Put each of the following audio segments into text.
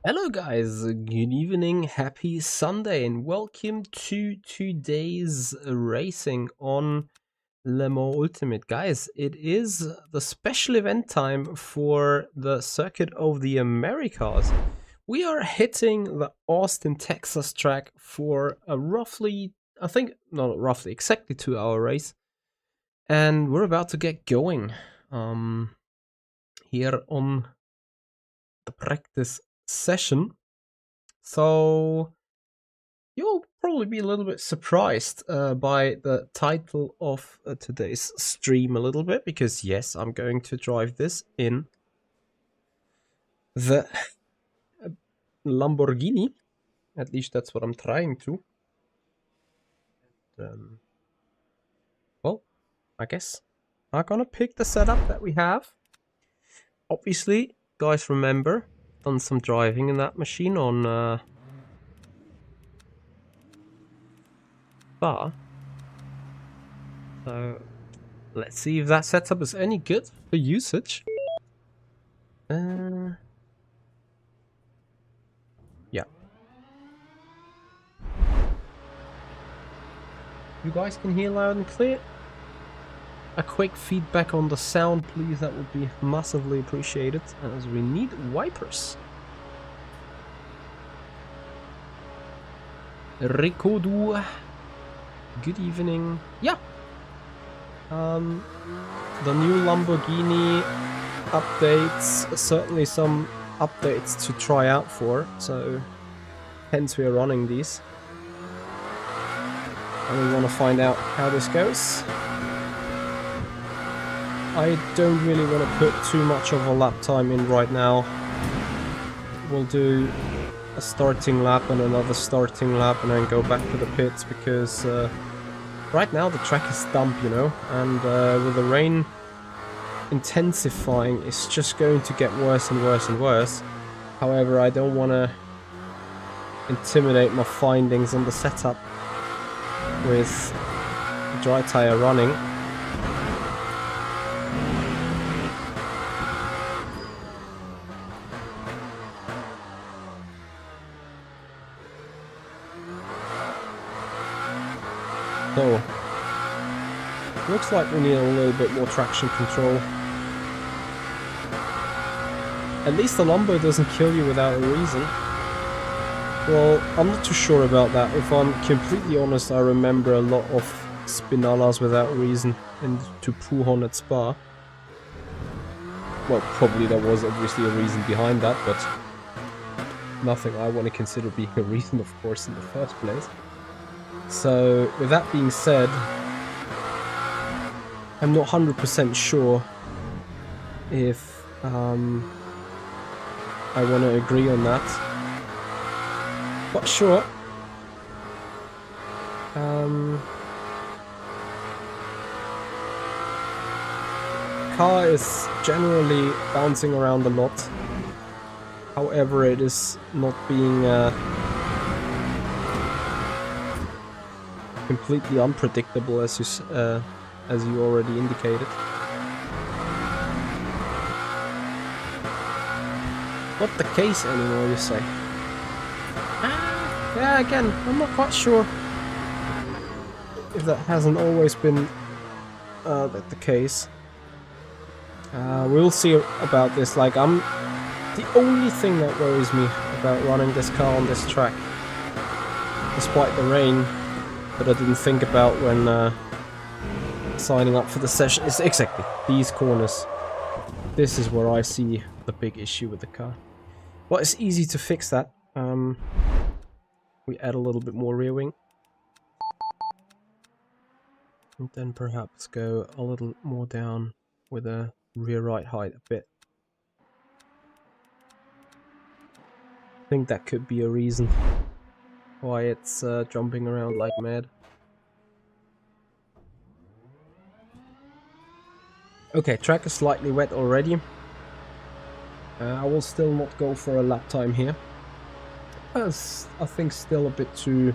Hello guys, good evening, happy Sunday and welcome to today's racing on Le Mans Ultimate. Guys, it is the special event time for the Circuit of the Americas. We are hitting the Austin, Texas track for a roughly, not roughly, exactly 2 hour race. And we're about to get going here on the practice session. So you'll probably be a little bit surprised by the title of today's stream a little bit, because yes, I'm going to drive this in the Lamborghini. At least that's what I'm trying to. Well, I guess I'm gonna pick the setup that we have. Obviously, guys, remember, done some driving in that machine on bar. So let's see if that setup is any good for usage. Yeah. You guys can hear loud and clear. A quick feedback on the sound, please. That would be massively appreciated, as we need wipers. Rikodu. Good evening. Yeah. The new Lamborghini updates, certainly some updates to try out for, so hence we are running these. And we want to find out how this goes. I don't really want to put too much of a lap time in right now. We'll do a starting lap and another starting lap and then go back to the pits, because right now the track is dump, you know, and with the rain intensifying, it's just going to get worse and worse and worse. However, I don't want to intimidate my findings on the setup with dry tire running. So, looks like we need a little bit more traction control. At least the Lambo doesn't kill you without a reason. Well, I'm not too sure about that. If I'm completely honest, I remember a lot of Spinalas without reason into Pujon at Spa. Well, probably there was obviously a reason behind that, but nothing I want to consider being a reason, of course, in the first place. So, with that being said, I'm not 100% sure if I want to agree on that. But sure. Car is generally bouncing around a lot. However, it is not being completely unpredictable, as you already indicated. Not the case anymore, you say? Yeah, again, I'm not quite sure if that hasn't always been the case. We'll see about this. Like, the only thing that worries me about running this car on this track, despite the rain, that I didn't think about when signing up for the session, is exactly these corners. This is where I see the big issue with the car. Well, it's easy to fix that. We add a little bit more rear wing. And then perhaps go a little more down with a rear right height a bit. I think that could be a reason why it's jumping around like mad. Okay, track is slightly wet already. I will still not go for a lap time here. As I think still a bit too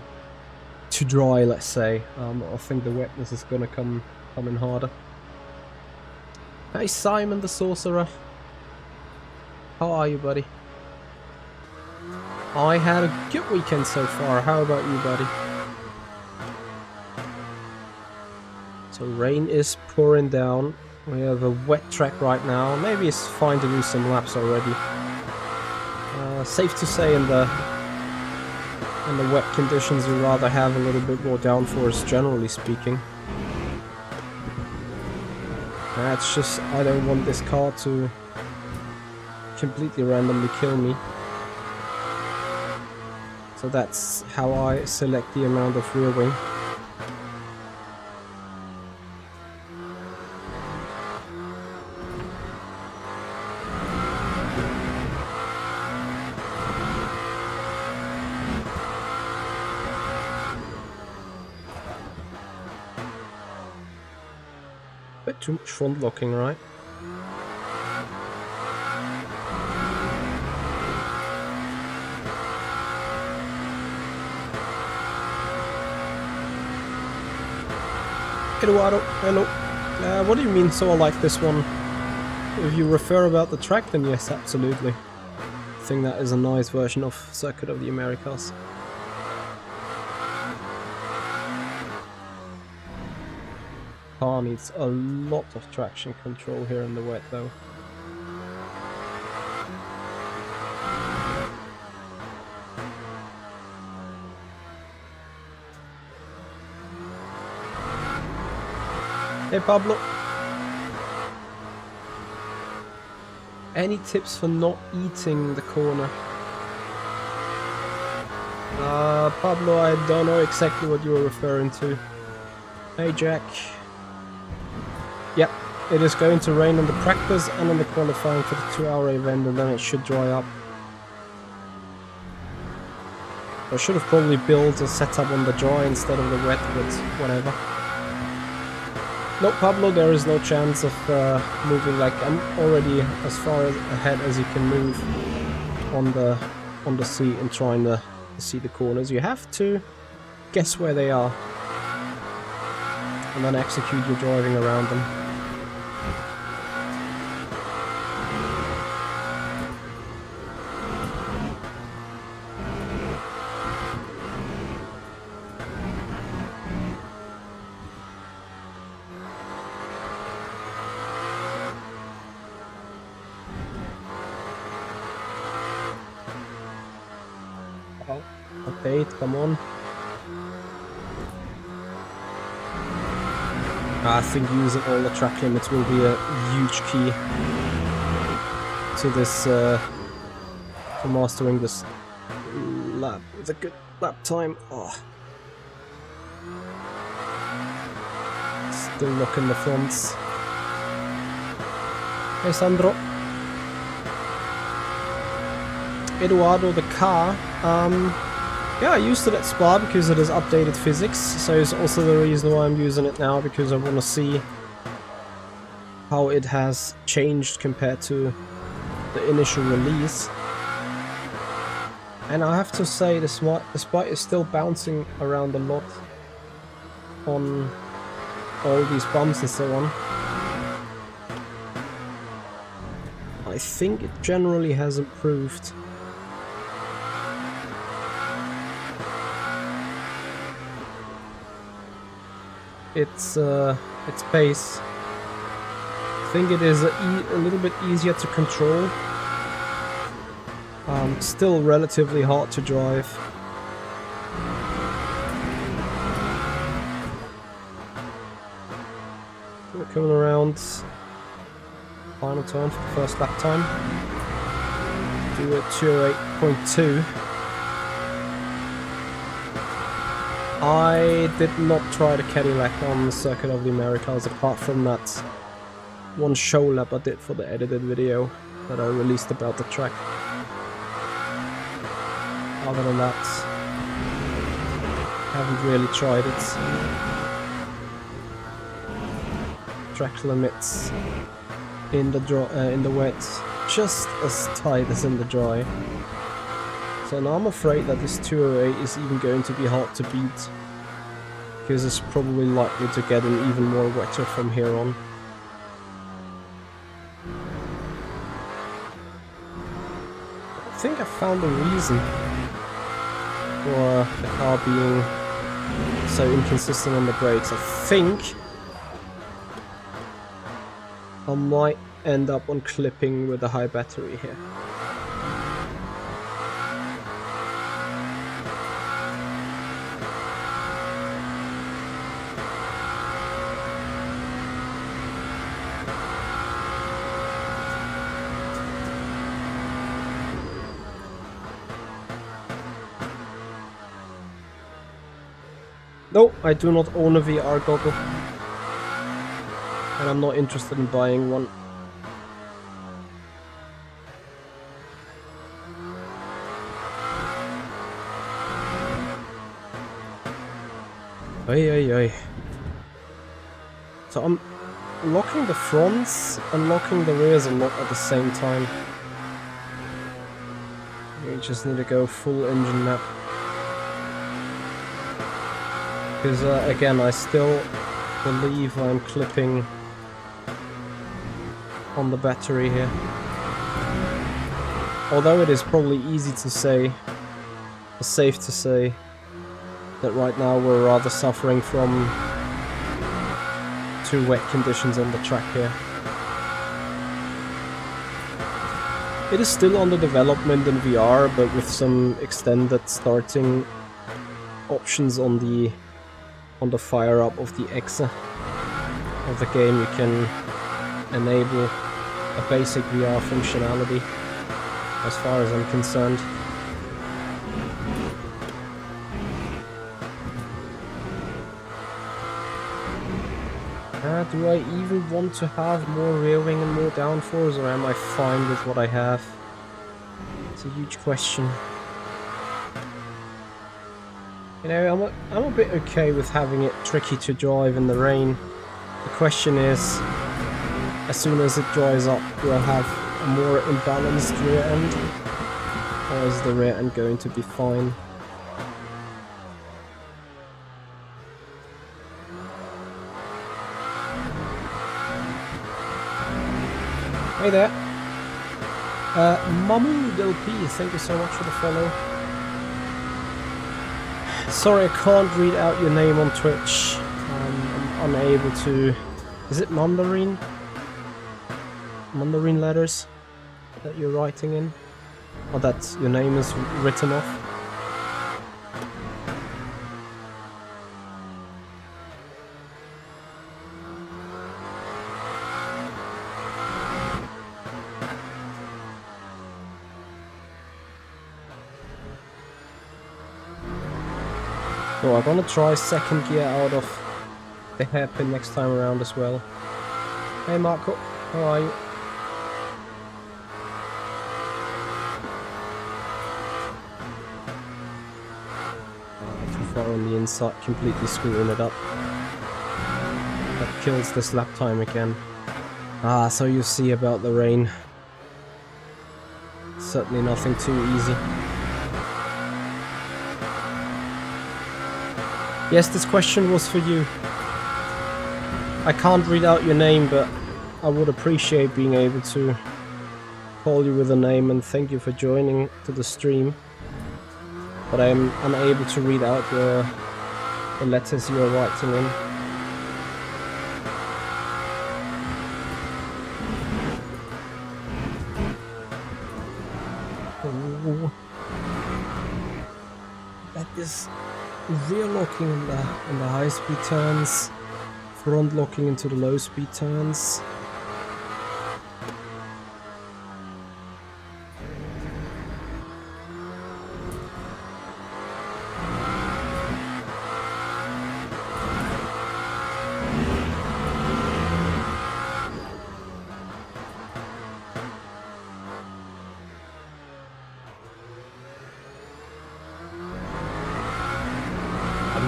dry, let's say. I think the wetness is gonna come in harder. Hey Simon the Sorcerer. How are you, buddy? I had a good weekend so far. How about you, buddy? So rain is pouring down. We have a wet track right now. Maybe it's fine to do some laps already. Safe to say in the wet conditions you rather have a little bit more downforce, generally speaking. That's just, I don't want this car to completely randomly kill me. So that's how I select the amount of rear wing. Bit too much front locking, right? Eduardo, hello. What do you mean, so I like this one? If you refer about the track, then yes, absolutely. I think that is a nice version of Circuit of the Americas. Car needs a lot of traction control here in the wet though. Hey Pablo. Any tips for not eating the corner? Pablo, I don't know exactly what you were referring to. Hey Jack. Yep, it is going to rain on the practice and on the qualifying for the 2-hour event, and then it should dry up. I should have probably built a setup on the dry instead of the wet, but whatever. No, Pablo, there is no chance of moving. Like, I'm already as far ahead as you can move on the seat and trying to see the corners. You have to guess where they are and then execute your driving around them. Update, come on. I think using all the track limits will be a huge key to this, to mastering this lap with a good lap time. Oh. Still locking the fronts. Hey Sandro. Eduardo, the car. Yeah, I used it at Spa because it has updated physics, so it's also the reason why I'm using it now, because I want to see how it has changed compared to the initial release. And I have to say, the Spa is still bouncing around a lot on all these bumps and so on. I think it generally has improved. Its pace. I think it is a little bit easier to control. Still relatively hard to drive. We're coming around final turn for the first lap time. Do a 208.2. I did not try the Cadillac on the Circuit of the Americas, apart from that one show lap I did for the edited video that I released about the track. Other than that, haven't really tried it. Track limits in the wet, just as tight as in the dry. So now I'm afraid that this 208 is even going to be hard to beat, because it's probably likely to get an even more wetter from here on. think I found the reason for the car being so inconsistent on the brakes. I think I might end up on clipping with a high battery here. No, I do not own a VR goggle. And I'm not interested in buying one. Oi. So I'm locking the fronts and locking the rears a lot at the same time. You just need to go full engine nap. Because again, I still believe I'm clipping on the battery here. Although it is probably easy to say, or safe to say, that right now we're rather suffering from too wet conditions on the track here. It is still under development in VR, but with some extended starting options on the fire up of the exe of the game, you can enable a basic VR functionality as far as I'm concerned. Do I even want to have more rear wing and more downforce, or am I fine with what I have? It's a huge question. You know, I'm a bit okay with having it tricky to drive in the rain. The question is, as soon as it dries up, do I have a more imbalanced rear end? Or is the rear end going to be fine? Hey there. Mamu Del P, thank you so much for the follow. Sorry, I can't read out your name on Twitch. I'm unable to... Is it Mandarin? Mandarin letters that you're writing in? Or that your name is written off? So I'm gonna try second gear out of the hairpin next time around as well. Hey Marco, how are you? Too far on the inside, completely screwing it up. That kills this lap time again. Ah, so you see about the rain. Certainly nothing too easy. Yes, this question was for you. I can't read out your name, but I would appreciate being able to call you with a name and thank you for joining to the stream. But I'm unable to read out the letters you are writing in. Ooh. That is rear locking in the high speed turns, front locking into the low speed turns.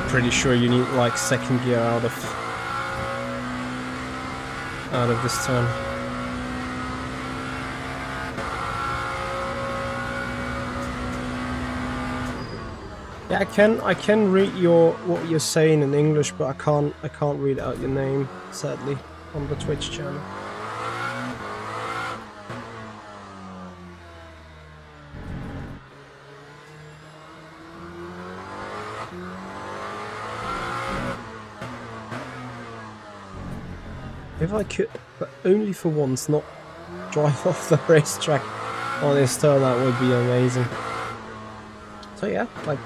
Pretty sure you need like second gear out of this turn. Yeah, I can read what you're saying in English, but I can't read out your name, sadly, on the Twitch channel. If I could, but only for once, not drive off the racetrack on this turn, that would be amazing. So yeah, like,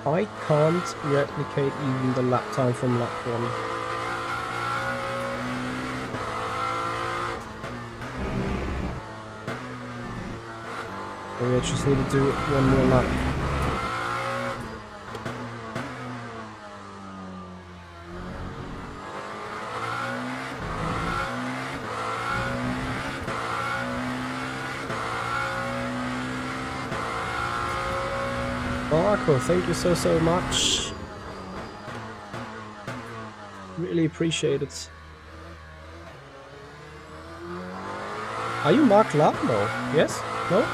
I can't replicate even the lap time from lap 1. Maybe I just need to do one more lap. Marco, thank you so much. Really appreciate it. Are you Mark La? No. Yes? No?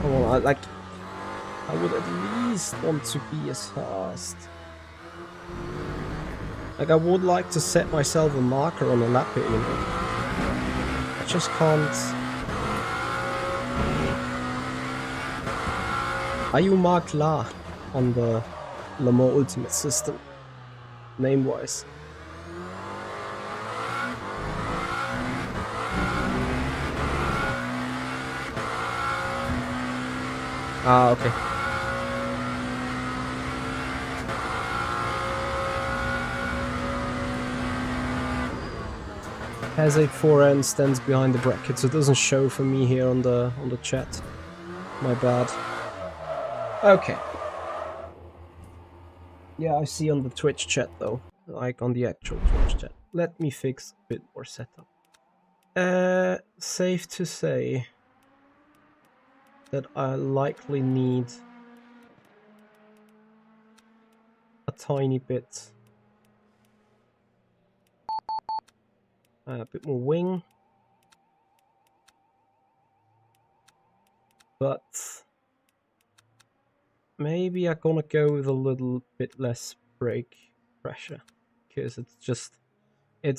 Well, I would at least want to be as fast. Like, I would like to set myself a marker on a lap here, you know. I just can't. Are you Mark La on the Le Mans Ultimate system? Name-wise. Ah, okay. Has a 4N stands behind the bracket, so it doesn't show for me here on the chat. My bad. Okay. Yeah, I see on the Twitch chat though, like on the actual Twitch chat. Let me fix a bit more setup. Safe to say that I likely need a tiny bit, a bit more wing, but maybe I'm gonna go with a little bit less brake pressure because it's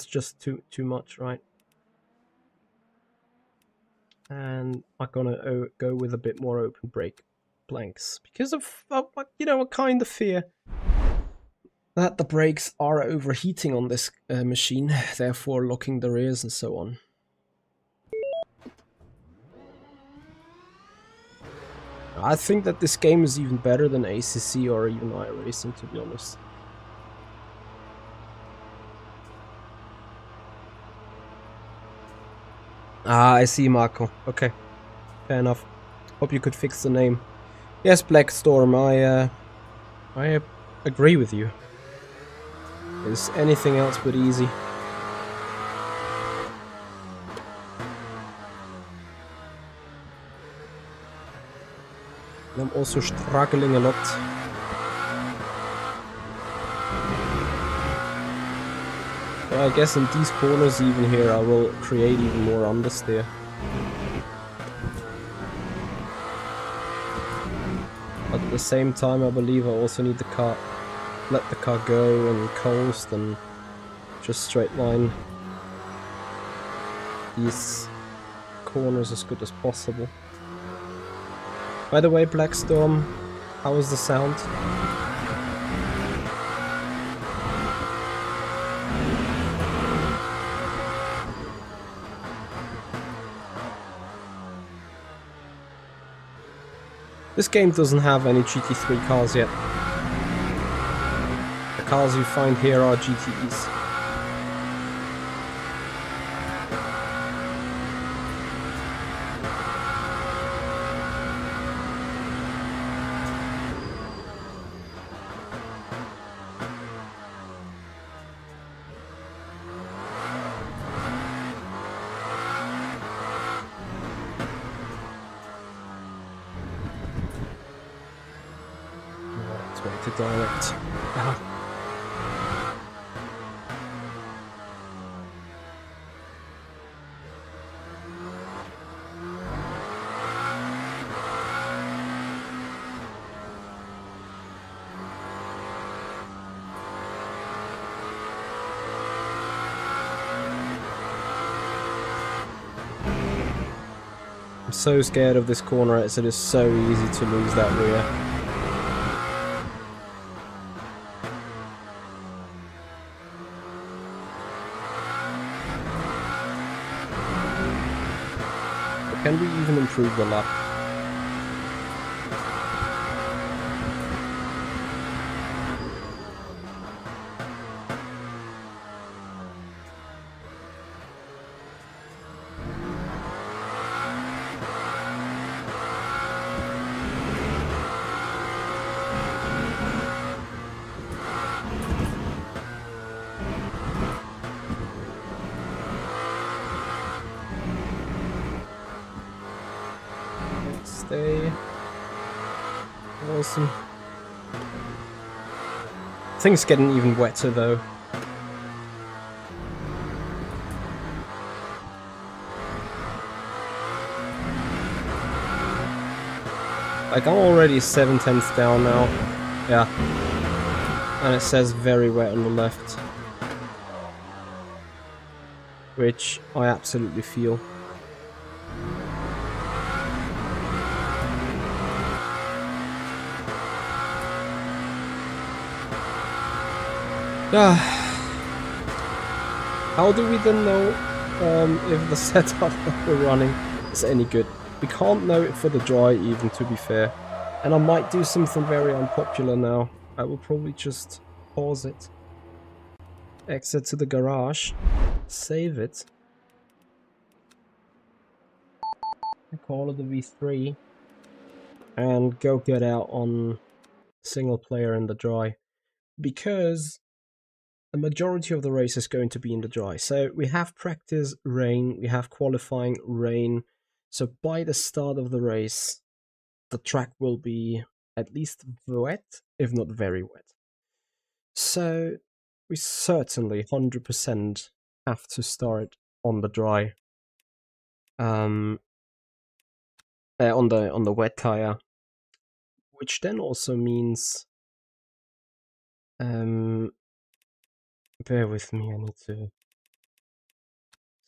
just too much, right? And I'm gonna go with a bit more open brake blanks because of you know, a kind of fear that the brakes are overheating on this machine, therefore locking the rears and so on. I think that this game is even better than ACC or even iRacing, to be honest. Ah, I see, Marco. Okay, fair enough. Hope you could fix the name. Yes, Black Storm, I agree with you. It's anything else but easy. I'm also struggling a lot. But I guess in these corners even here I will create even more understeer. But at the same time I believe I also need the car, let the car go and coast and just straight line these corners as good as possible. By the way, Black Storm, how is the sound? This game doesn't have any GT3 cars yet. The cars you find here are GTEs. To direct. so scared of this corner as it is so easy to lose that rear. But can we even improve the lap? Stay. Awesome. Things getting even wetter though. Like I'm already 7/10 down now. Yeah. And it says very wet on the left. Which I absolutely feel. How do we then know if the setup that we're running is any good? We can't know it for the dry even, to be fair. And I might do something very unpopular now. I will probably just pause it. Exit to the garage. Save it. Call it the V3. And go get out on single player in the dry. Because the majority of the race is going to be in the dry. So we have practice rain, we have qualifying rain. So by the start of the race, the track will be at least wet, if not very wet. So we certainly 100% have to start on the dry, on the wet tire, which then also means bear with me, I need to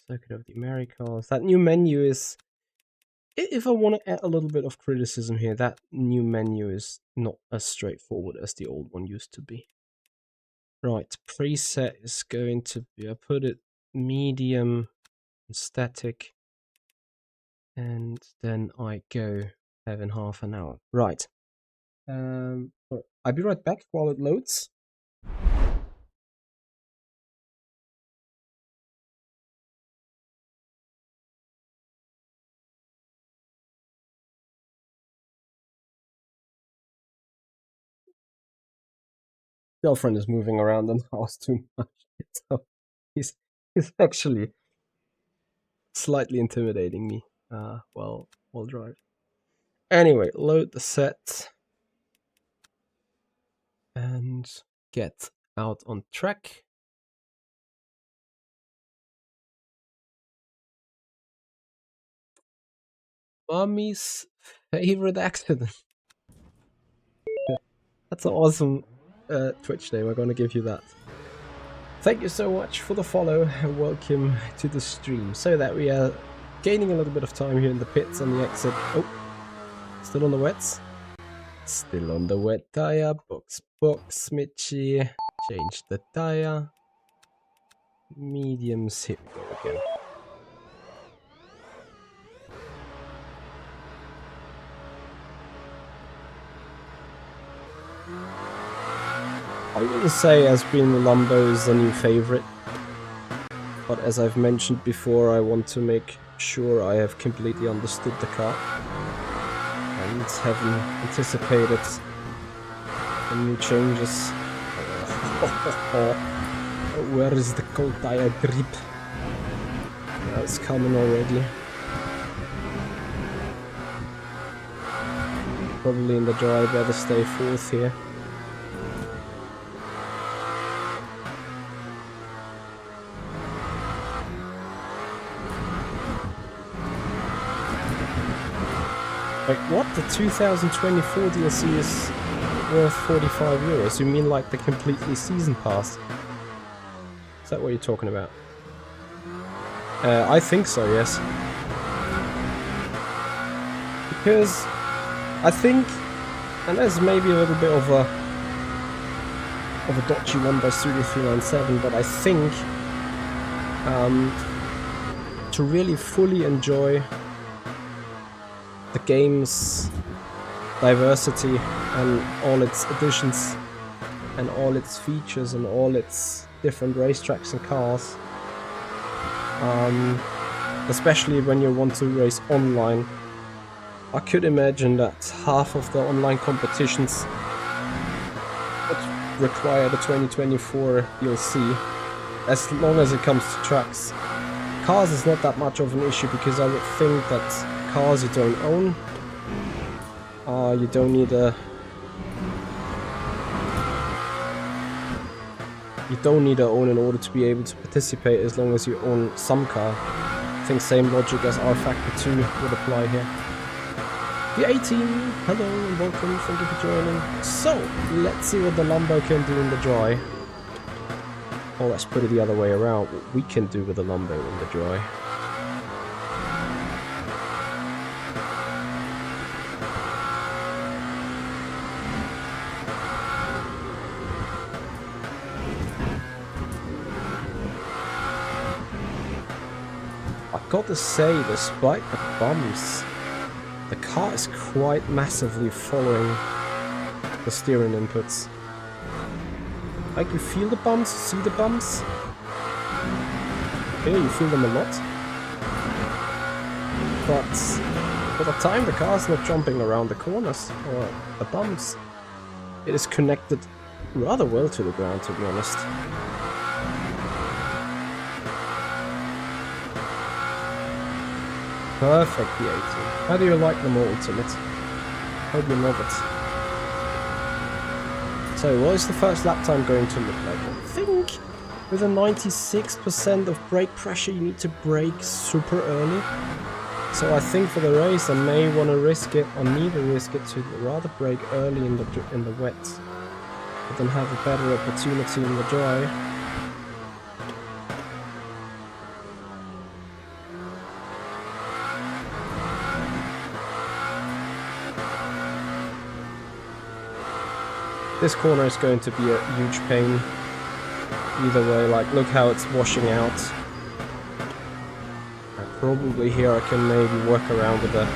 Circuit of the Americas. That new menu is, if I want to add a little bit of criticism here, that new menu is not as straightforward as the old one used to be. Right, preset is going to be, I put it medium and static, and then I go having half an hour. Right. I'll be right back while it loads. Girlfriend is moving around in the house too much, so he's actually slightly intimidating me while driving. Anyway, load the set and get out on track. Mommy's favorite accident. That's an awesome Twitch name. I'm going to give you that. Thank you so much for the follow and welcome to the stream. So that we are gaining a little bit of time here in the pits on the exit. Oh, still on the wets. Still on the wet tire. Box, Mitchie. Change the tire. Mediums. Here we go again. I wouldn't say as being the Lambo is a new favorite, but as I've mentioned before, I want to make sure I have completely understood the car and having anticipated the new changes. Where is the cold tire grip? Yeah, it's coming already. Probably in the dry, better stay fourth here. Like what? The 2024 DLC is worth 45 euros? You mean like the completely season pass? Is that what you're talking about? I think so, yes. Because I think, and there's maybe a little bit of a dodgy one by Studio 397, but I think to really fully enjoy the game's diversity and all its additions and all its features and all its different racetracks and cars, especially when you want to race online, I could imagine that half of the online competitions would require the 2024 DLC, as long as it comes to tracks. Cars is not that much of an issue, because I would think that cars you don't own, you don't need to own in order to be able to participate, as long as you own some car. I think same logic as R Factor 2 would apply here. The 18, hello and welcome, thank you for joining. So, let's see what the Lambo can do in the dry. Or let's put it the other way around, what we can do with the Lambo in the dry. I've got to say, despite the bumps, the car is quite massively following the steering inputs. Like, you feel the bumps, see the bumps. Yeah, you feel them a lot. But for the time the car's not jumping around the corners or the bumps, it is connected rather well to the ground, to be honest. Perfect, the 18. How do you like them all, Ultimate? Hope you love it. So, what is the first lap time going to look like? I think with a 96% of brake pressure, you need to brake super early. So I think for the race, I may want to risk it, or need to risk it, to rather brake early in the wet, but then have a better opportunity in the dry. This corner is going to be a huge pain either way. Like, look how it's washing out. Probably here I can maybe work around with the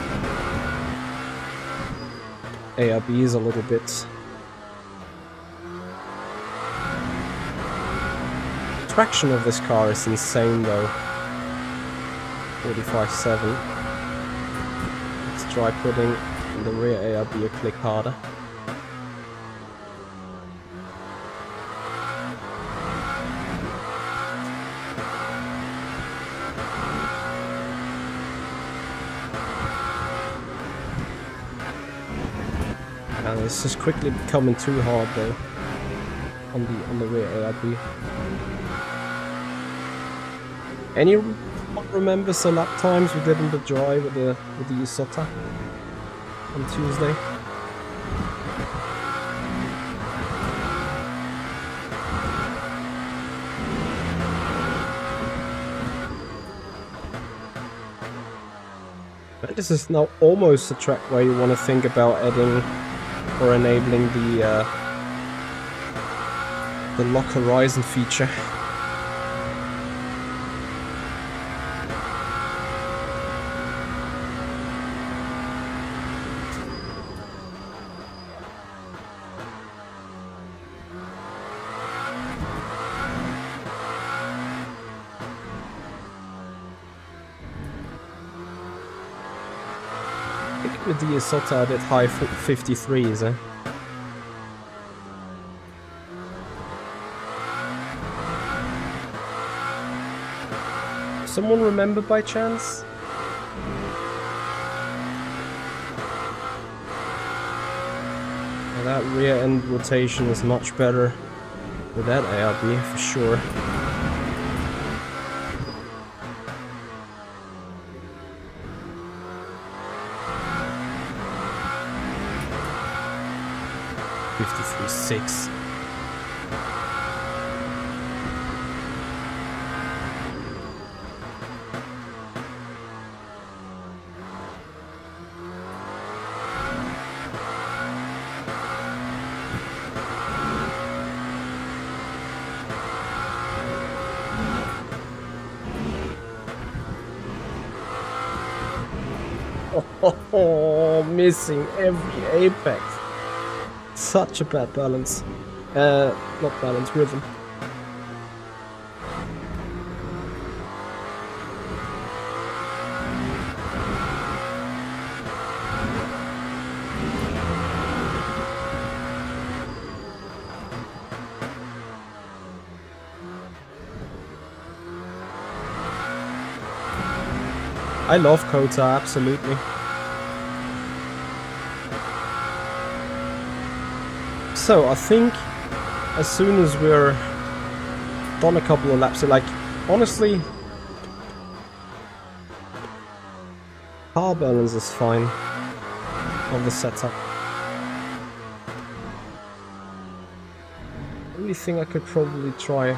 ARBs a little bit. The traction of this car is insane though. 45.7. Let's try putting the rear ARB a click harder. This is quickly becoming too hard though on the rear ARB. Anyone remembers the lap times we did in the dry with the COTA on Tuesday? But this is now almost a track where you want to think about adding or enabling the lock horizon feature. I think with the COTA I did high 53s, eh? Someone remember by chance? Yeah, that rear end rotation is much better with that ARB for sure. .53.6. Oh, missing every apex. Such a bad balance. Not balance, rhythm. I love COTA, absolutely. So I think as soon as we're done a couple of laps, like honestly, car balance is fine on the setup. The only thing I could probably try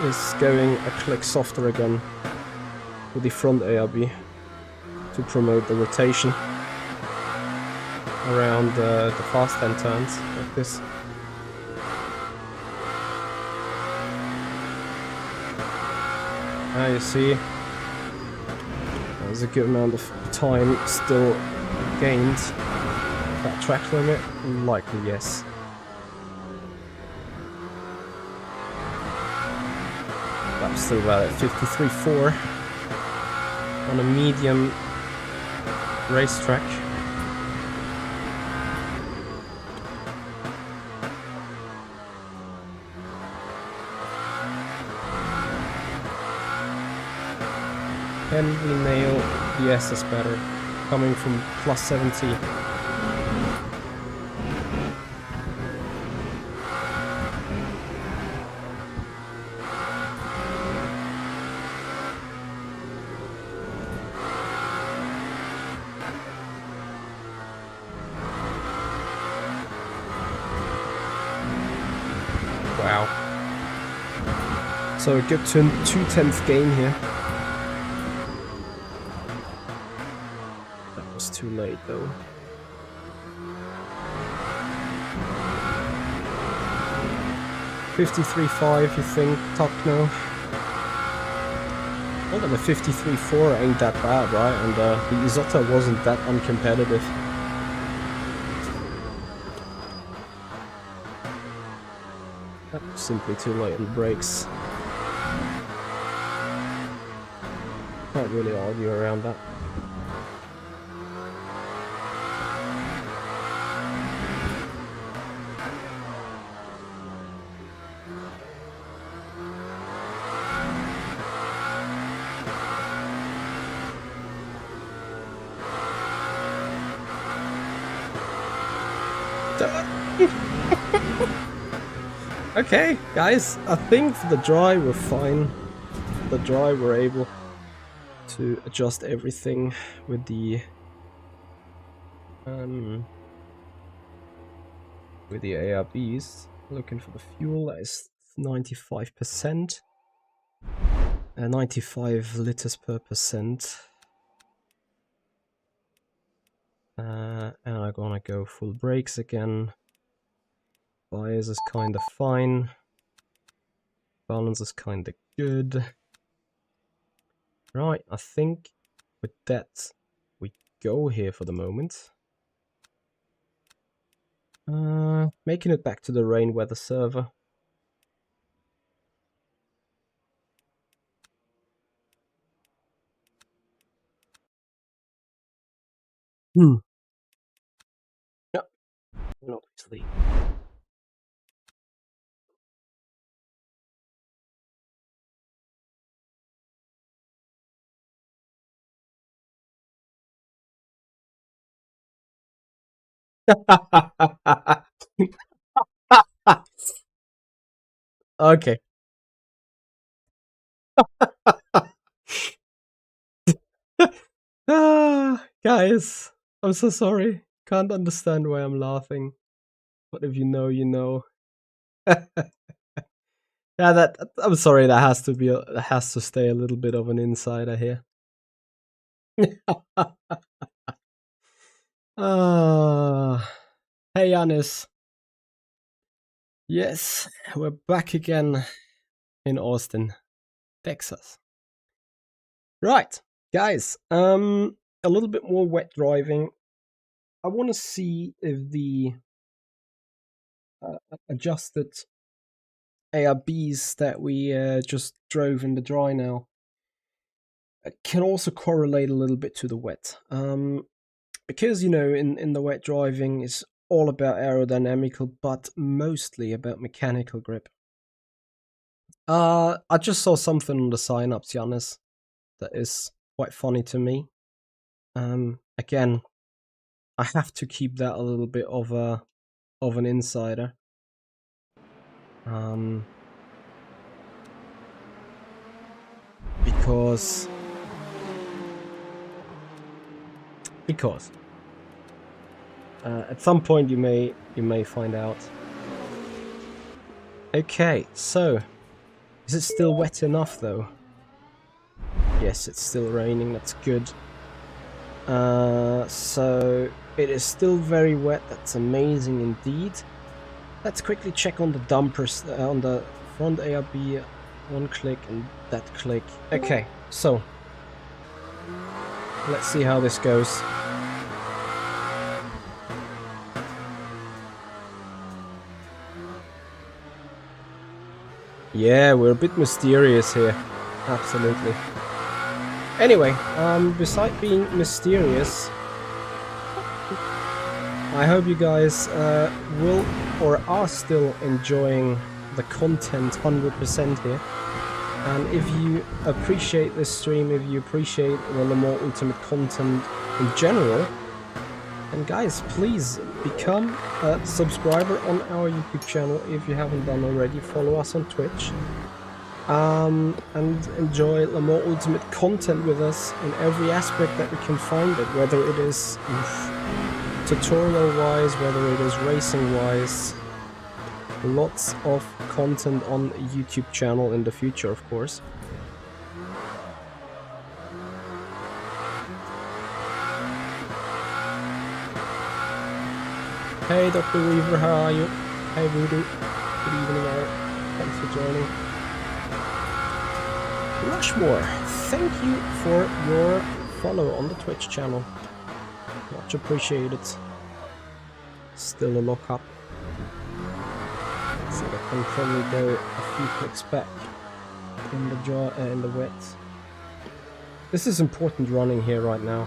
is going a click softer again with the front ARB to promote the rotation around the fast hand turns like this. Now you see there's a good amount of time still gained. That track limit? Likely yes. I'm still about at 53.4 on a medium racetrack. Can we nail the SS better? Coming from plus 70. Wow. So a good 2/10 gain here. That was too late though. .53.5, you think, top now? Well, then a 53.4 ain't that bad, right? And the Isota wasn't that uncompetitive. That was simply too late on the brakes. Can't really argue around that. Okay, guys, I think for the dry we're fine. For the dry we're able to adjust everything with the ARBs. Looking for the fuel, that is 95%. 95 liters per percent. And I'm gonna go full brakes again. Bias is kind of fine. Balance is kind of good. Right, I think with that we go here for the moment. Making it back to the rain weather server. Yep, obviously. Okay. Guys, I'm so sorry. Can't understand why I'm laughing. But if you know, you know. Yeah, I'm sorry. That has to be. That has to stay a little bit of an insider here. Hey, Yanis. Yes, we're back again in Austin, Texas. Right, guys. a little bit more wet driving. I want to see if the adjusted ARBs that we just drove in the dry now can also correlate a little bit to the wet. Because, you know, in the wet driving, it's all about aerodynamical, but mostly about mechanical grip. I just saw something on the sign-ups, Giannis, that is quite funny to me. Again, I have to keep that a little bit of an insider. Because at some point you may find out. Okay, so is it still wet enough though? Yes, it's still raining. That's good. So it is still very wet. That's amazing indeed. Let's quickly check on the dumpers on the front ARB. One click and that click. Okay, so let's see how this goes. Yeah, we're a bit mysterious here. Absolutely. Anyway, besides being mysterious, I hope you guys will or are still enjoying the content 100% here. And if you appreciate this stream, if you appreciate the Le Mans Ultimate content in general, then guys, please become a subscriber on our YouTube channel if you haven't done already. Follow us on Twitch. And enjoy Le Mans Ultimate content with us in every aspect that we can find it, whether it is tutorial-wise, whether it is racing-wise. Lots of content on the YouTube channel in the future, of course. Hey Dr. Weaver, how are you? Hey Voodoo. Good evening, Eric. Thanks for joining. Rushmore, thank you for your follow on the Twitch channel. Much appreciated. Still a lockup. So I can probably go a few clicks back in the wet. This is important running here right now,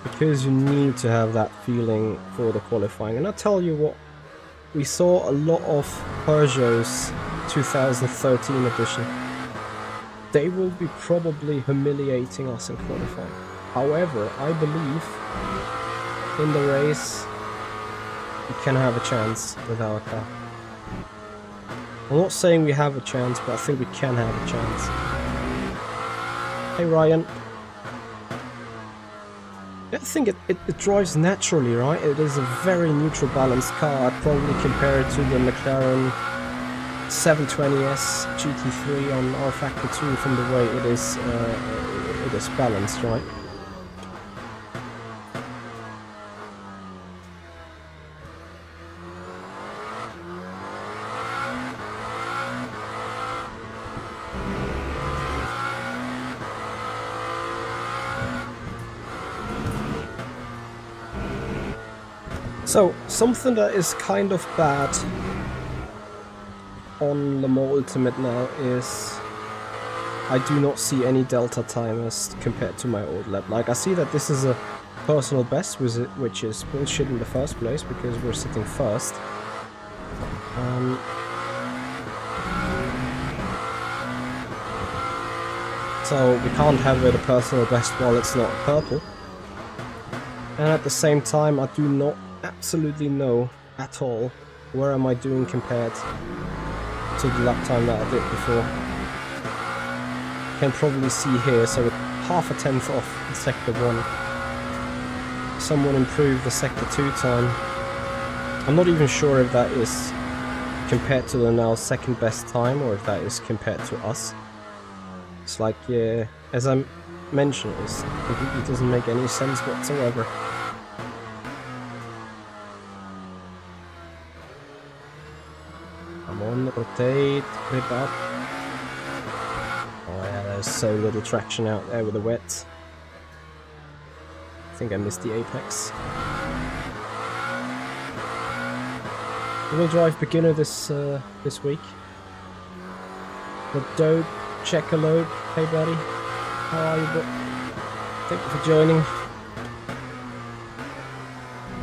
because you need to have that feeling for the qualifying. And I tell you what, we saw a lot of Peugeot's 2013 edition. They will be probably humiliating us in qualifying. However, I believe in the race we can have a chance with our car. I'm not saying we have a chance, but I think we can have a chance. Hey Ryan. I think it drives naturally, right? It is a very neutral balanced car. I'd probably compare it to the McLaren 720S GT3 on R Factor 2 from the way it is balanced, right? So, something that is kind of bad on Le Mans Ultimate now is I do not see any delta timers compared to my old lap. Like, I see that this is a personal best, which is bullshit in the first place because we're sitting first. So we can't have it a personal best while it's not purple. And at the same time, I do not absolutely know at all where am I doing compared to the lap time that I did before. Can probably see here, so half a tenth off in sector 1. Someone improved the sector 2 time. I'm not even sure if that is compared to the now second best time or if that is compared to us. It's like, yeah, as I mentioned, it completely doesn't make any sense whatsoever. Come on, rotate, grip up. Oh yeah, There's so little traction out there with the wet. I think I missed the apex. Wheel drive beginner this week. The Dope Checker Load. Hey buddy, how are you? Thank you for joining.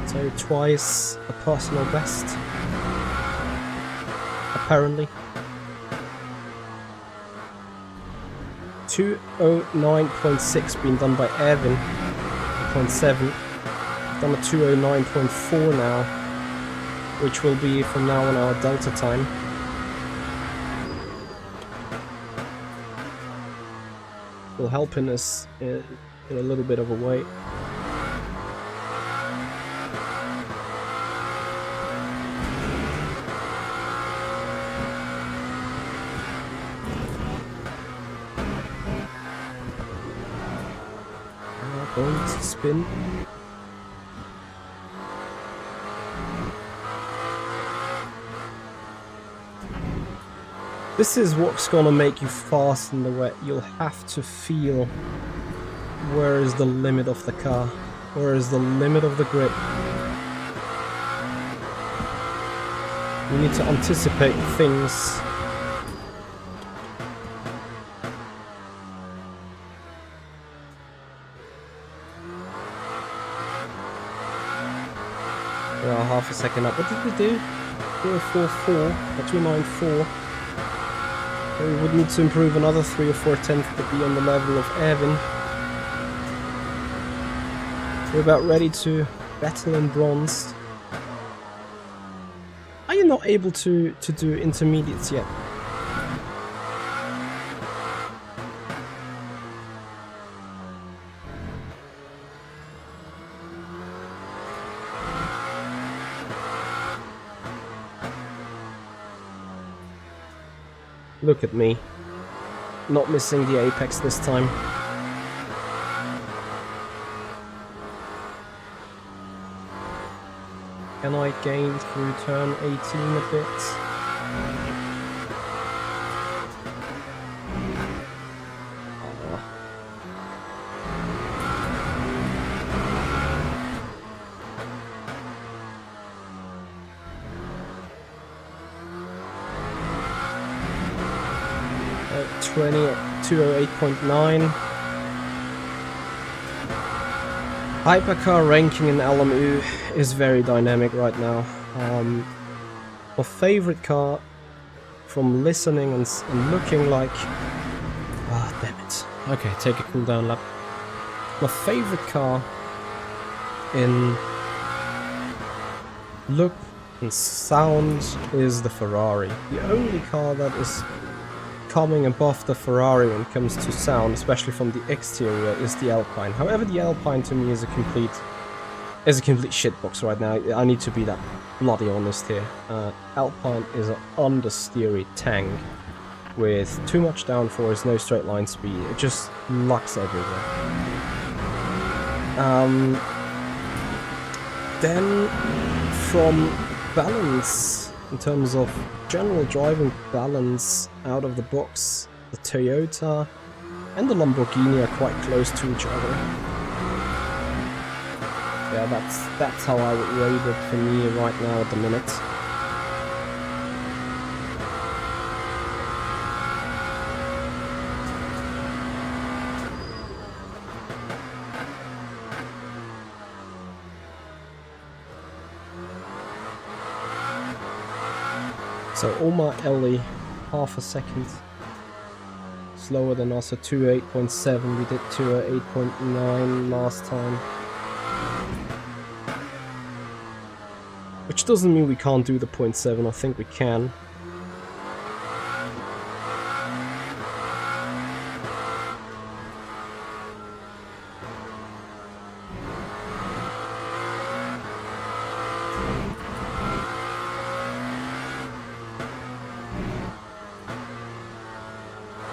So twice a personal best, apparently. 209.6 being done by Erwin. 0.7. Done a 209.4 now, which will be from now on our delta time. Will help in us in a little bit of a way. Going to spin. This is what's gonna make you fast in the wet. You'll have to feel where is the limit of the car, where is the limit of the grip. You need to anticipate things. Half a second up. What did we do? 444 or 294. So we would need to improve another 3 or 4 tenths to be on the level of Erwin. We're about ready to battle in bronze. Are you not able to do intermediates yet? Look at me, not missing the apex this time. Can I gain through turn 18 a bit? At 208.9. Hypercar ranking in LMU is very dynamic right now. My favorite car, from listening and looking like... Ah, damn it. Okay, take a cool down lap. My favorite car in look and sound is the Ferrari. The only car that is coming above the Ferrari when it comes to sound, especially from the exterior, is the Alpine. However, the Alpine to me is a complete shitbox right now. I need to be that bloody honest here. Alpine is an understeery tank with too much downforce, no straight line speed. It just lucks everywhere. Then from balance, in terms of general driving balance out of the box, the Toyota and the Lamborghini are quite close to each other. Yeah, that's how I would rate it for me right now at the minute. So Omar Ellie, half a second slower than us at 208.7. We did 208.9 last time. Which doesn't mean we can't do the 0.7, I think we can.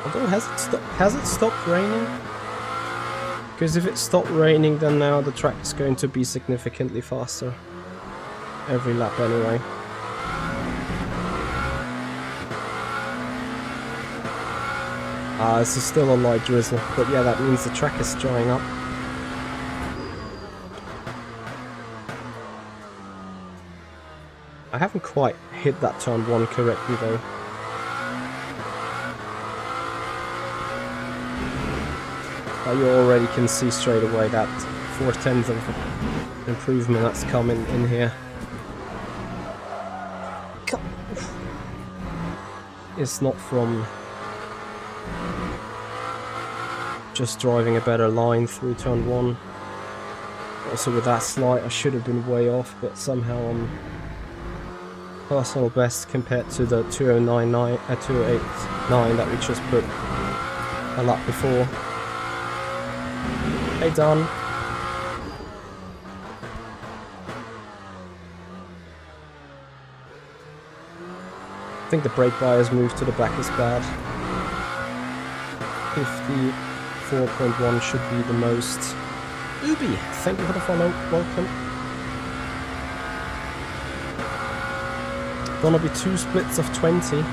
Although, has it stopped raining? Because if it stopped raining, then now the track is going to be significantly faster. Every lap anyway. This is still a light drizzle, but yeah, that means the track is drying up. I haven't quite hit that turn 1 correctly though. But you already can see straight away that 4/10 of improvement that's coming in here. It's not from just driving a better line through turn 1. Also with that slide I should have been way off, but somehow I'm personal best compared to the 2089 that we just put a lap before. Hey done. I think the brake bias move to the back is bad. 54.1 should be the most. Ubi, thank you for the follow, welcome. Gonna be 2 splits of 20.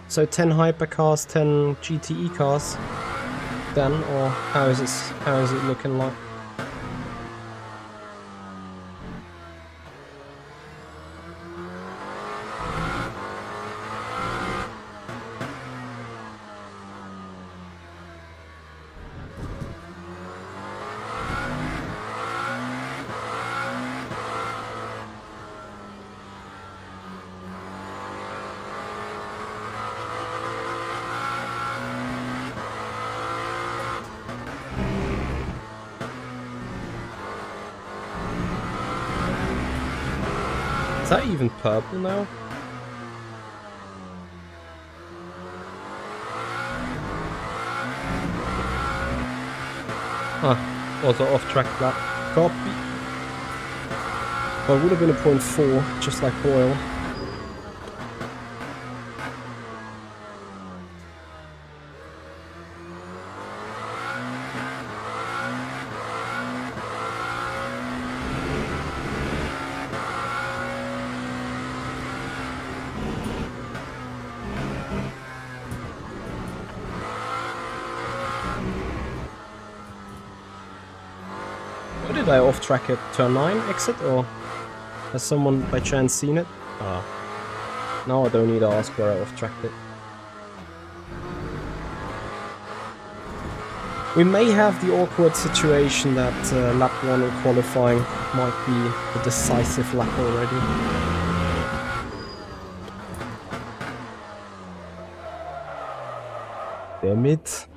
So 10 hypercars, 10 GTE cars then, or how is it looking like? Is that even purple now? Ah, also off track lap. Copy. Well, it would have been a 0.4, just like Boyle. Did I off track at turn 9 exit, or has someone by chance seen it? Now I don't need to ask where I off tracked it. We may have the awkward situation that lap 1 in qualifying might be a decisive lap already. Damn it.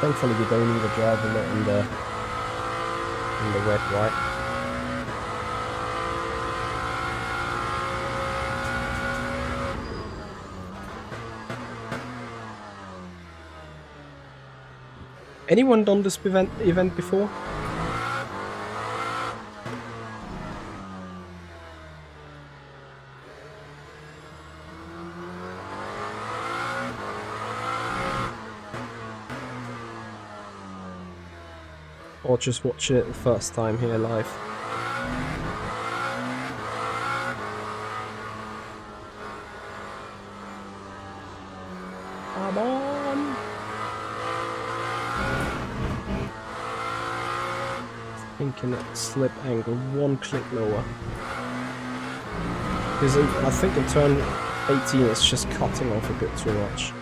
Thankfully we don't need to drive a lot in the wet, right? Anyone done this event before? Or just watch it the first time here live? Come on! Thinking that slip angle 1 click lower. Because I think in turn 18 it's just cutting off a bit too much.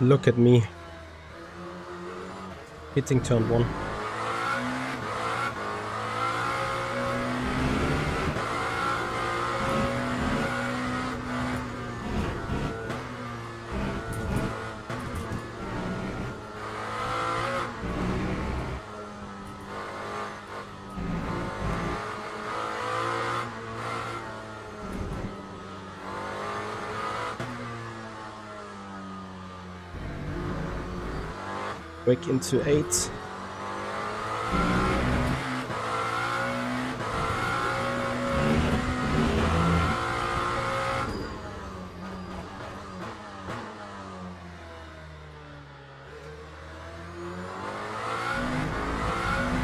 Look at me. Hitting turn 1. Break into 8.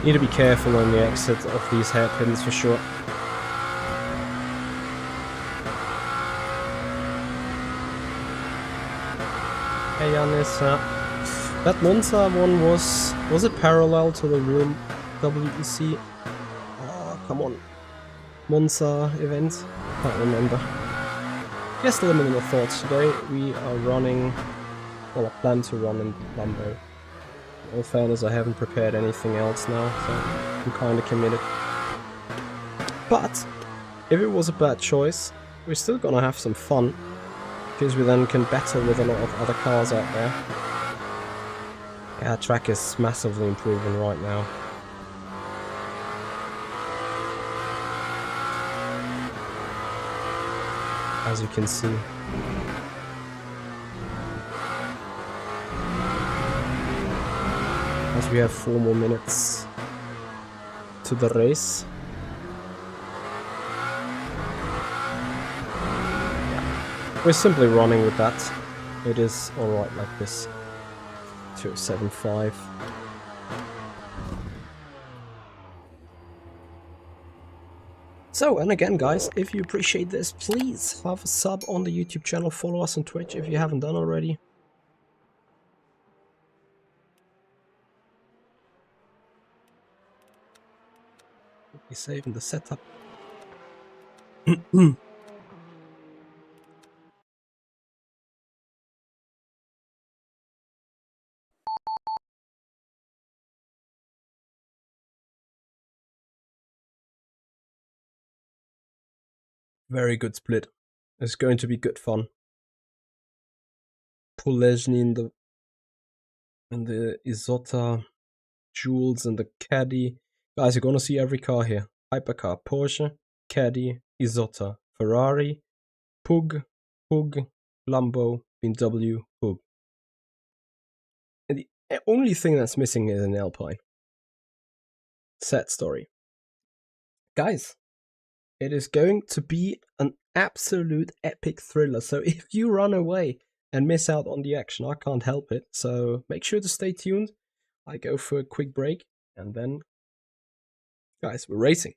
Need to be careful on the exit of these hairpins for sure. Hey Janis, that Monza one was it parallel to the real WEC? Oh, come on. Monza event? Can't remember. Just a limited thoughts. Today we are running, well, I plan to run in Lambo. In all fairness, I haven't prepared anything else now, so I'm kinda committed. But, if it was a bad choice, we're still gonna have some fun, because we then can battle with a lot of other cars out there. Yeah, track is massively improving right now. As you can see. As we have 4 more minutes to the race. We're simply running with that. It is alright like this. 2.75. So, and again guys, if you appreciate this, please have a sub on the YouTube channel, follow us on Twitch if you haven't done already. Be saving the setup. Very good split. It's going to be good fun. Polezny in the Isotta, Jules and the Caddy. Guys, you're gonna see every car here. Hypercar, Porsche, Caddy, Isotta, Ferrari, Pug, Lambo, BMW, Pug. And the only thing that's missing is an Alpine. Sad story. Guys, it is going to be an absolute epic thriller. So if you run away and miss out on the action, I can't help it. So make sure to stay tuned. I go for a quick break and then, guys, we're racing.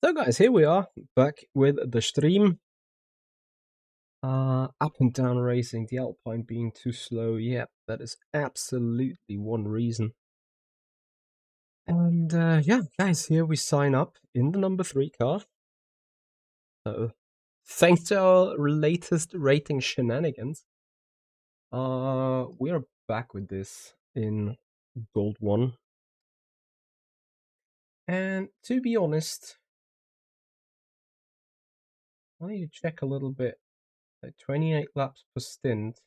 So guys, here we are, back with the stream. Up and down racing, the Alpine being too slow. Yeah, that is absolutely one reason. And yeah, guys, here we sign up in the number 3 car. So, thanks to our latest rating shenanigans, we are back with this in Gold 1. And to be honest, I need to check a little bit. 28 laps per stint.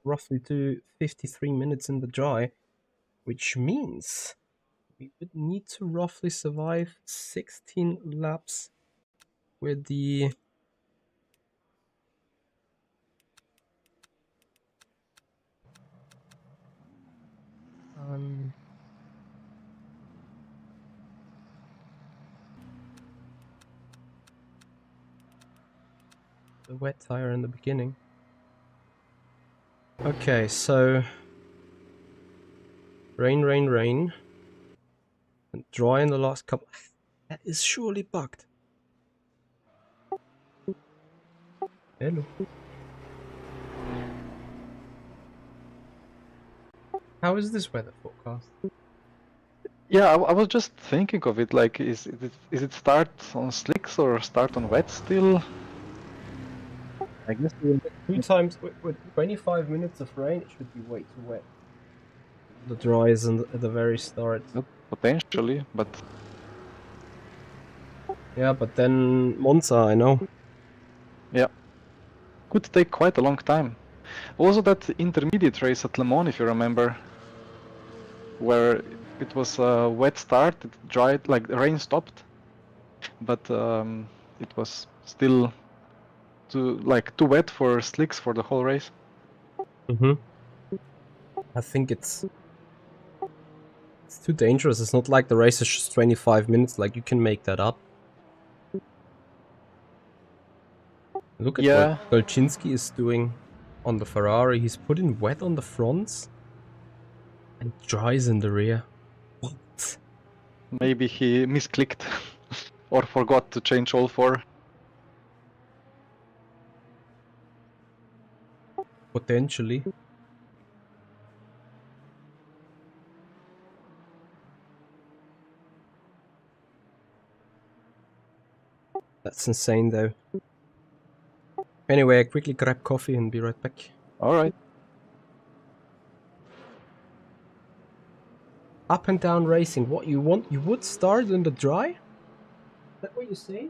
Roughly to 53 minutes in the dry, which means we would need to roughly survive 16 laps with the wet tire in the beginning. Okay, so rain, and dry in the last couple. That is surely bugged. Hello. How is this weather forecast? Yeah, I was just thinking of it. Like, is it start on slicks or start on wet still? I guess two times with 25 minutes of rain, it should be way too wet. The dry is at the very start. Potentially, but yeah, but then Monza, I know. Yeah, could take quite a long time. Also, that intermediate race at Le Mans, if you remember, where it was a wet start, it dried, like the rain stopped, but it was still too wet for slicks for the whole race. I think it's too dangerous. It's not like the race is just 25 minutes. Like, you can make that up. Look at what Golczynski is doing on the Ferrari. He's putting wet on the fronts and dries in the rear. What? Maybe he misclicked or forgot to change all four. Potentially. That's insane, though. Anyway, I quickly grab coffee and be right back. Alright. Up and down racing. What you want? You would start in the dry? Is that what you say?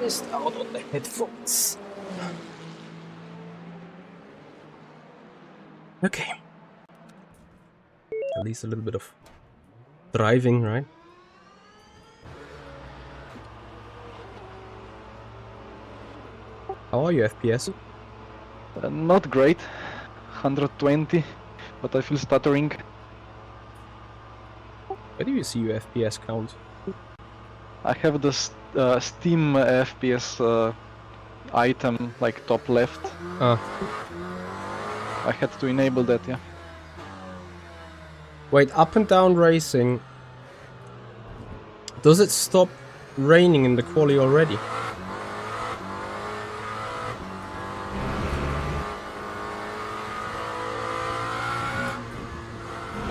missed out on the headphones. Okay. At least a little bit of driving, right? How are you, FPS? Not great. 120, but I feel stuttering. Where do you see your FPS count? I have the Steam FPS item, like top left. Ah. I had to enable that, yeah. Wait, up and down racing. Does it stop raining in the quali already?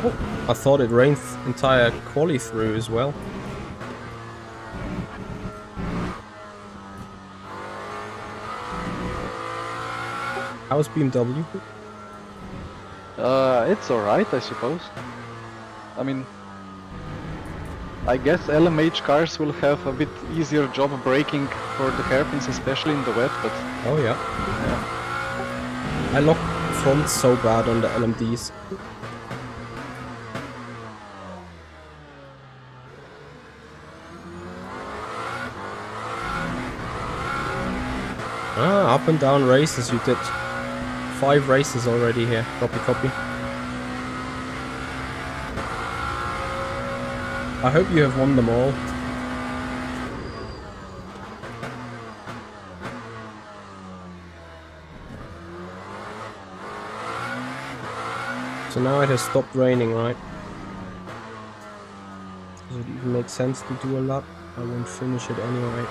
Oh, I thought it rained entire quali through as well. How's BMW? It's alright, I suppose. I mean, I guess LMH cars will have a bit easier job braking for the hairpins, especially in the wet, but... Oh yeah. I locked front so bad on the LMDs. Ah, up and down races you did. 5 races already here. Copy. I hope you have won them all. So now it has stopped raining, right? Does it even make sense to do a lap? I won't finish it anyway.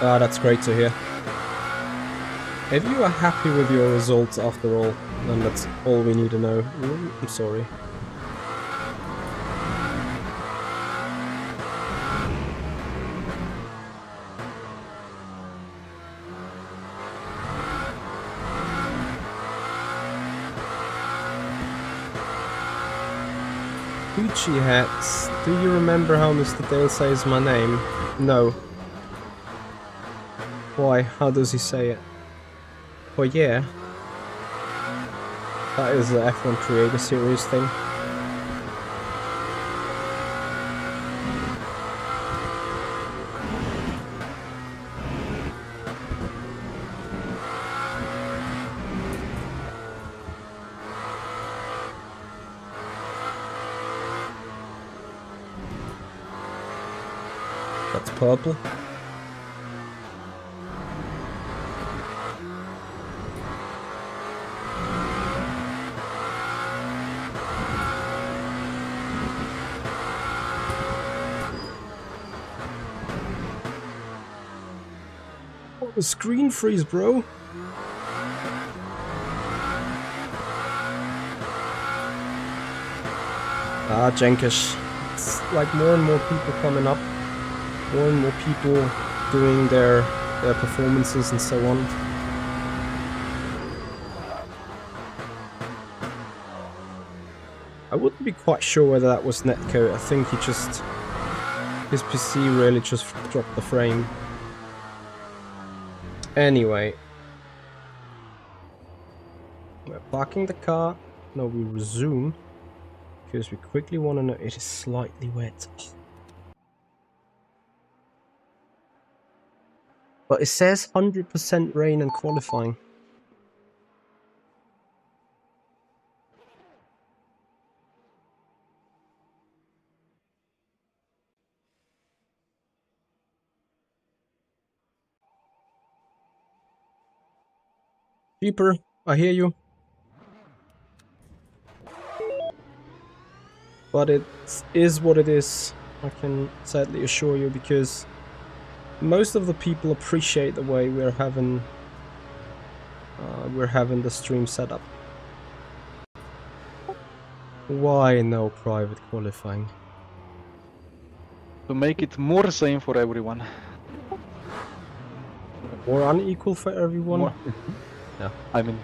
Ah, that's great to hear. If you are happy with your results after all, then that's all we need to know. I'm sorry. Gucci hats. Do you remember how Mr. Dale says my name? No. Why? How does he say it? Oh yeah. That is the F1 Creator Series thing. That's purple. Oh, the screen freeze, bro. Ah, Jenkish. It's like more and more people coming up. More and more people doing their performances and so on. I wouldn't be quite sure whether that was netcode. I think he just... his PC really just dropped the frame. Anyway. We're parking the car. No, we resume. Because we quickly want to know... it is slightly wet. But it says 100% rain and qualifying. Cheaper, I hear you. But it is what it is, I can sadly assure you, because most of the people appreciate the way we're having the stream set up. Why no private qualifying? To make it more same for everyone. More unequal for everyone. More, Yeah. I mean,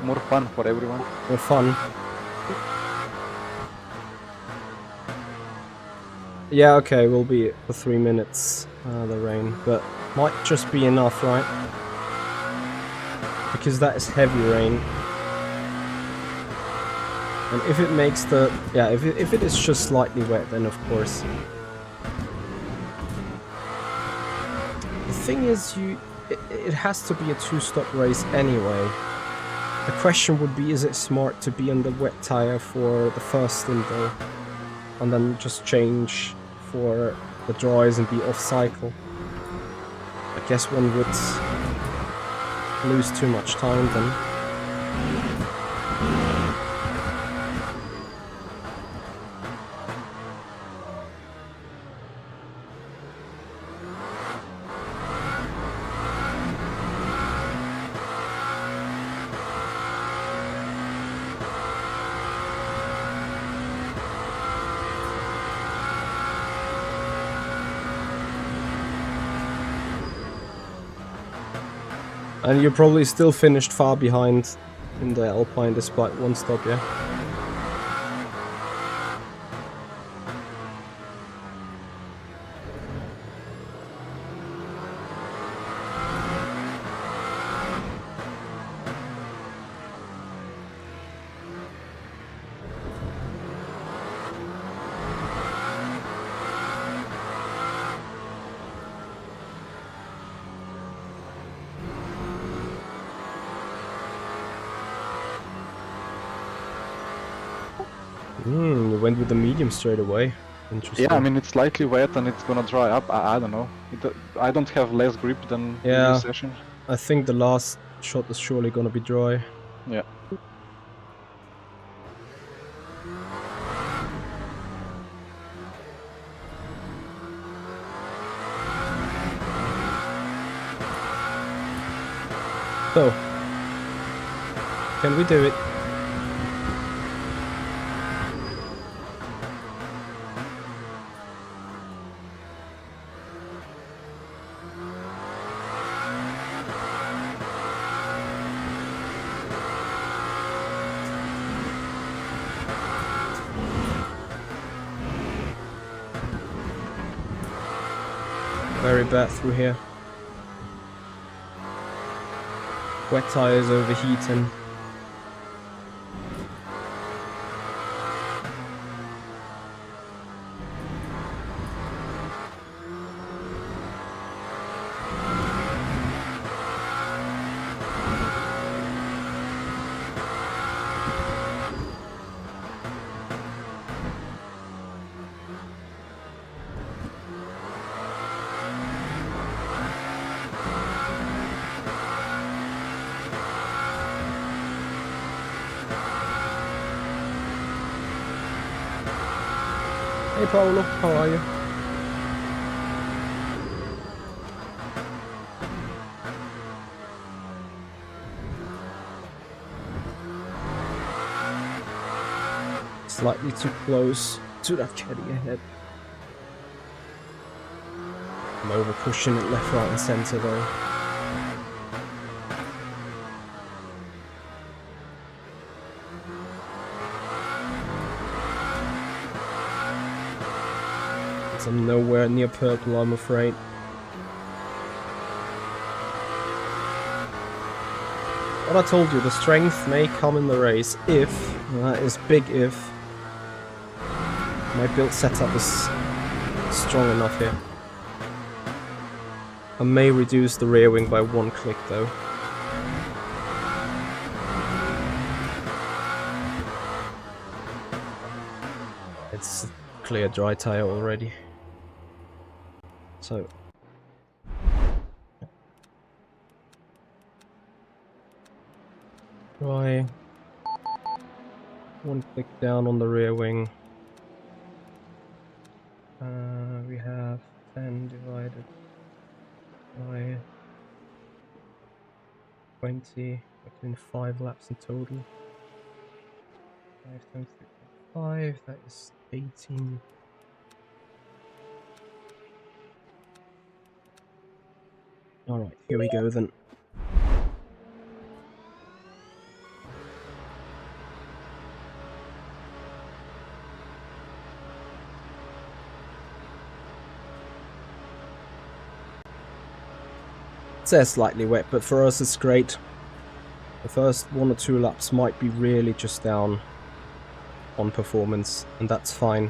more fun for everyone. More fun. Yeah, okay, we'll be for 3 minutes, the rain, but might just be enough, right? Because that is heavy rain. And if it makes the... yeah, if it is just slightly wet, then of course. The thing is, it has to be a 2-stop race anyway. The question would be, is it smart to be on the wet tire for the first stint though? And then just change for the dries and be off cycle? I guess one would lose too much time then. And you probably still finished far behind in the Alpine despite 1 stop, yeah? You went with the medium straight away. Interesting. Yeah, I mean, it's slightly wet and it's gonna dry up. I don't know. I don't have less grip than previous session. I think the last shot is surely gonna be dry. Yeah. So, can we do it? Very bad through here. Wet tires overheating. Hey Paolo, how are you? Slightly too close to that caddy ahead. I'm over pushing it left, right and centre though. I'm nowhere near purple, I'm afraid. What I told you, the strength may come in the race if, that is big if, my build setup is strong enough here. I may reduce the rear wing by 1 click though. It's a clear dry tire already. So try 1 click down on the rear wing. We have 10 divided by 20, between 5 laps in total. 5 times 3.5, that is 18. Alright, here we go then. It says slightly wet, but for us it's great. The first 1 or 2 laps might be really just down on performance, and that's fine.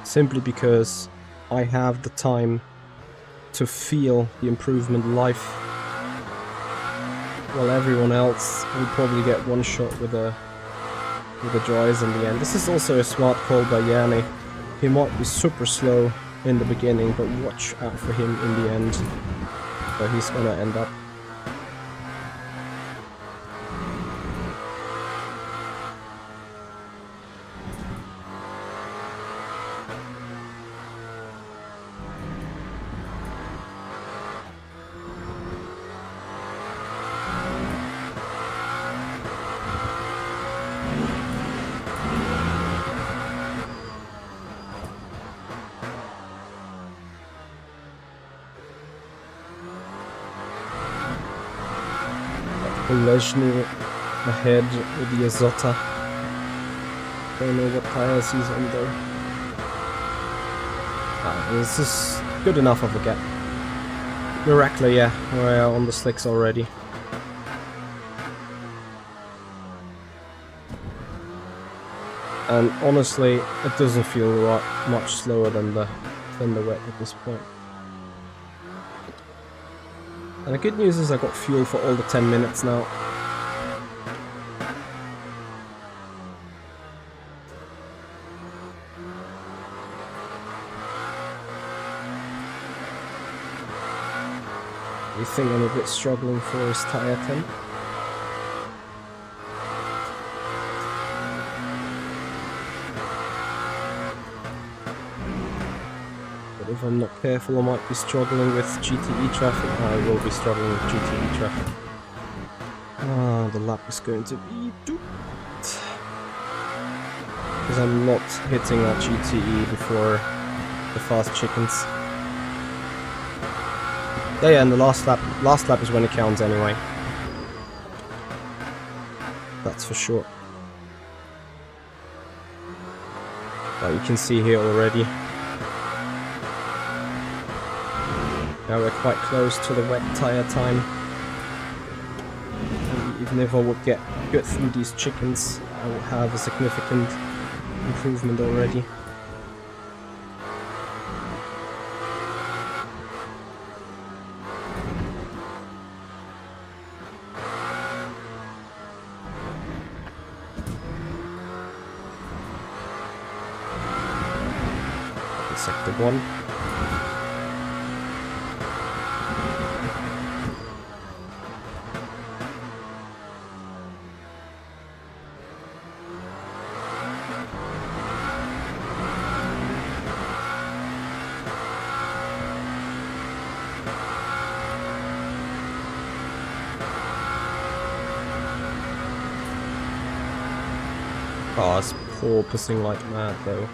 Simply because I have the time to feel the improvement live, while everyone else will probably get one shot with the dries in the end. This is also a smart call by Yanni. He might be super slow in the beginning, but watch out for him in the end, where he's gonna end up. Ležny ahead with the Azota. Don't know what tires he's on there. This is good enough of a gap. Miracle, yeah, we're on the slicks already. And honestly, it doesn't feel much slower than the wet at this point. And the good news is I got fuel for all the 10 minutes now. You think I'm a bit struggling for his tire temp? If I'm not careful, I might be struggling with GTE traffic. I will be struggling with GTE traffic. Ah, the lap is going to be duped. Because I'm not hitting that GTE before the fast chickens. Yeah, and the last lap is when it counts anyway. That's for sure. But you can see here already. Now we're quite close to the wet tire time. And even if I would get through these chickens, I will have a significant improvement already. Sector 1. Oh, it's porpoising like mad though.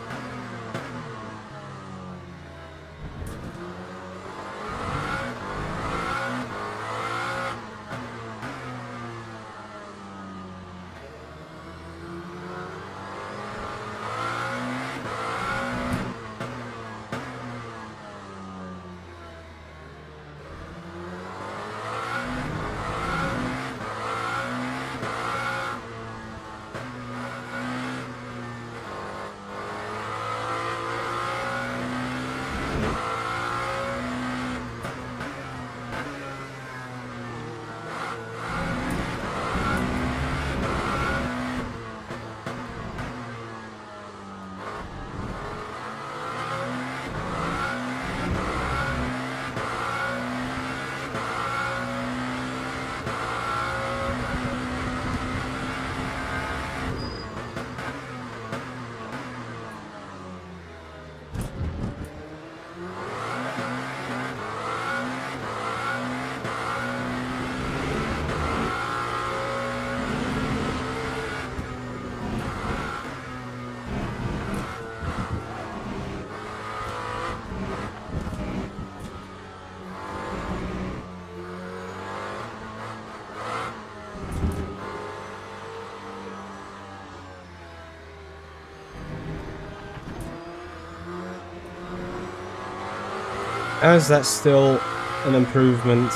How is that still an improvement?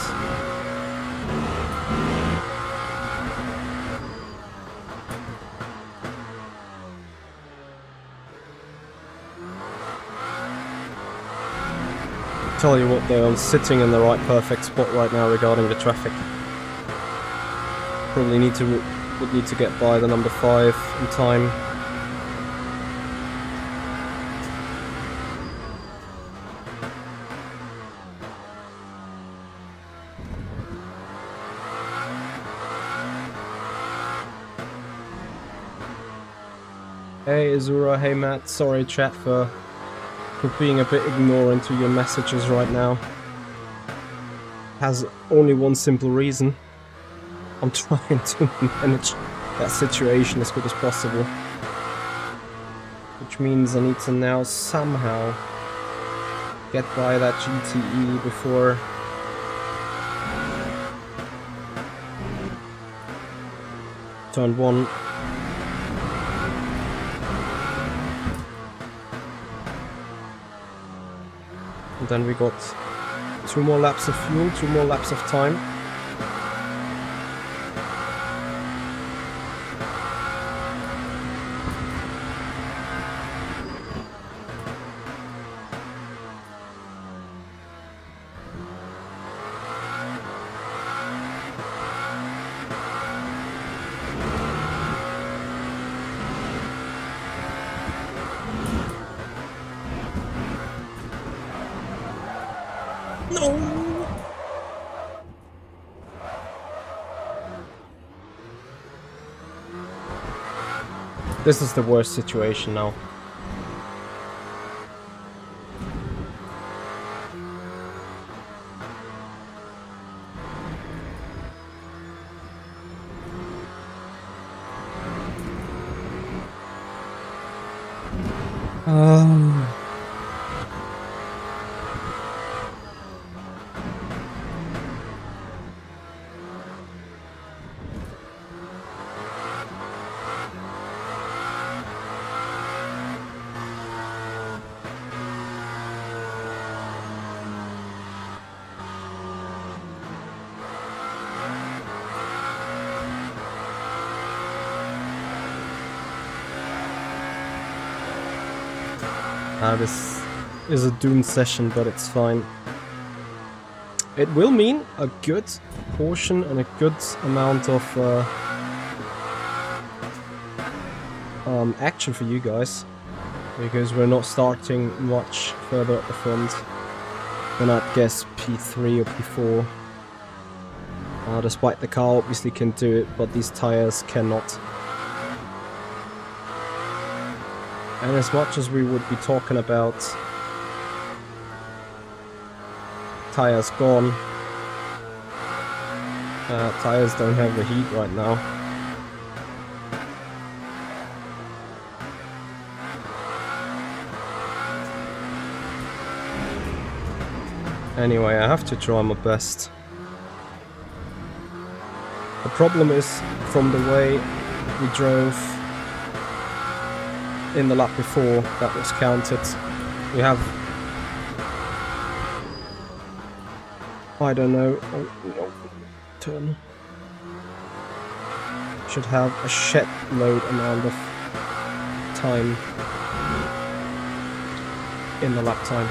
Tell you what though, I'm sitting in the right perfect spot right now regarding the traffic. Probably would need to get by the number 5 in time. Hey Azura, hey Matt, sorry chat for being a bit ignorant to your messages right now. Has only one simple reason. I'm trying to manage that situation as good as possible. Which means I need to now somehow get by that GTE before turn 1. And then we got 2 more laps of fuel, 2 more laps of time. No! This is the worst situation now. This is a doomed session, but it's fine. It will mean a good portion and a good amount of action for you guys, because we're not starting much further at the front than I'd guess P3 or P4. Despite the car obviously can do it, but these tires cannot. And as much as we would be talking about tires gone, tires don't have the heat right now. Anyway, I have to try my best. The problem is, from the way we drove in the lap before that was counted, we have, I don't know, oh no, turn, should have a shed load amount of time in the lap time.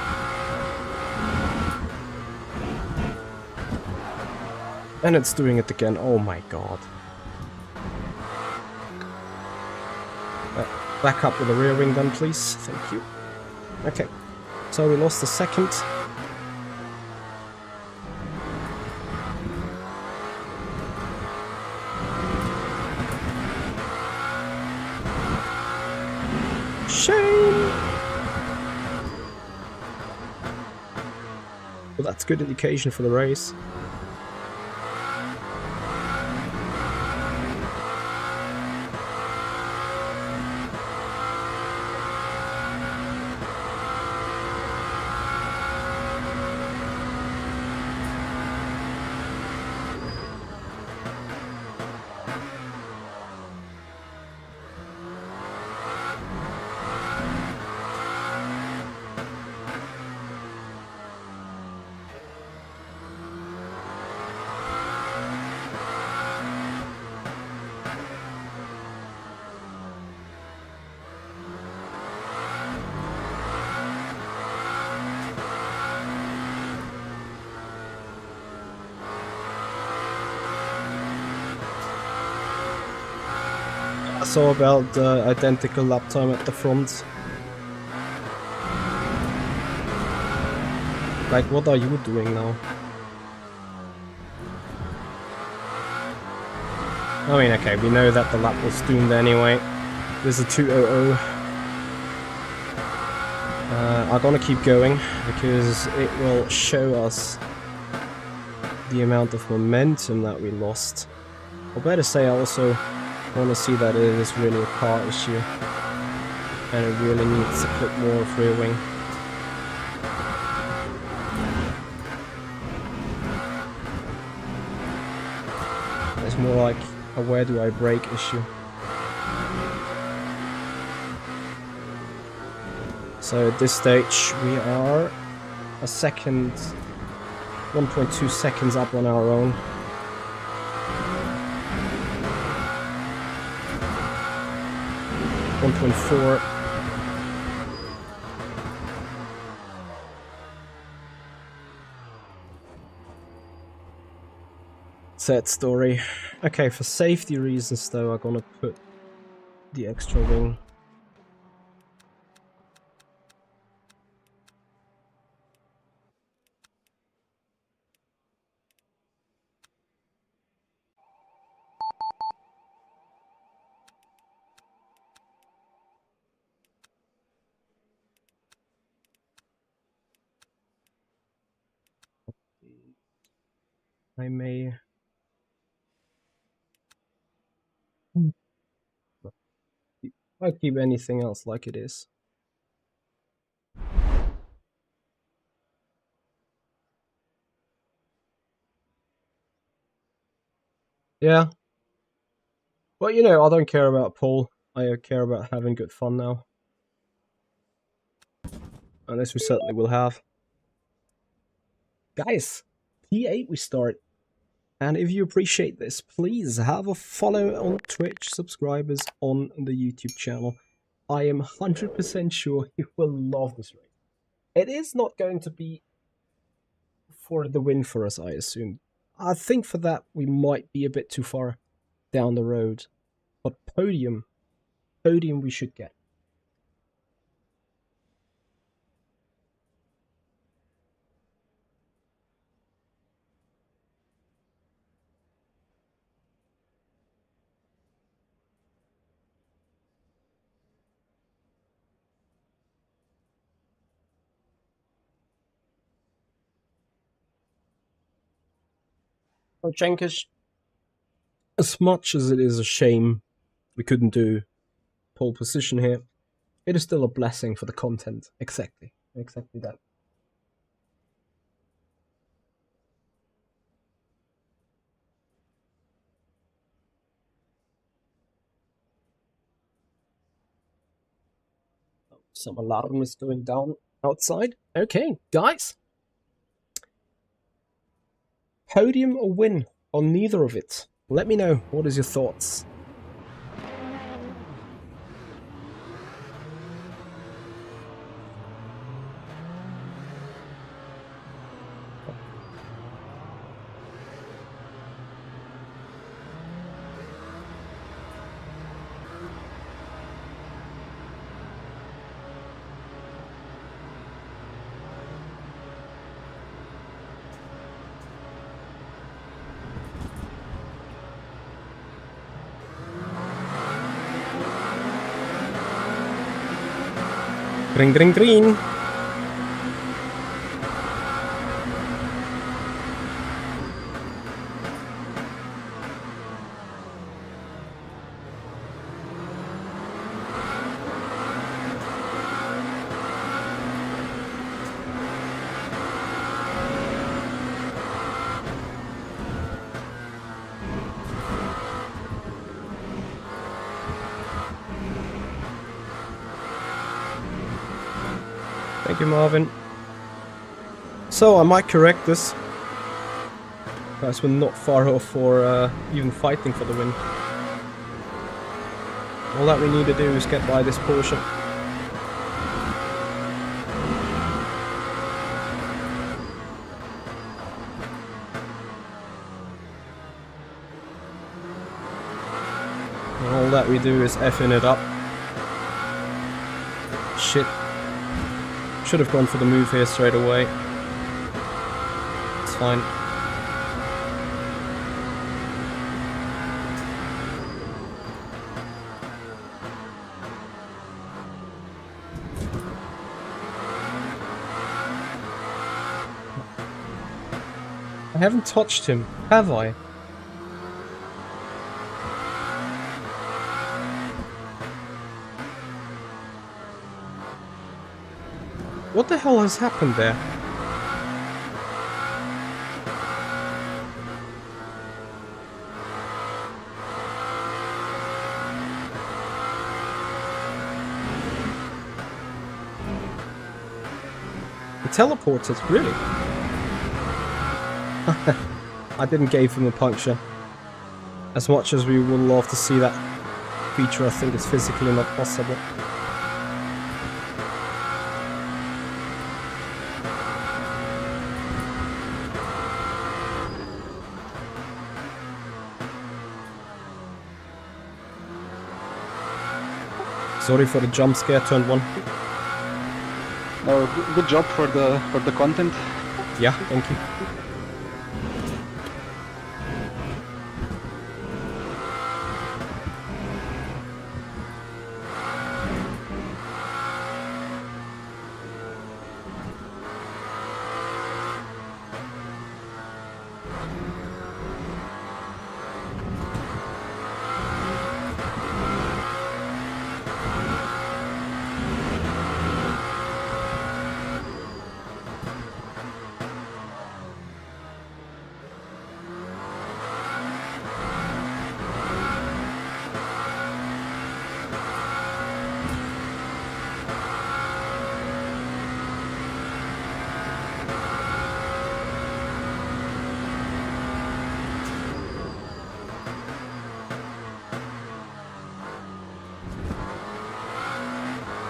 And it's doing it again, oh my god. Back up with the rear wing then, please. Thank you. Okay, so we lost a second. Shame! Well, that's good indication for the race. saw about the identical lap time at the front. Like, what are you doing now? I mean, okay, we know that the lap was doomed anyway. There's a 2:00. I'm gonna keep going because it will show us the amount of momentum that we lost. Or better say, I also want to see that it is really a car issue and it really needs a clip more of rear wing. It's more like a where do I brake issue. So at this stage we are a second, 1.2 seconds up on our own. .4. Sad story. Okay, for safety reasons though, I'm gonna put the extra wing. I may... I'll keep anything else like it is. Yeah. But you know, I don't care about pole. I care about having good fun now. And this we certainly will have. Guys, P8 we start. And if you appreciate this, please have a follow on Twitch, subscribers on the YouTube channel. I am 100% sure you will love this race. It is not going to be for the win for us, I assume. I think for that we might be a bit too far down the road. But podium we should get. Chenkish, as much as it is a shame we couldn't do pole position here, it is still a blessing for the content. Exactly that. Some alarm is going down outside. Okay, guys. Podium or win, or neither of it? Let me know. What is your thoughts? Green, green, green. Thank you, Marvin. So I might correct this. Guys, we're not far off for even fighting for the win. All that we need to do is get by this Porsche. All that we do is effing it up. Shit. Should have gone for the move here straight away. It's fine. I haven't touched him, have I? What the hell has happened there? He teleported, really? I didn't give him a puncture. As much as we would love to see that feature, I think it's physically not possible. Sorry for the jump scare, turn 1. No, good job for the content. Yeah, thank you.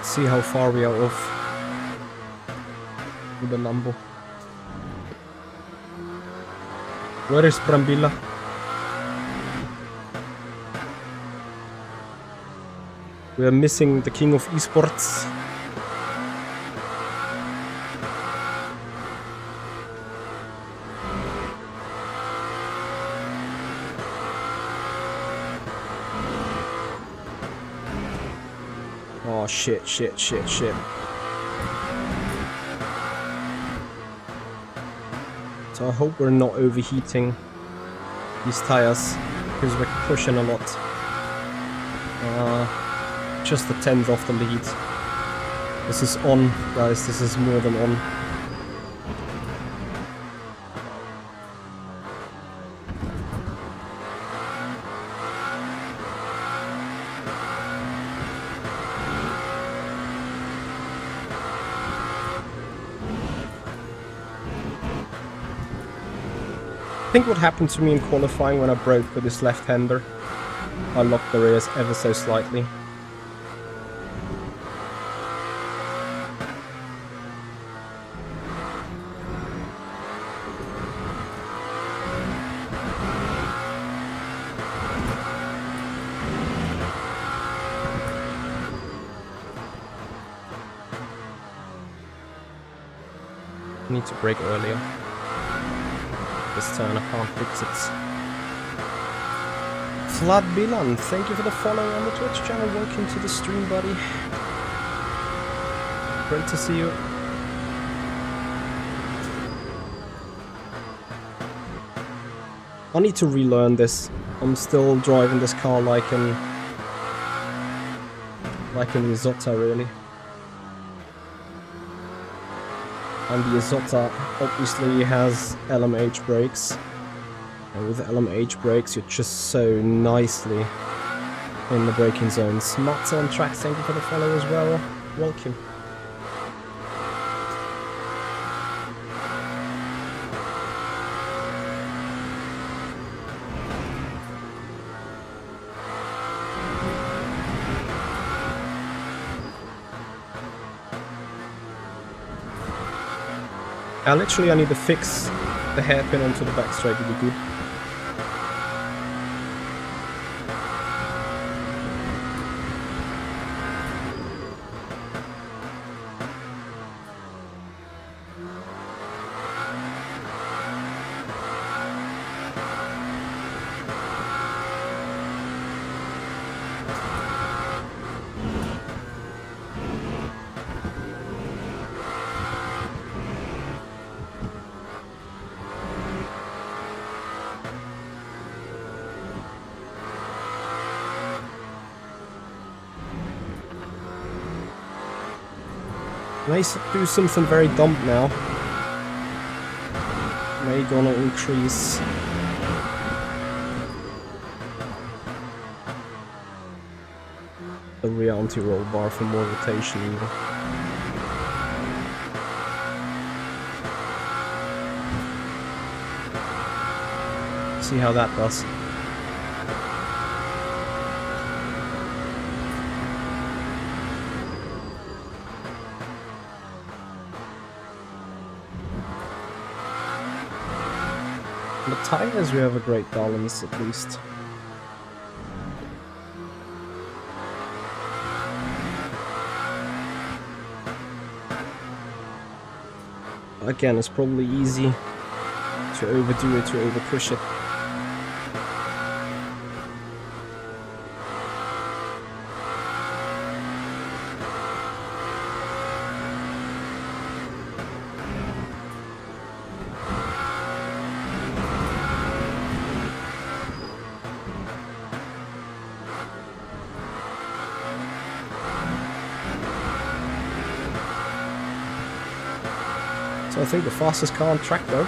See how far we are off with the Lambo. Where is Brambilla? We are missing the king of esports. Oh shit, shit, shit, shit. So I hope we're not overheating these tires, because we're pushing a lot. Just a tenth off the lead. This is on, guys, this is more than on. I think what happened to me in qualifying when I broke with this left-hander, I locked the rears ever so slightly. I need to brake earlier. This turn, I can't fix it. Vlad Bilan, thank you for the follow on the Twitch channel. Welcome to the stream, buddy. Great to see you. I need to relearn this. I'm still driving this car like in Isotta, really. And the Isotta obviously has LMH brakes. And with LMH brakes, you're just so nicely in the braking zones. Matt's on track, thank you for the follow as well. Welcome. Literally, I need to fix the hairpin onto the back straight to be good. May do something very dumb now. May gonna increase the rear anti-roll bar for more rotation even. See how that does. The tires, we have a great balance at least. Again, it's probably easy to overdo it, to overpush it. So I think the fastest car on track though.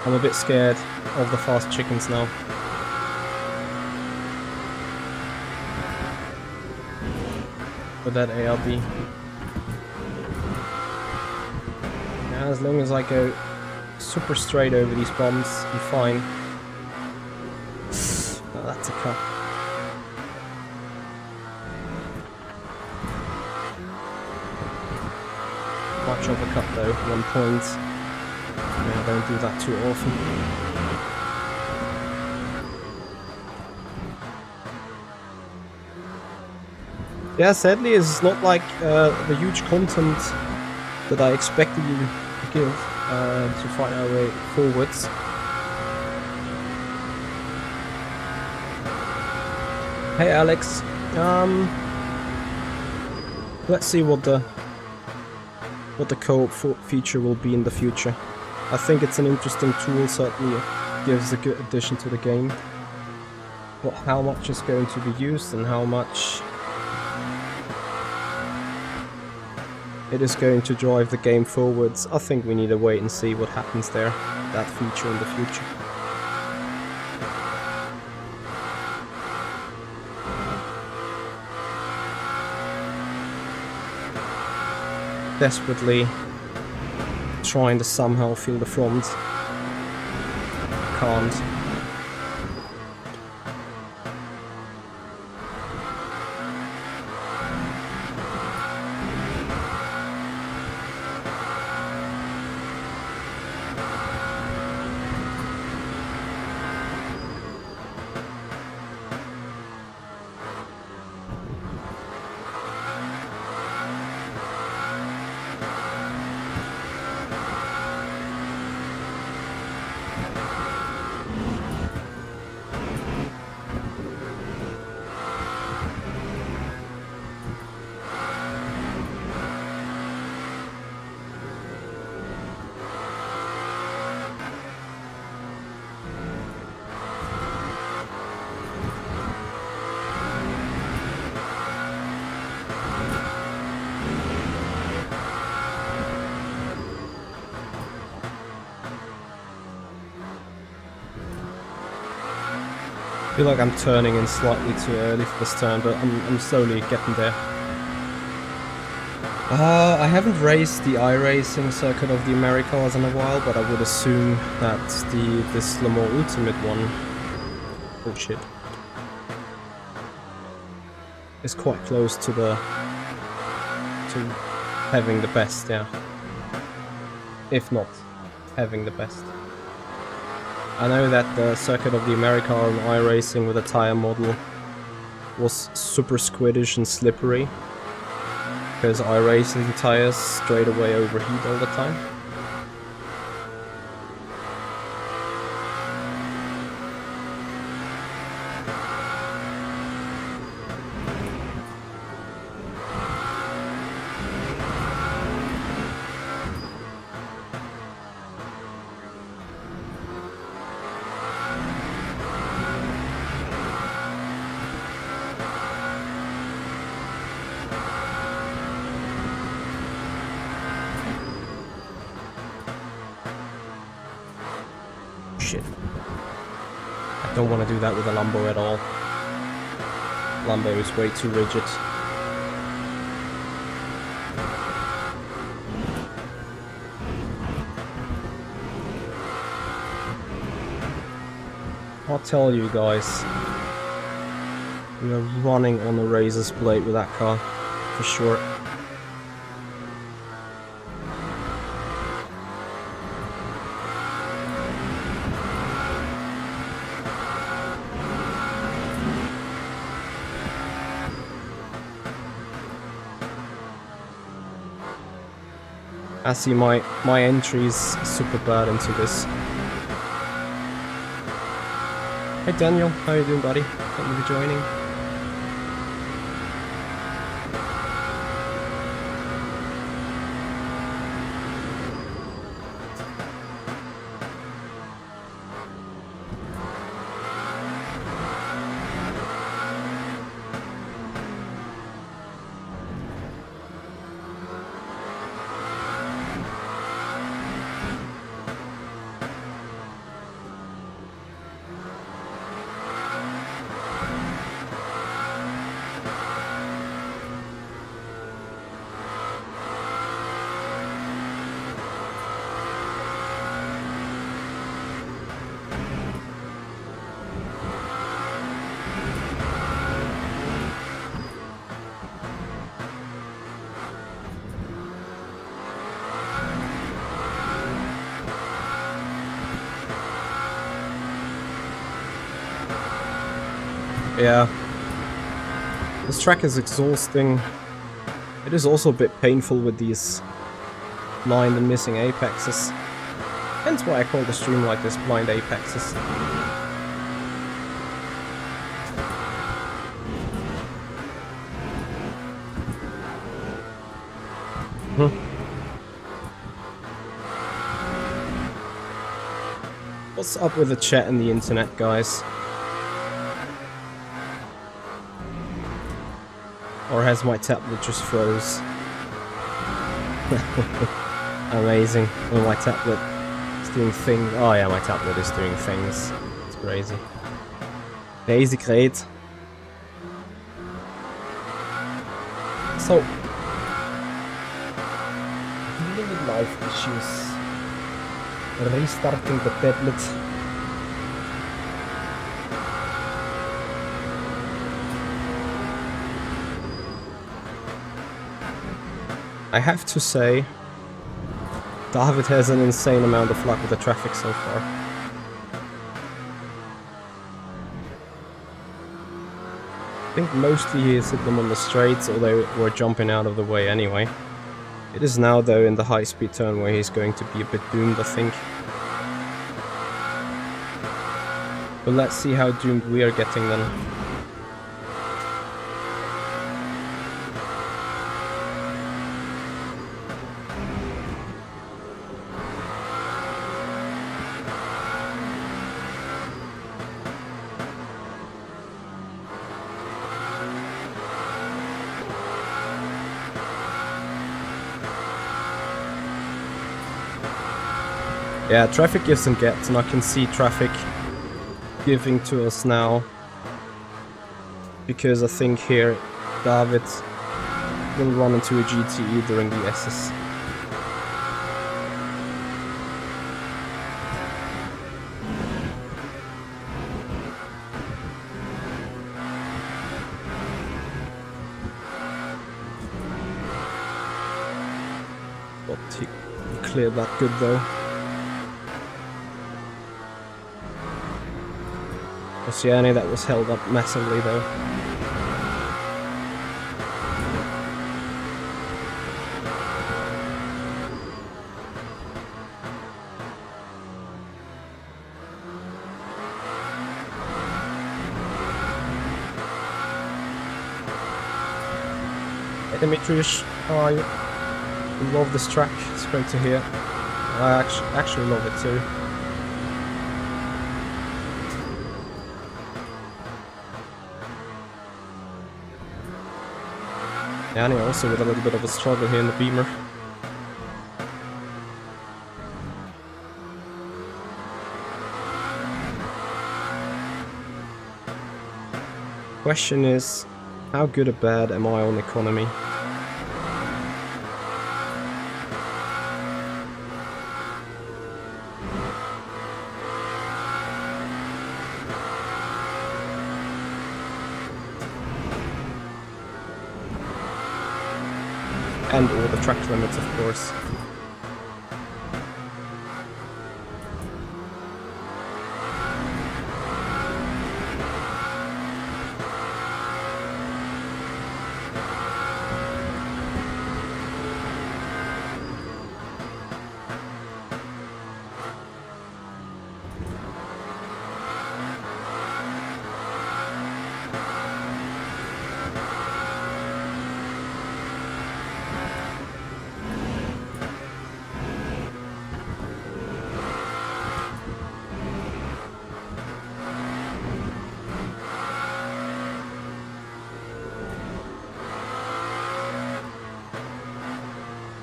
I'm a bit scared of the fast chickens now. With that ARB. Yeah, as long as I go super straight over these bumps, I'm fine. Oh, that's a cut. Much of a cut though, 1 point. Yeah, I don't do that too often. Yeah, sadly it's not like the huge content that I expected you to give to find our way forwards. Hey Alex, let's see what the co-op feature will be in the future. I think it's an interesting tool, certainly gives a good addition to the game. But how much is going to be used and how much it is going to drive the game forwards, I think we need to wait and see what happens there, that feature in the future. Desperately trying to somehow feel the front. Can't. I feel like I'm turning in slightly too early for this turn, but I'm slowly getting there. I haven't raced the iRacing Circuit of the Americas in a while, but I would assume that this Le Mans Ultimate one, oh shit, is quite close to having the best, yeah. If not having the best. I know that the Circuit of the Americas and iRacing with a tire model was super squiddish and slippery, because iRacing tires straight away overheat all the time. Shit. I don't want to do that with a Lambo at all. Lambo is way too rigid. I'll tell you guys, we are running on a razor's blade with that car, for sure. I see my entry's super bad into this. Hey Daniel, how you doing, buddy? Thank you for joining. Yeah. This track is exhausting. It is also a bit painful with these blind and missing apexes. Hence why I call the stream like this, blind apexes. What's up with the chat and the internet, guys? Or has my tablet just froze? Amazing. Well, my tablet is doing things. Oh yeah, my tablet is doing things. It's crazy. Crazy great. So, dealing with life issues. Restarting the tablet. I have to say, David has an insane amount of luck with the traffic so far. I think mostly he has hit them on the straights, although we're jumping out of the way anyway. It is now, though, in the high-speed turn where he's going to be a bit doomed, I think. But let's see how doomed we are getting then. Yeah, traffic gives and gets, and I can see traffic giving to us now. Because I think here, David will run into a GTE during the SS. But he cleared that good though. Oceania, that was held up massively though. Hey Demetrius, how are you? I love this track, it's great to hear. I actually love it too. Yanni also with a little bit of a struggle here in the Beamer. Question is, how good or bad am I on economy? And all the track limits, of course.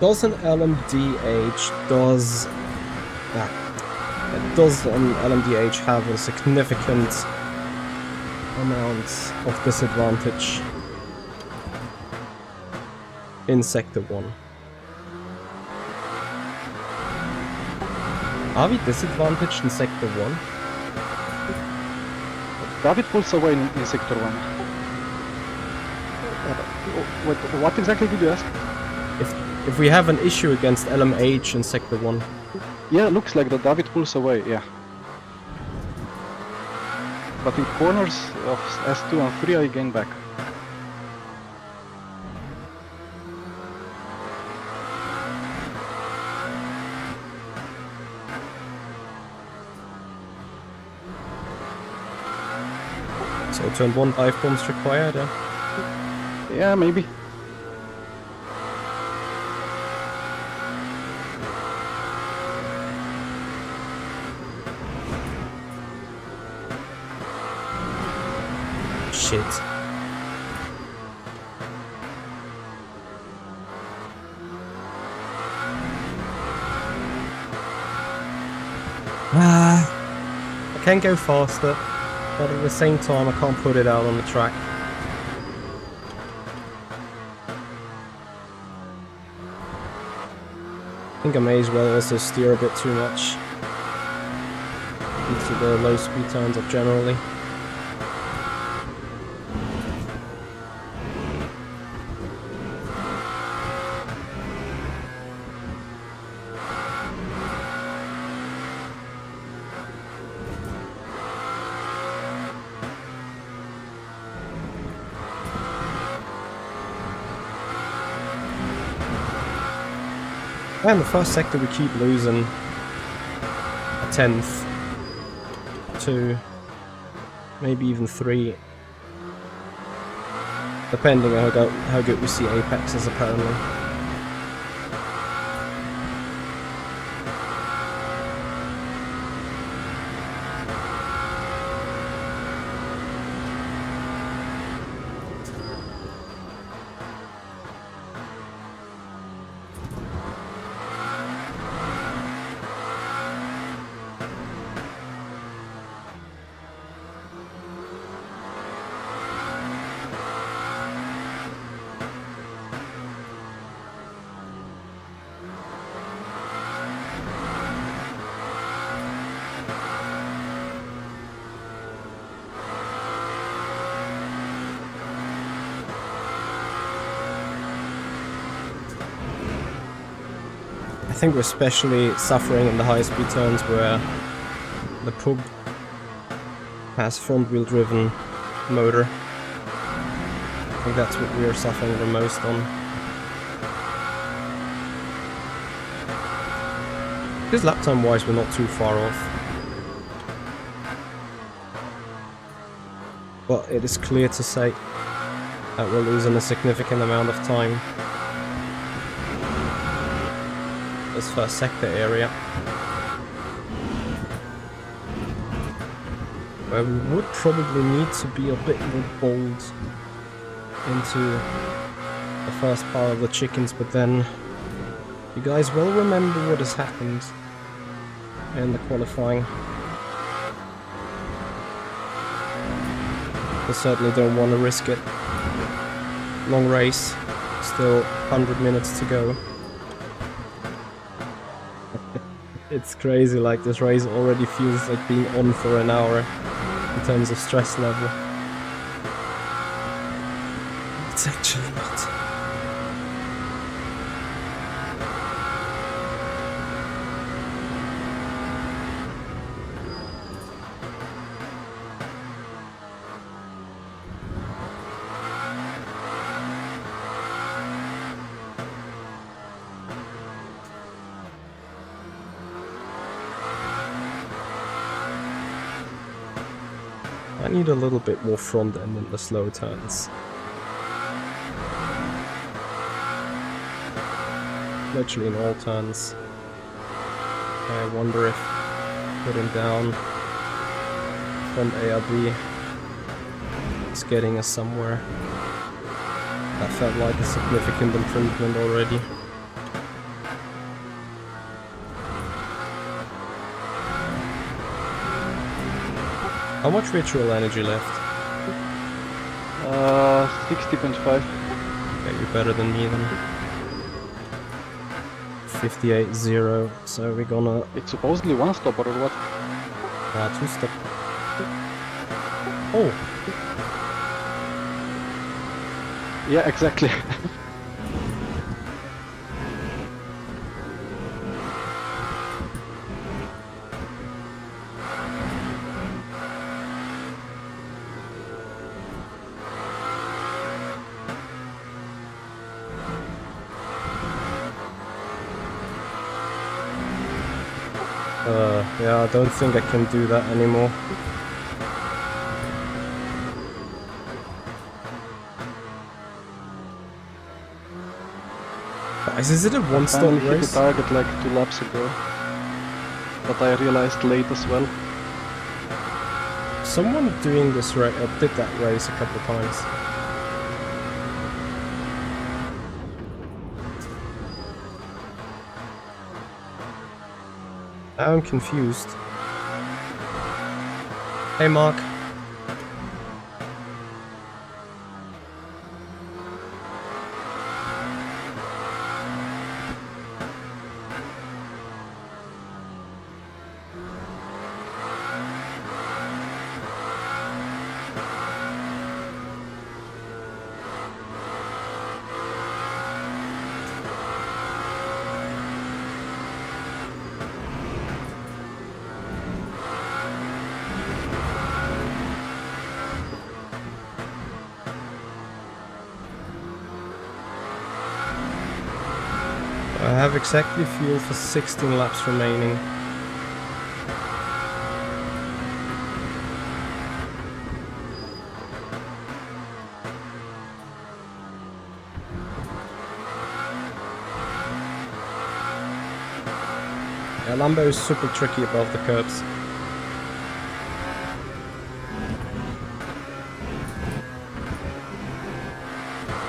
Does an LMDh does an LMDh have a significant amount of disadvantage in Sector 1? Are we disadvantaged in Sector 1? David pulls away in Sector 1. Wait, what exactly did you ask? If we have an issue against LMH in Sector 1. Yeah, looks like that David pulls away, yeah. But in corners of S2 and 3 I gain back. So turn 1 dive bombs required, Yeah, maybe. Shit. I can go faster, but at the same time I can't put it out on the track. I think I may as well also steer a bit too much into the low speed turns up generally. And the first sector we keep losing a 10th, 2, maybe even 3, depending on how good we see apexes apparently. I think we're especially suffering in the high speed turns where the pub has front wheel driven motor. I think that's what we are suffering the most on. Because lap time wise we're not too far off. But it is clear to say that we're losing a significant amount of time. This first sector area, where we would probably need to be a bit more bold into the first part of the chickens, but then you guys will remember what has happened in the qualifying. I certainly don't want to risk it. Long race, still 100 minutes to go. It's crazy, like this race already feels like being on for an hour in terms of stress level. It's actually not. I need a little bit more front end in the slow turns. Literally in all turns. I wonder if putting down front ARB is getting us somewhere. That felt like a significant improvement already. How much virtual energy left? 60.5. Okay, you're better than me then. 58.0, so we're gonna... It's supposedly one stopper or what? two stop. Oh! Yeah, exactly. Yeah, I don't think I can do that anymore. Guys, is it a one-stop I hit race? the target like 2 laps ago, but I realized late as well. Someone doing this race did that race a couple of times. Now I'm confused. Hey, Mark. I have exactly fuel for 16 laps remaining. Yeah, Lambo is super tricky above the curbs.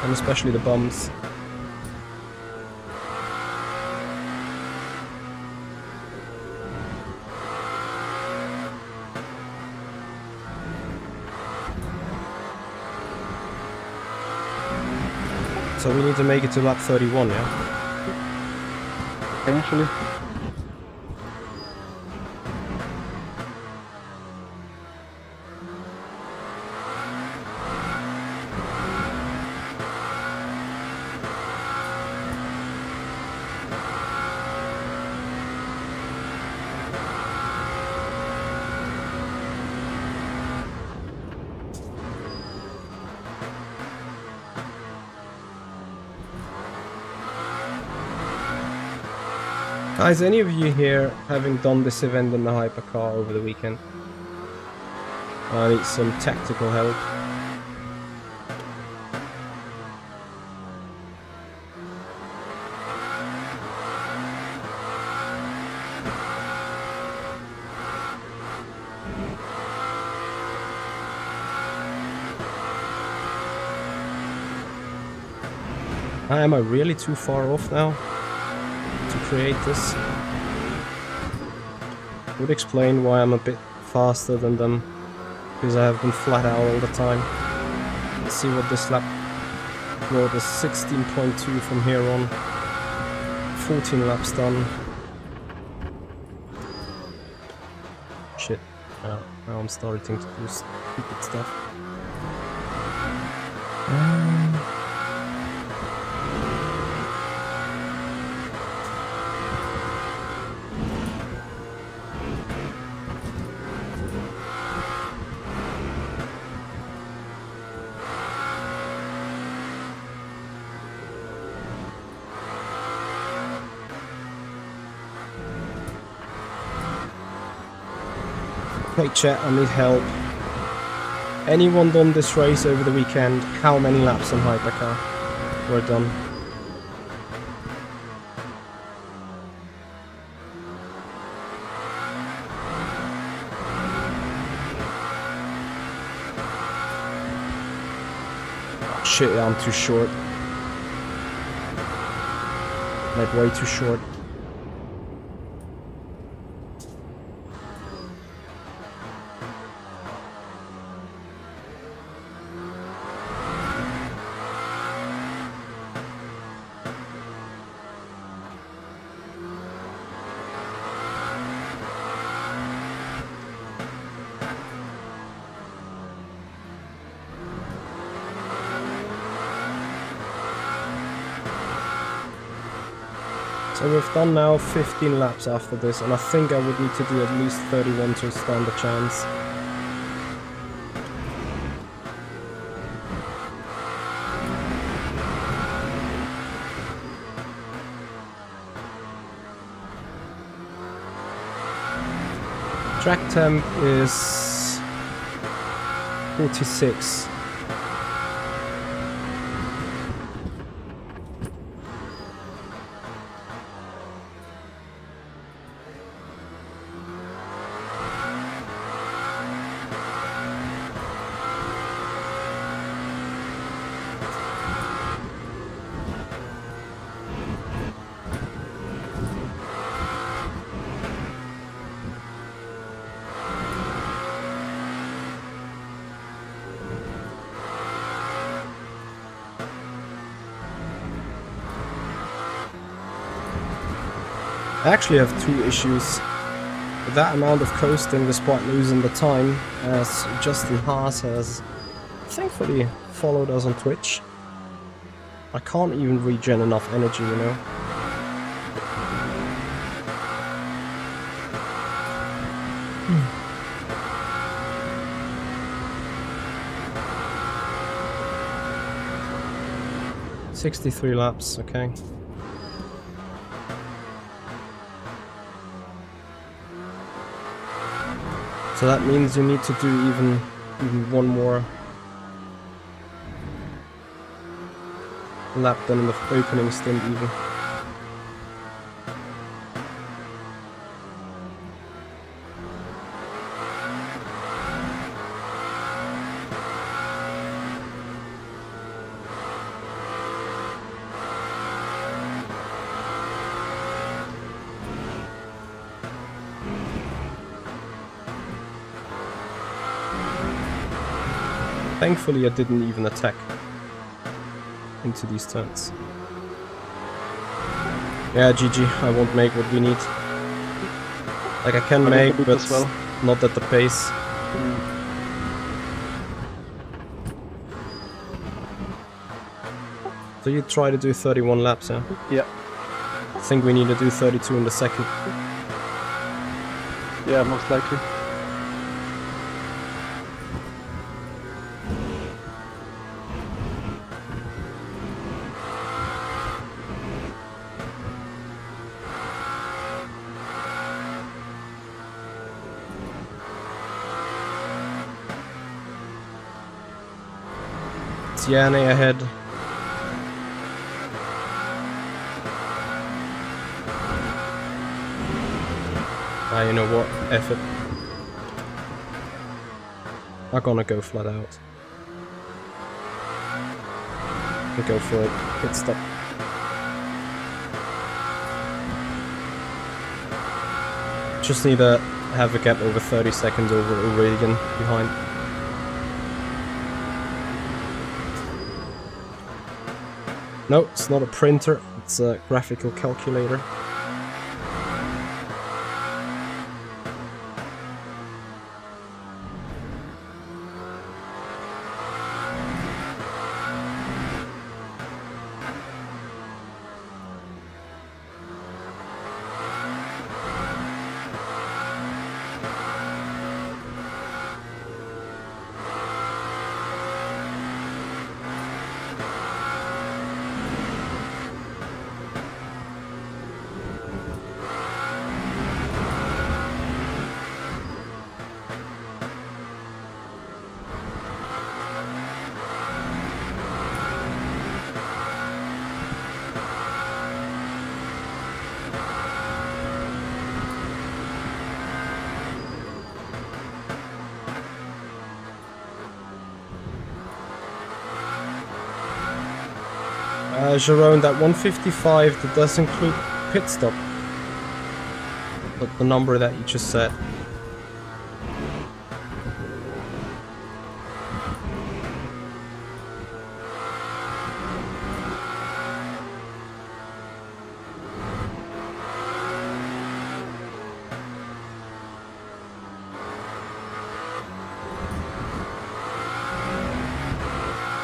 And especially the bumps. So we need to make it to lap 31, yeah? Potentially. Guys, any of you here having done this event in the hypercar over the weekend? I need some tactical help. Am I really too far off now to create this? Would explain why I'm a bit faster than them. because I have been flat out all the time. Let's see what this lap brought us. 16.2 from here on. 14 laps done. Shit. Now I'm starting to do stupid stuff. Hey chat, I need help. Anyone done this race over the weekend? How many laps on hypercar were done? Oh, shit, I'm too short. Like way too short. So we've done now 15 laps after this, and I think I would need to do at least 31 to stand a chance. Track temp is 46. I actually have two issues. With that amount of coasting despite losing the time, as Justin Haas has thankfully followed us on Twitch. I can't even regen enough energy, you know. Hmm. 63 laps, okay. So that means you need to do even one more lap than in the opening stint even. Thankfully I didn't even attack into these turns. Yeah, GG, I won't make what we need. Like I can make, but well, not at the pace. So you try to do 31 laps, yeah? Yeah. I think we need to do 32 in the second. Yeah, most likely. Yanni ahead. Ah, you know what? F it. I'm gonna go flat out. And go for it. Pit stop. Just need to have a gap over 30 seconds over O'Regan behind. No, it's not a printer, it's a graphical calculator. Jerome, that 155, that does include pit stop. But the number that you just said.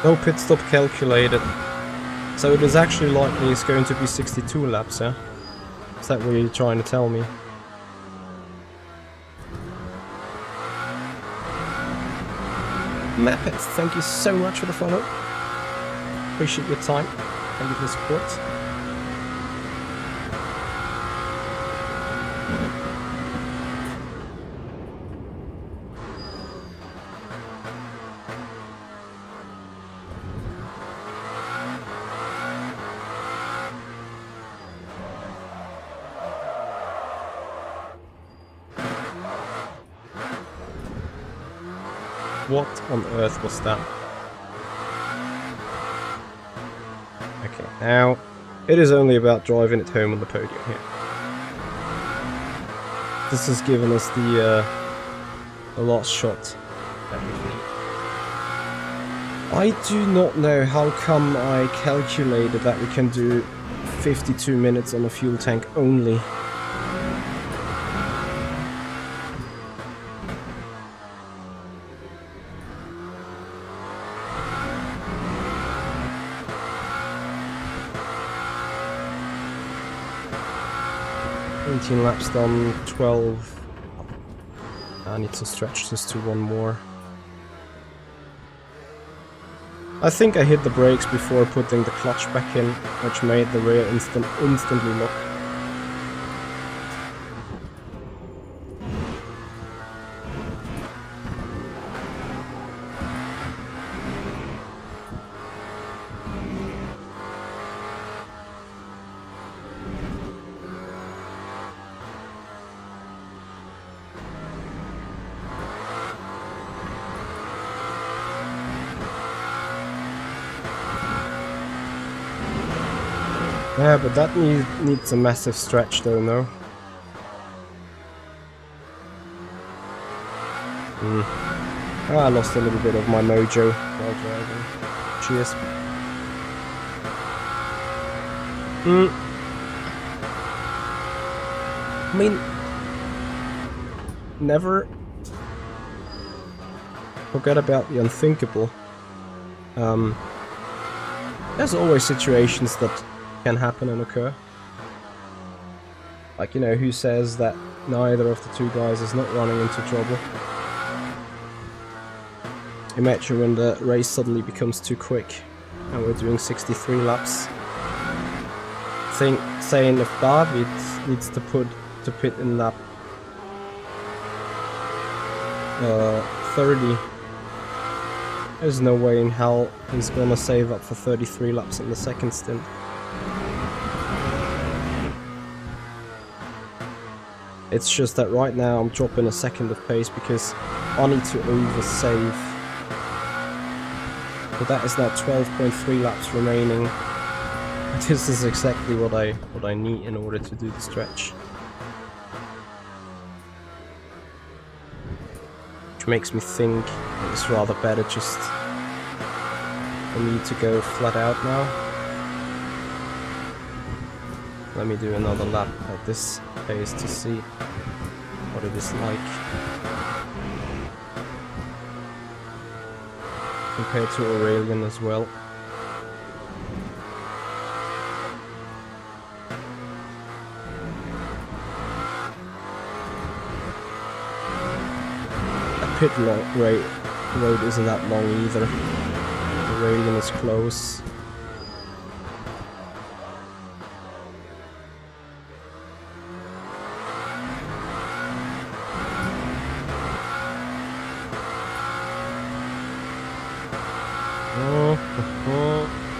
No pit stop calculated. So it is actually likely it's going to be 62 laps, yeah? Is that what you're trying to tell me? Mappet, thank you so much for the follow. Appreciate your time. Thank you for the support. What on earth was that? Okay, now it is only about driving it home on the podium here. This has given us the last shot that we need. I do not know how come I calculated that we can do 52 minutes on a fuel tank only. Laps done, 12. I need to stretch this to one more. I think I hit the brakes before putting the clutch back in, which made the rear instantly lock. Yeah, but that needs a massive stretch though, no? I lost a little bit of my mojo while driving. Cheers. I mean, never forget about the unthinkable. There's always situations that can happen and occur. Like, you know, who says that neither of the two guys is not running into trouble? Imagine when the race suddenly becomes too quick and we're doing 63 laps. Saying if David needs to pit in lap 30, there's no way in hell he's gonna save up for 33 laps in the second stint. It's just that right now I'm dropping a second of pace because I need to over-save. But that is now 12.3 laps remaining. This is exactly what I need in order to do the stretch. Which makes me think it's rather better just for me to go flat out now. Let me do another lap at this pace to see what it is like compared to Aurelian as well. A pit road isn't that long either. Aurelian is close.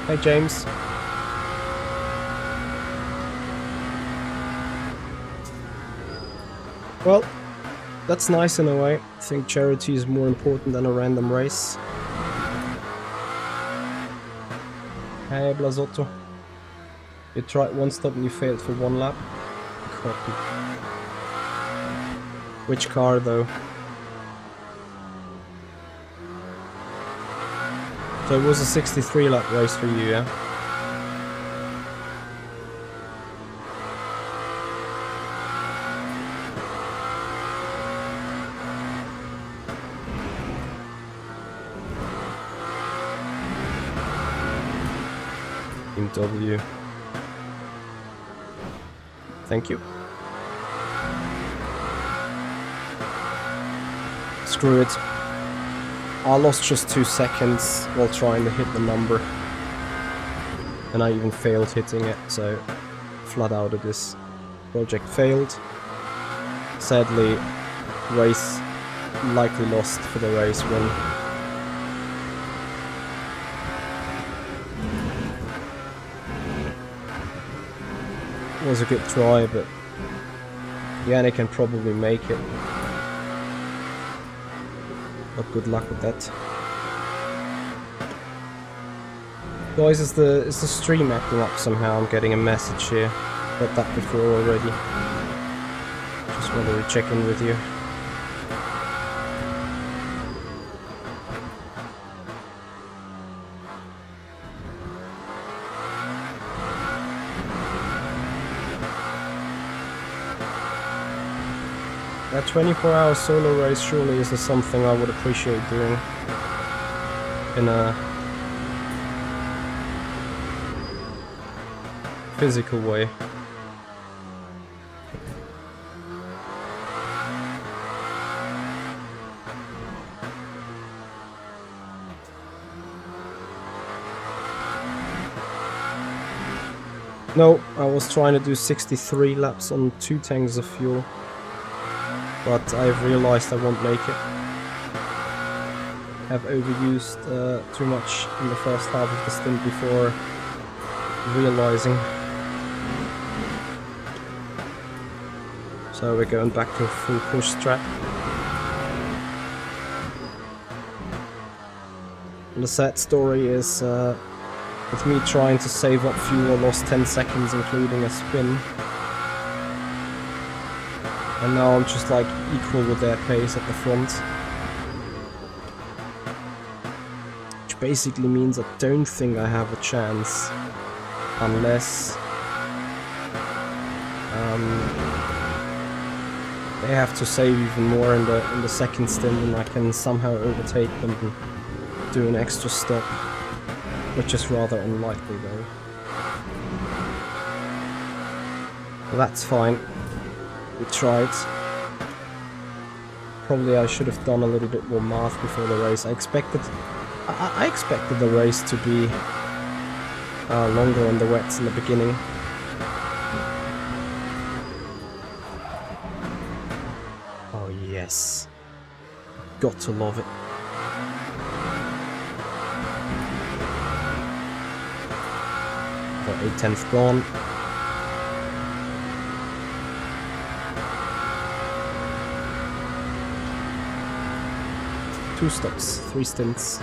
Hey James. Well, that's nice in a way. I think charity is more important than a random race. Hey Blazotto. You tried one stop and you failed for one lap. Copy. Which car though? So it was a 63 lap race for you, yeah? Team W. Thank you. Screw it. I lost just 2 seconds while trying to hit the number. And I even failed hitting it, so flat out of this project failed. Sadly, race likely lost for the race win. It was a good try, but Yannick can probably make it. But good luck with that. Guys, is the stream acting up somehow? I'm getting a message here. Got that before already. Just wanted to check in with you. That 24-hour solo race surely isn't something I would appreciate doing in a physical way. No, I was trying to do 63 laps on 2 tanks of fuel. But I've realized I won't make it. I've overused too much in the first half of the stint before realizing. So we're going back to a full push strat. And the sad story is with me trying to save up fuel, I lost 10 seconds including a spin. And now I'm just like equal with their pace at the front. Which basically means I don't think I have a chance. Unless they have to save even more in the second stint and I can somehow overtake them and do an extra stop. Which is rather unlikely though. Well, that's fine. We tried. Probably I should have done a little bit more math before the race. I expected the race to be longer on the wets in the beginning. Oh yes. Got to love it. Got 8/10 gone. Two stops, 3 stints.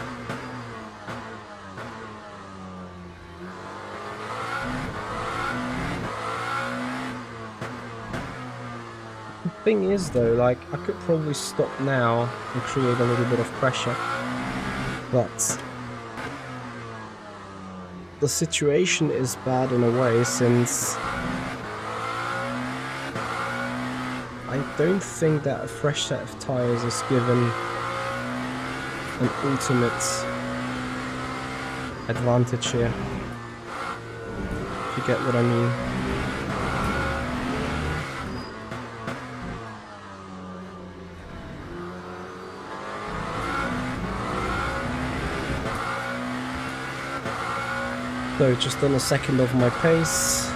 The thing is though, like, I could probably stop now and create a little bit of pressure, but the situation is bad in a way since I don't think that a fresh set of tires is given an ultimate advantage here. If you get what I mean. So just on a second of my pace.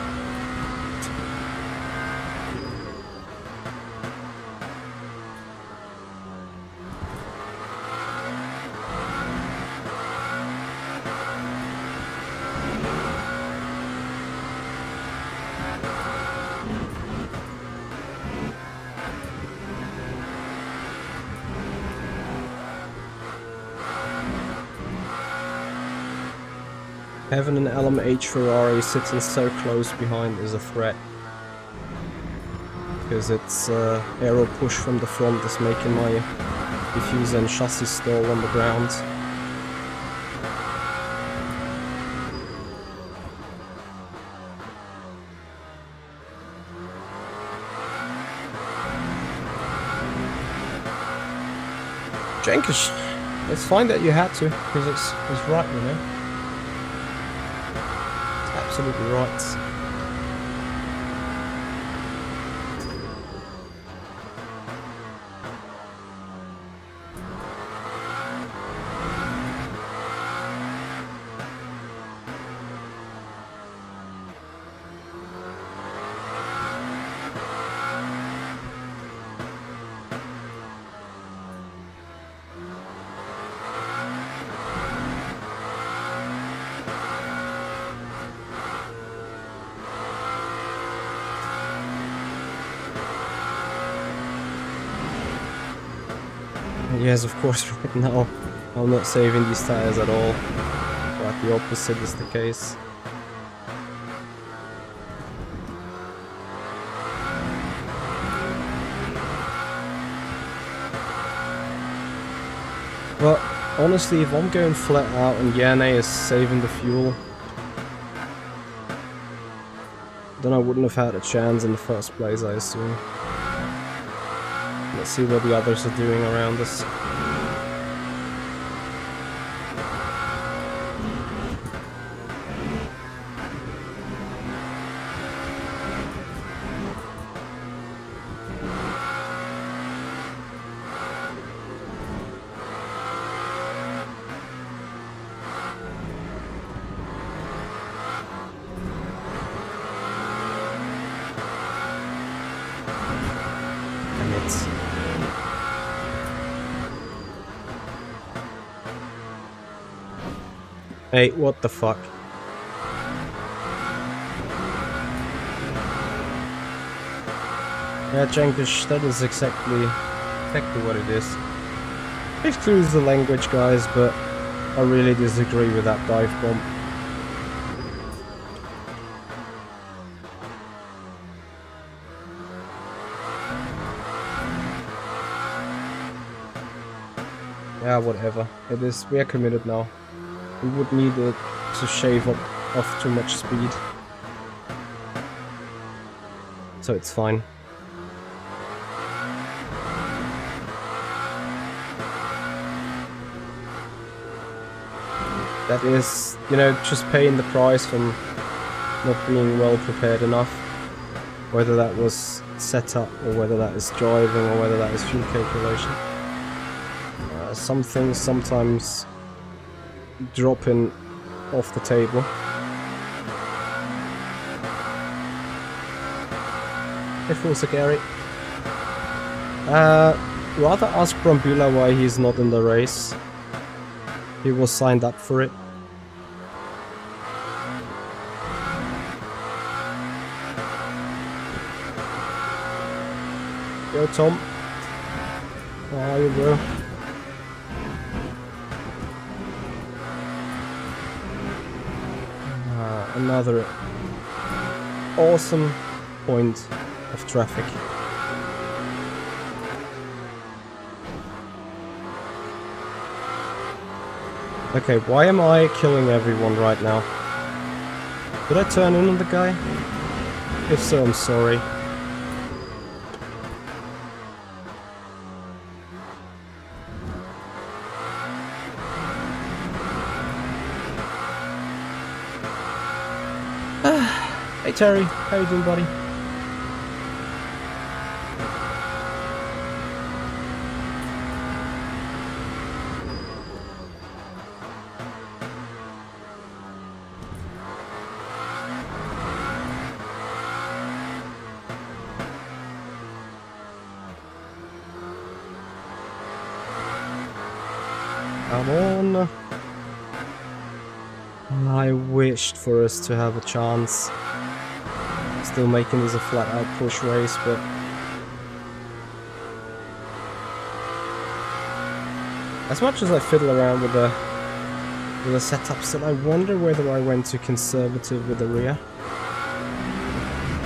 Having an LMDh Ferrari sitting so close behind is a threat. Because its aero push from the front is making my diffuser and chassis stall on the ground. Jankish, it's fine that you had to, because it's right, you know. Absolutely right. Yes, of course, right now I'm not saving these tires at all, but the opposite is the case. But honestly, if I'm going flat out and Yane is saving the fuel, then I wouldn't have had a chance in the first place, I assume. Let's see what the others are doing around us. Hey, what the fuck? Yeah, Jankish, that is exactly what it is. Excuse the language, guys, but I really disagree with that dive bomb. Yeah, whatever. It is. We are committed now. We would need it to shave off too much speed. So it's fine. That is, you know, just paying the price from not being well prepared enough. Whether that was setup, or whether that is driving, or whether that is fuel calculation. Some things sometimes dropping off the table. Hey, Fulsa Gary. Rather ask Brambilla why he's not in the race. He was signed up for it. Yo, Tom. How are you, bro? Another awesome point of traffic. Okay, why am I killing everyone right now? Did I turn in on the guy? If so, I'm sorry. Terry, how you doing, buddy? Come on. I wished for us to have a chance. Still making this a flat-out push race, but as much as I fiddle around with the setup, still I wonder whether I went too conservative with the rear.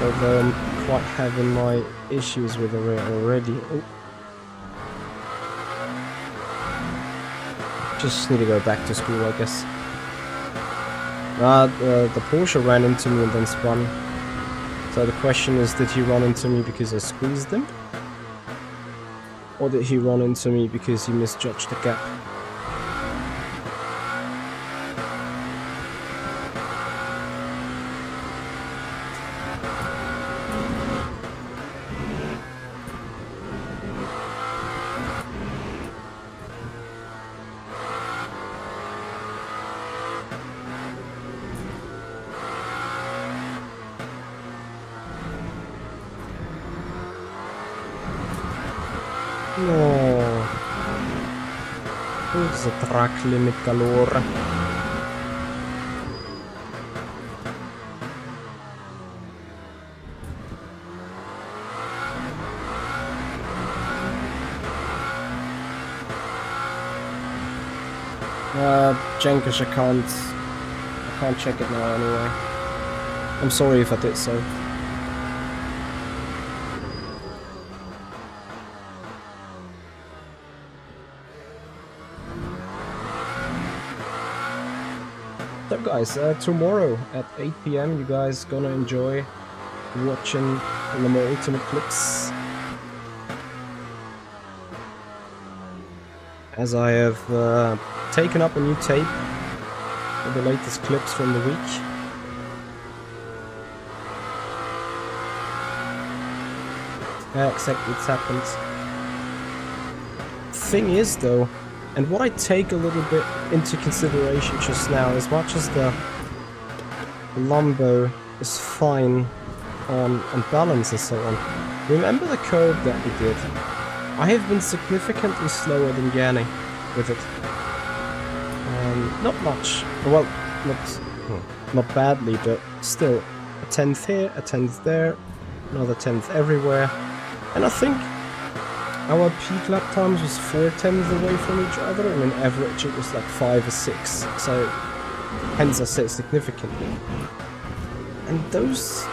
Although I'm quite having my issues with the rear already. Oh. Just need to go back to school, I guess. The Porsche ran into me and then spun. So the question is, did he run into me because I squeezed him? Or did he run into me because he misjudged the gap? No. Who's the track limit galore? Jenkish, I can't check it now anyway. I'm sorry if I did so. So guys, tomorrow at 8 PM you guys gonna enjoy watching the more ultimate clips, as I have taken up a new tape with the latest clips from the week. Yeah, exactly, it's happened. Thing is though, and what I take a little bit into consideration just now, as much as the Lambo is fine on balance and so on, remember the curve that we did? I have been significantly slower than Yanni with it. Not much. Well, not badly, but still. A 10th here, a 10th there, another 10th everywhere. And I think our peak lap times was 4/10ths away from each other, and in average it was like 5 or 6, so hence I say significantly. And those,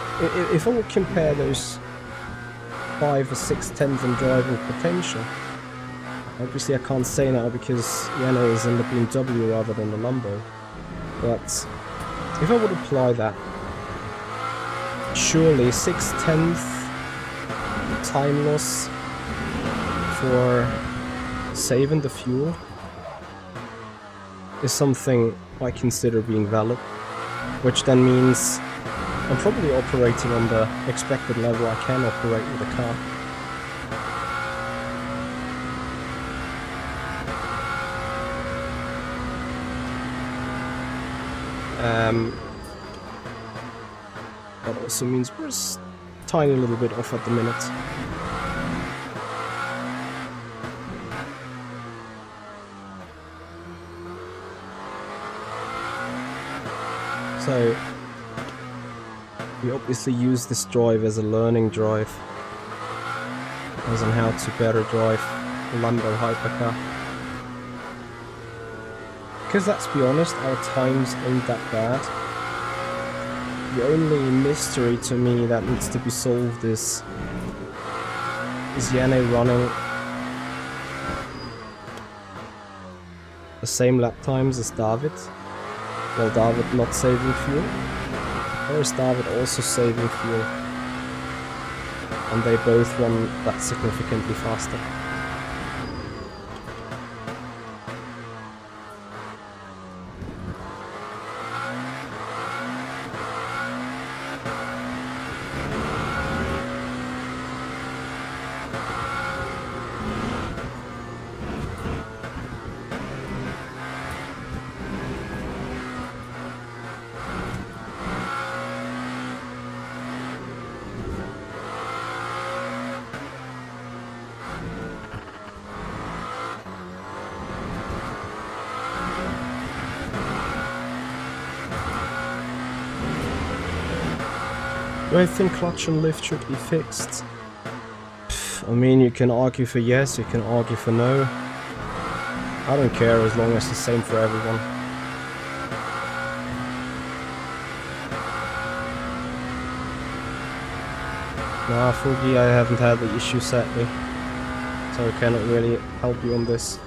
if I would compare those 5 or 6/10ths in driving potential, obviously I can't say now because Yano is in the BMW rather than the Lambo, but if I would apply that, surely 6/10th time loss for saving the fuel is something I consider being valid, which then means I'm probably operating on the expected level I can operate with a car. That also means we're a tiny little bit off at the minute. So, we obviously use this drive as a learning drive, as on how to better drive a Lambo hypercar. Because let's be honest, our times ain't that bad. The only mystery to me that needs to be solved is Yanni running the same lap times as David? While David not saving fuel? Or is David also saving fuel? And they both run that significantly faster. Do I think clutch and lift should be fixed? I mean, you can argue for yes, you can argue for no. I don't care as long as it's the same for everyone. Nah, Fugi, I haven't had the issue sadly, so I cannot really help you on this.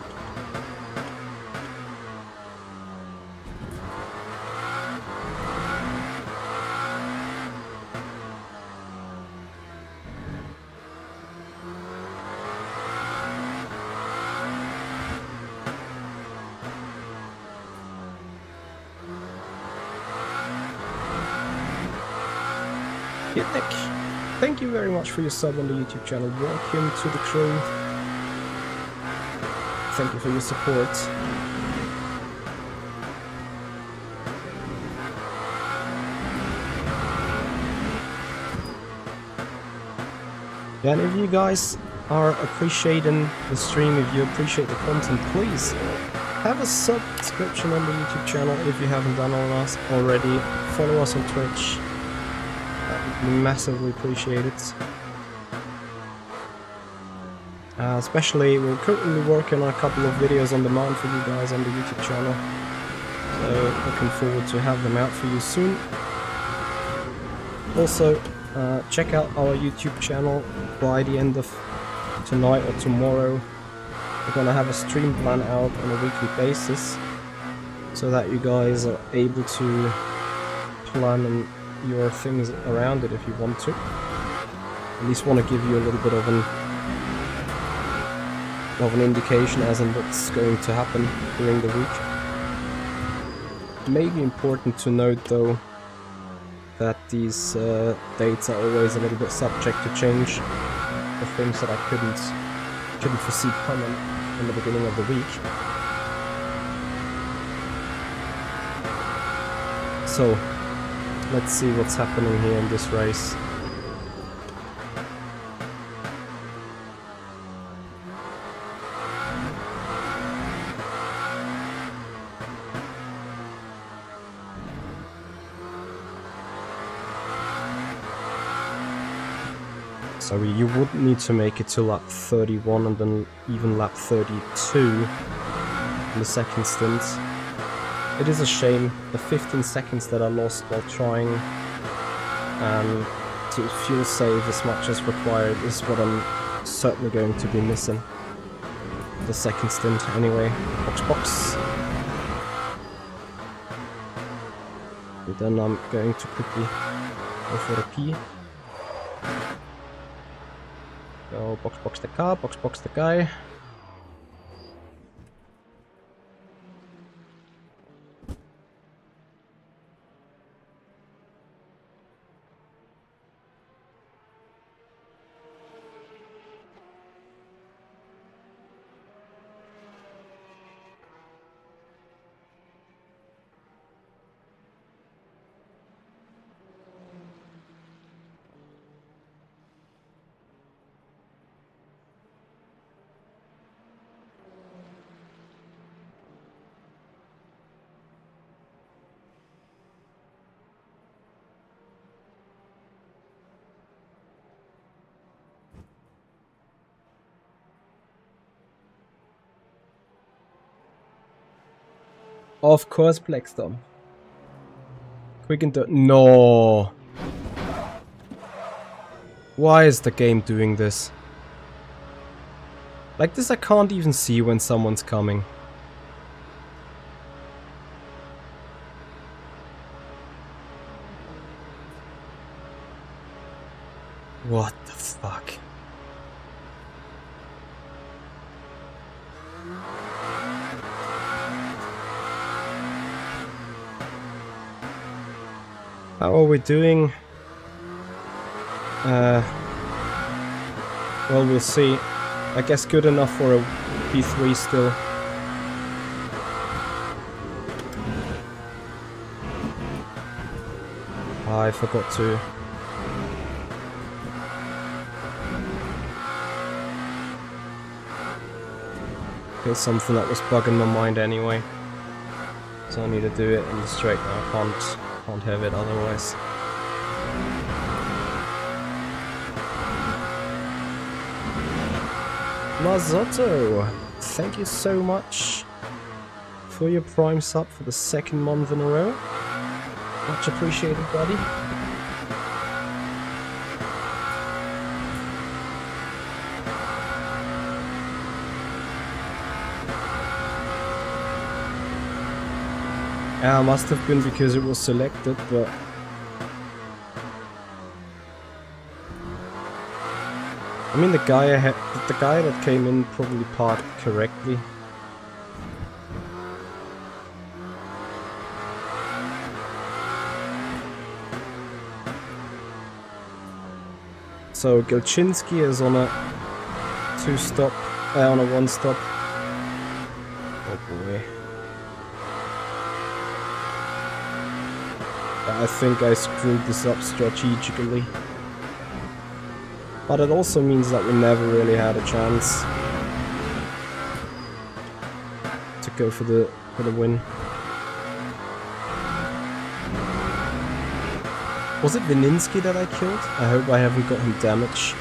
Nick, thank you very much for your sub on the YouTube channel. Welcome to the crew. Thank you for your support. Yeah, and if you guys are appreciating the stream, if you appreciate the content, please have a subscription on the YouTube channel if you haven't done on us already. Follow us on Twitch. Massively appreciate it. Especially, we're currently working on a couple of videos on demand for you guys on the YouTube channel. So, looking forward to have them out for you soon. Also, check out our YouTube channel by the end of tonight or tomorrow. We're gonna have a stream plan out on a weekly basis, so that you guys are able to plan your things around it if you want to. At least want to give you a little bit of an indication as in what's going to happen during the week. Maybe important to note though that these dates are always a little bit subject to change for things that I couldn't foresee coming in the beginning of the week. So let's see what's happening here in this race. So you would need to make it to lap 31 and then even lap 32 in the second stint. It is a shame, the 15 seconds that I lost while trying to fuel save as much as required is what I'm certainly going to be missing. The second stint anyway. Box. And then I'm going to quickly go for the P. Go box the car, box the guy. Of course, Blackstorm. Quick and no. Why is the game doing this? Like this I can't even see when someone's coming. What the fuck? How are we doing? Well, we'll see. I guess good enough for a P3 still. I forgot to... It's something that was bugging my mind anyway. So I need to do it in the straight now. I can't have it otherwise. Mazotto, thank you so much for your Prime sub for the 2nd month in a row. Much appreciated, buddy. Yeah, must have been because it was selected, but I mean the guy that came in probably parked correctly. So Gelchinski is on a 2-stop, on a 1-stop. Oh boy. I think I screwed this up strategically. But it also means that we never really had a chance to go for the win. Was it Vininski that I killed? I hope I haven't got him damage.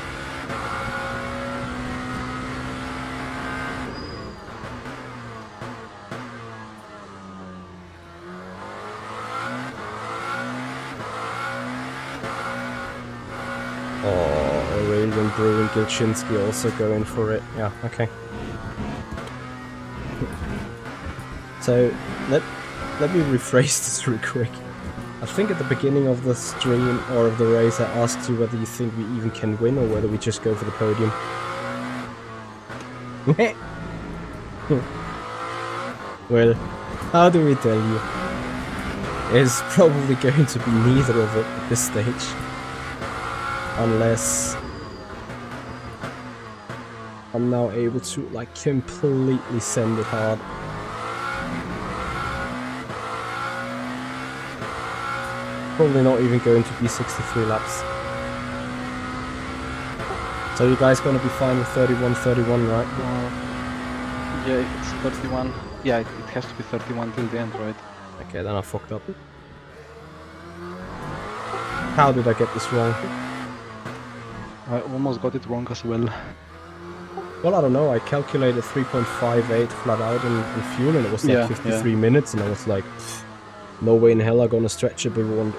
Oh, Aurelian Brew and Gilchinski also going for it. Yeah, okay. So, let me rephrase this real quick. I think at the beginning of the stream or of the race I asked you whether you think we even can win or whether we just go for the podium. Well, how do we tell you? It's probably going to be neither of it at this stage. Unless I'm now able to like completely send it hard. Probably not even going to be 63 laps. So you guys gonna be fine with 31, right? Yeah, if it's 31. Yeah, it has to be 31 till the end, right? Okay, then I fucked up. How did I get this wrong? I almost got it wrong as well. Well, I don't know, I calculated 3.58 flat out in fuel and it was like 53 minutes and I was like, no way in hell I'm gonna stretch it beyond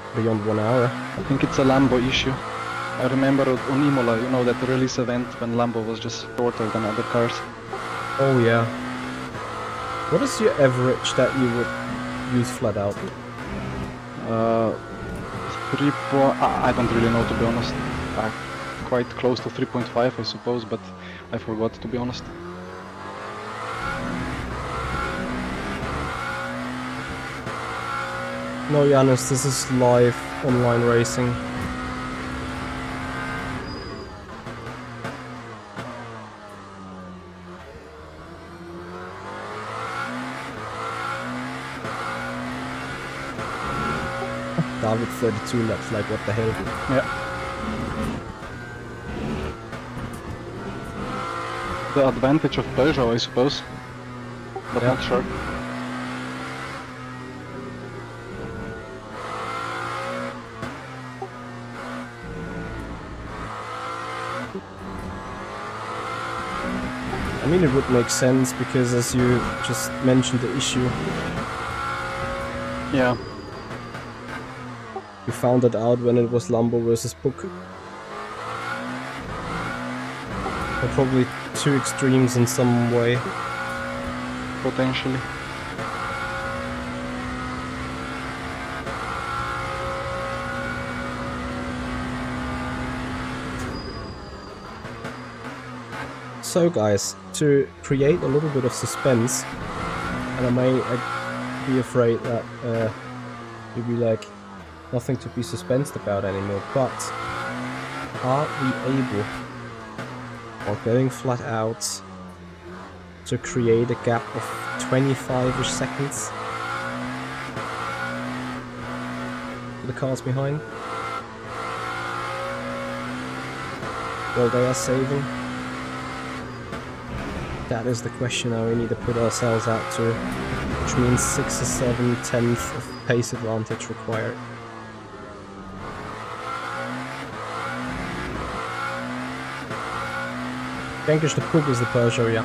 1 hour. I think it's a Lambo issue. I remember on Imola, you know, that release event when Lambo was just shorter than other cars. Oh yeah. What is your average that you would use flat out? I don't really know, to be honest. Quite close to 3.5 I suppose, but I forgot, to be honest. No, Janus, this is live online racing. David 32 laps, like what the hell? Yeah. The advantage of Peugeot, I suppose, but not sure. I mean, it would make sense because, as you just mentioned, the issue. Yeah. We found it out when it was Lambo versus Book. They're probably two extremes in some way. Potentially. So guys, to create a little bit of suspense, and I may be afraid that you'll be like, nothing to be suspensed about anymore, but are we able, or going flat out, to create a gap of 25-ish seconds for the cars behind? While they are saving? That is the question now we need to put ourselves out to, which means 6 or 7 tenths of pace advantage required. Denke ich, der Pub ist der Peugeot, ja.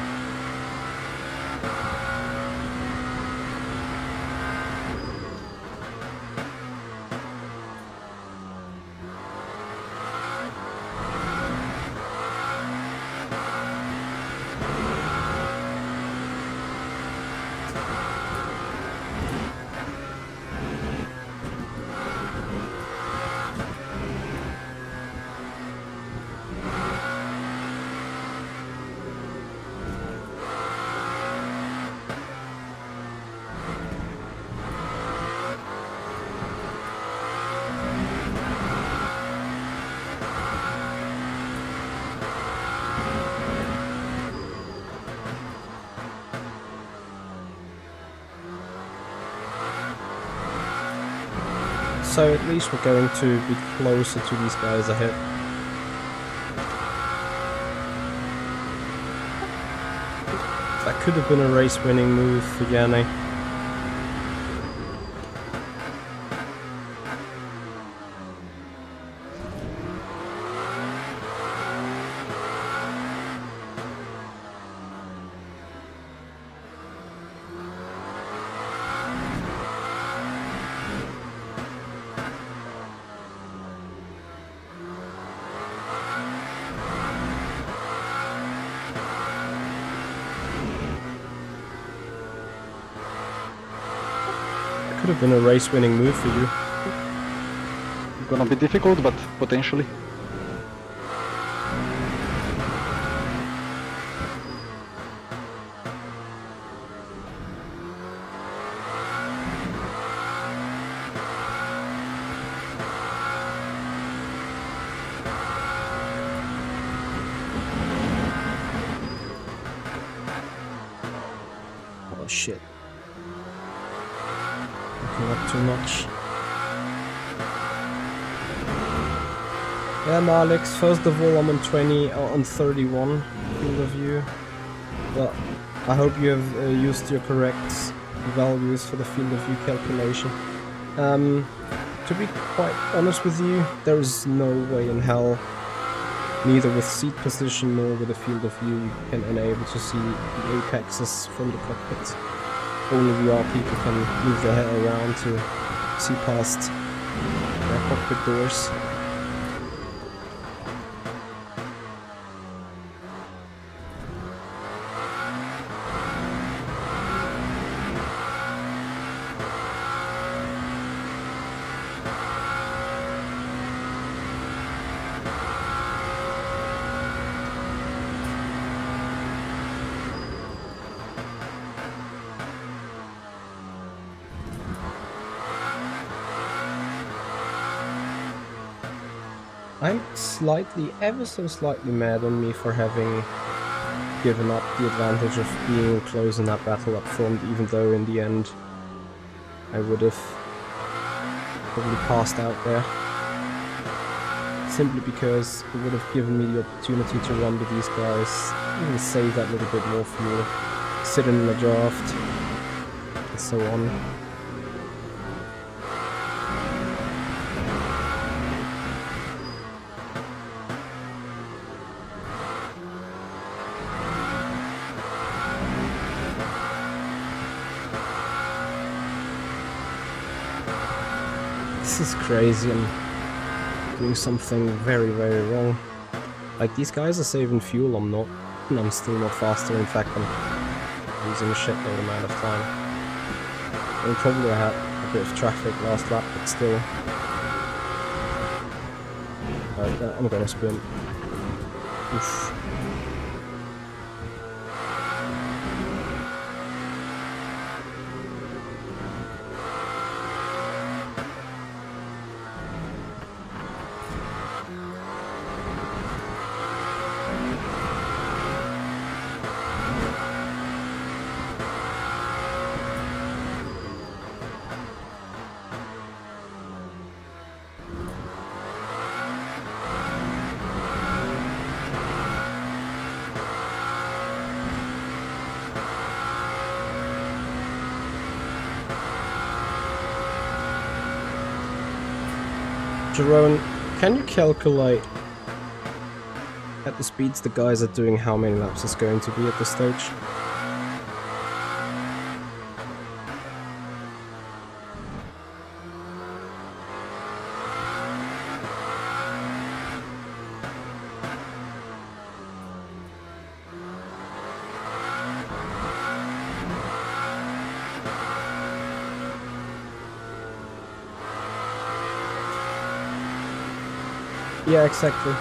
So at least we're going to be closer to these guys ahead. That could have been a race-winning move for Yanni. Could have been a race-winning move for you. Gonna be difficult, but potentially. Oh shit. Not too much. Yeah, Alex, first of all I'm on 20 or on 31 field of view. But I hope you have used your correct values for the field of view calculation. To be quite honest with you, there is no way in hell, neither with seat position nor with the field of view, you can enable to see the apexes from the cockpit. Only VR people can move their head around to see past their cockpit doors. I'm slightly, ever so slightly mad on me for having given up the advantage of being close in that battle up front, even though in the end I would have probably passed out there. Simply because it would have given me the opportunity to run with these guys, even save that little bit more fuel, sit in the draft, and so on. This is crazy, I'm doing something very, very wrong. Like, these guys are saving fuel, I'm not, and I'm still not faster. In fact, I'm losing a shitload amount of time. And probably I had a bit of traffic last lap, but still. I'm gonna spin. Oof. Jerome, can you calculate at the speeds the guys are doing, how many laps is going to be at this stage. Yeah, exactly.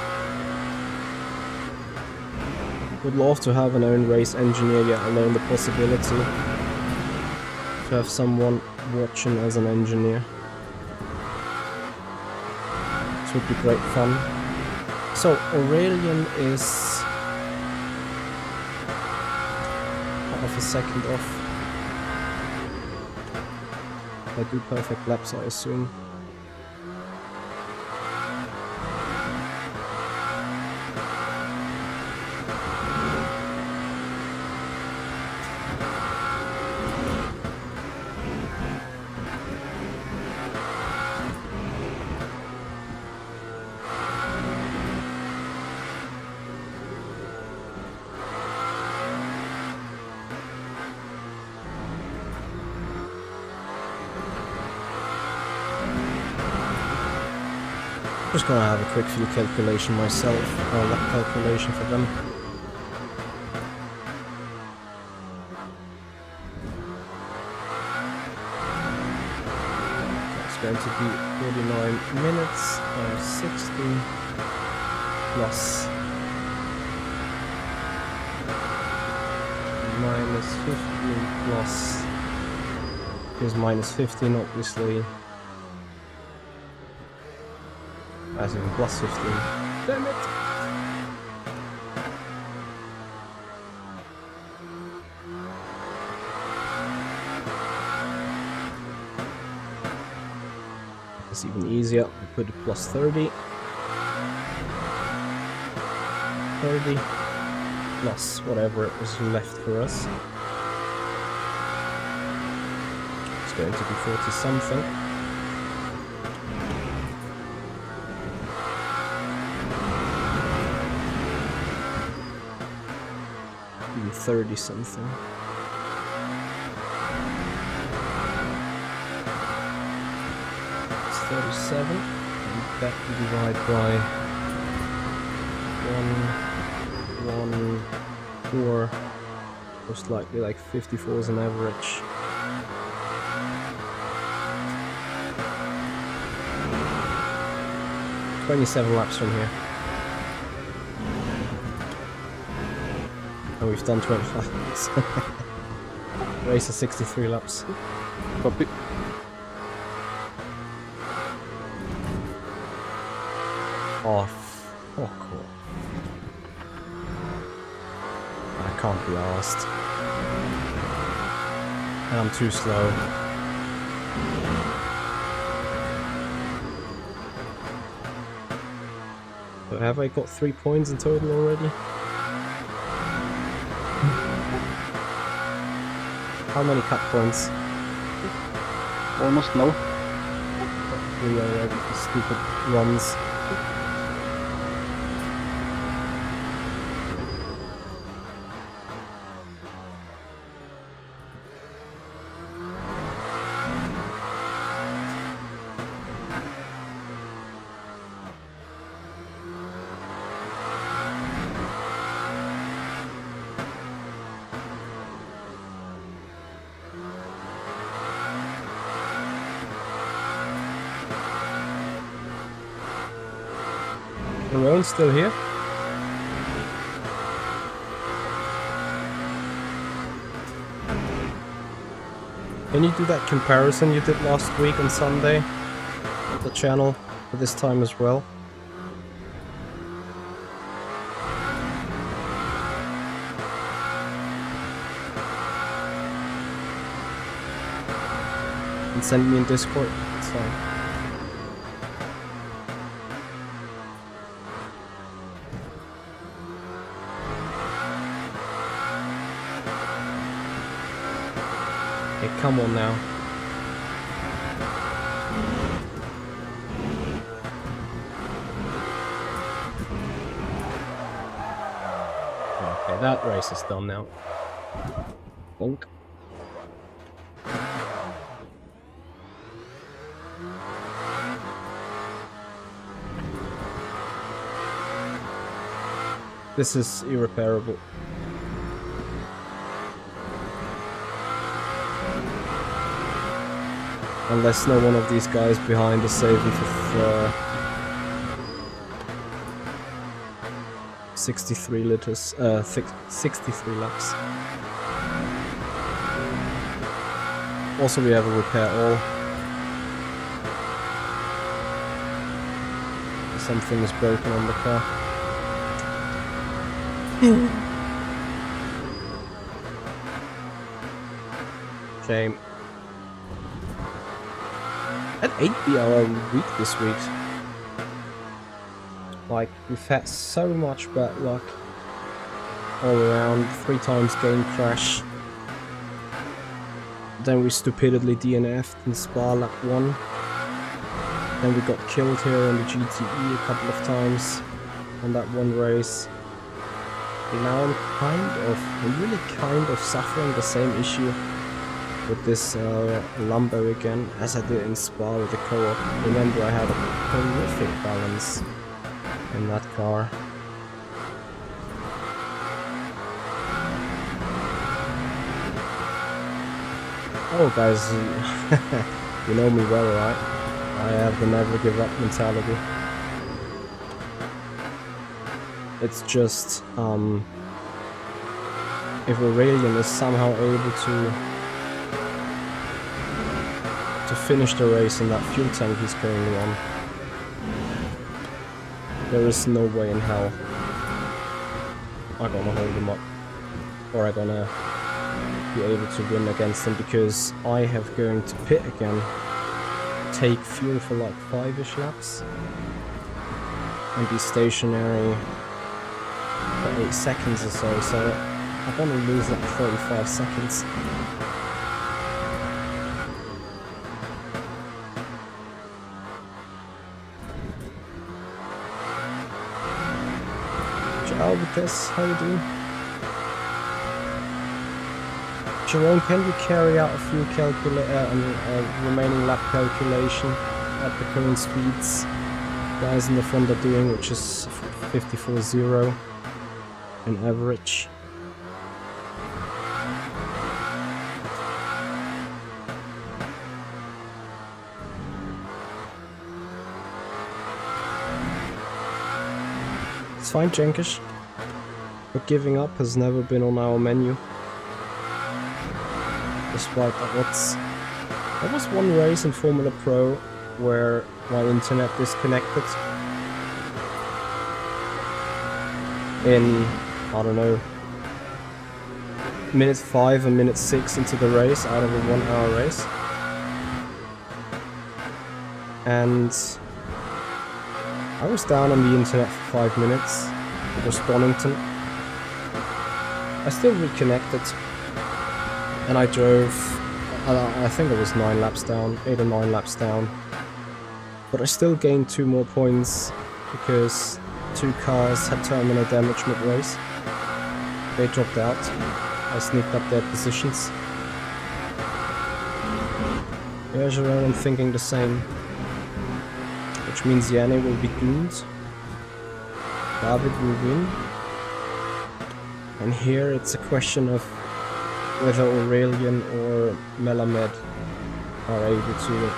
Would love to have an own race engineer, yet alone the possibility to have someone watching as an engineer. This would be great fun. So Aurelian is half a second off. I do perfect laps, I assume. Just gonna have a quick fuel calculation myself, or lap calculation for them. It's going to be 49 minutes, 60 plus minus 15 plus is minus 15 obviously. As in plus 15. Damn it! It's even easier. We put it plus 30. 30 plus whatever is left for us. It's going to be 40 something. Even 30 something. It's 37, and that we divide by 4, most likely like 54 is an average. "27 laps from here. And we've done 25 laps. Race is 63 laps. Copy. Off. Oh, cool. I can't be arsed. And I'm too slow. So have I got 3 points in total already? How many cut points? Almost no. 3 already for stupid runs. Aaron's still here. Can you do that comparison you did last week on Sunday on the channel for this time as well? And send me in Discord. It's fine. Okay, come on now. that race is done now. Bonk. This is irreparable. Unless no one of these guys behind is saving for 63 liters, 63 laps. Also, we have a repair all. Something is broken on the car. Okay. Had 8-hour week this week. Like, we've had so much bad luck all around. 3 times game crash. Then we stupidly DNF'd in Spa lap 1. Then we got killed here in the GTE a couple of times on that one race. And now I'm really kind of suffering the same issue with this Lambo again, as I did in Spa with the co-op. Remember, I had a horrific balance in that car. Oh guys, you know me well, right? I have the never give up mentality. It's just, if Aurelian is somehow able to finish the race in that fuel tank he's currently on, there is no way in hell I'm gonna hold him up, or I'm gonna be able to win against him, because I have going to pit again, take fuel for like 5-ish laps, and be stationary for 8 seconds or so, so I'm gonna lose like 35 seconds. Ciao Vitesse, how you doing? Jerome, can you carry out a fuel remaining lap calculation at the current speeds guys in the front are doing, which is 54.0 in average? It's fine, Jenkish, but giving up has never been on our menu. Despite that, there was one race in Formula Pro where my internet disconnected in, I don't know, minute 5 and minute 6 into the race out of a 1-hour race. And I was down on the internet for 5 minutes. It was Donington. I still reconnected. And I drove, I think it was 9 laps down, 8 or 9 laps down. But I still gained 2 more points because 2 cars had terminal damage mid-race. They dropped out. I sneaked up their positions. Yeah, Jerome, I'm thinking the same. Which means Yanni will be doomed. David will win. And here it's a question of whether Aurelian or Melamed are able to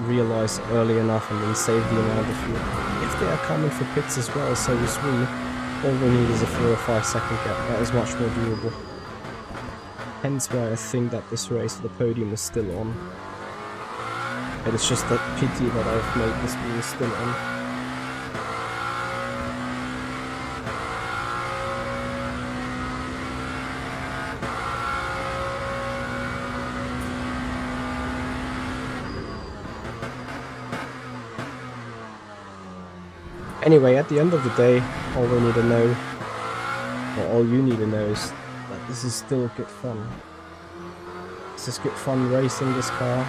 realize early enough and then save the amount of fuel. If they are coming for pits as well, so is we, all we need is a 4 or 5 second gap. That is much more doable. Hence why I think that this race for the podium is still on. It is just that pity that I've made this wheel still on. Anyway, at the end of the day, all we need to know, or all you need to know, is that this is still good fun. This is good fun racing this car.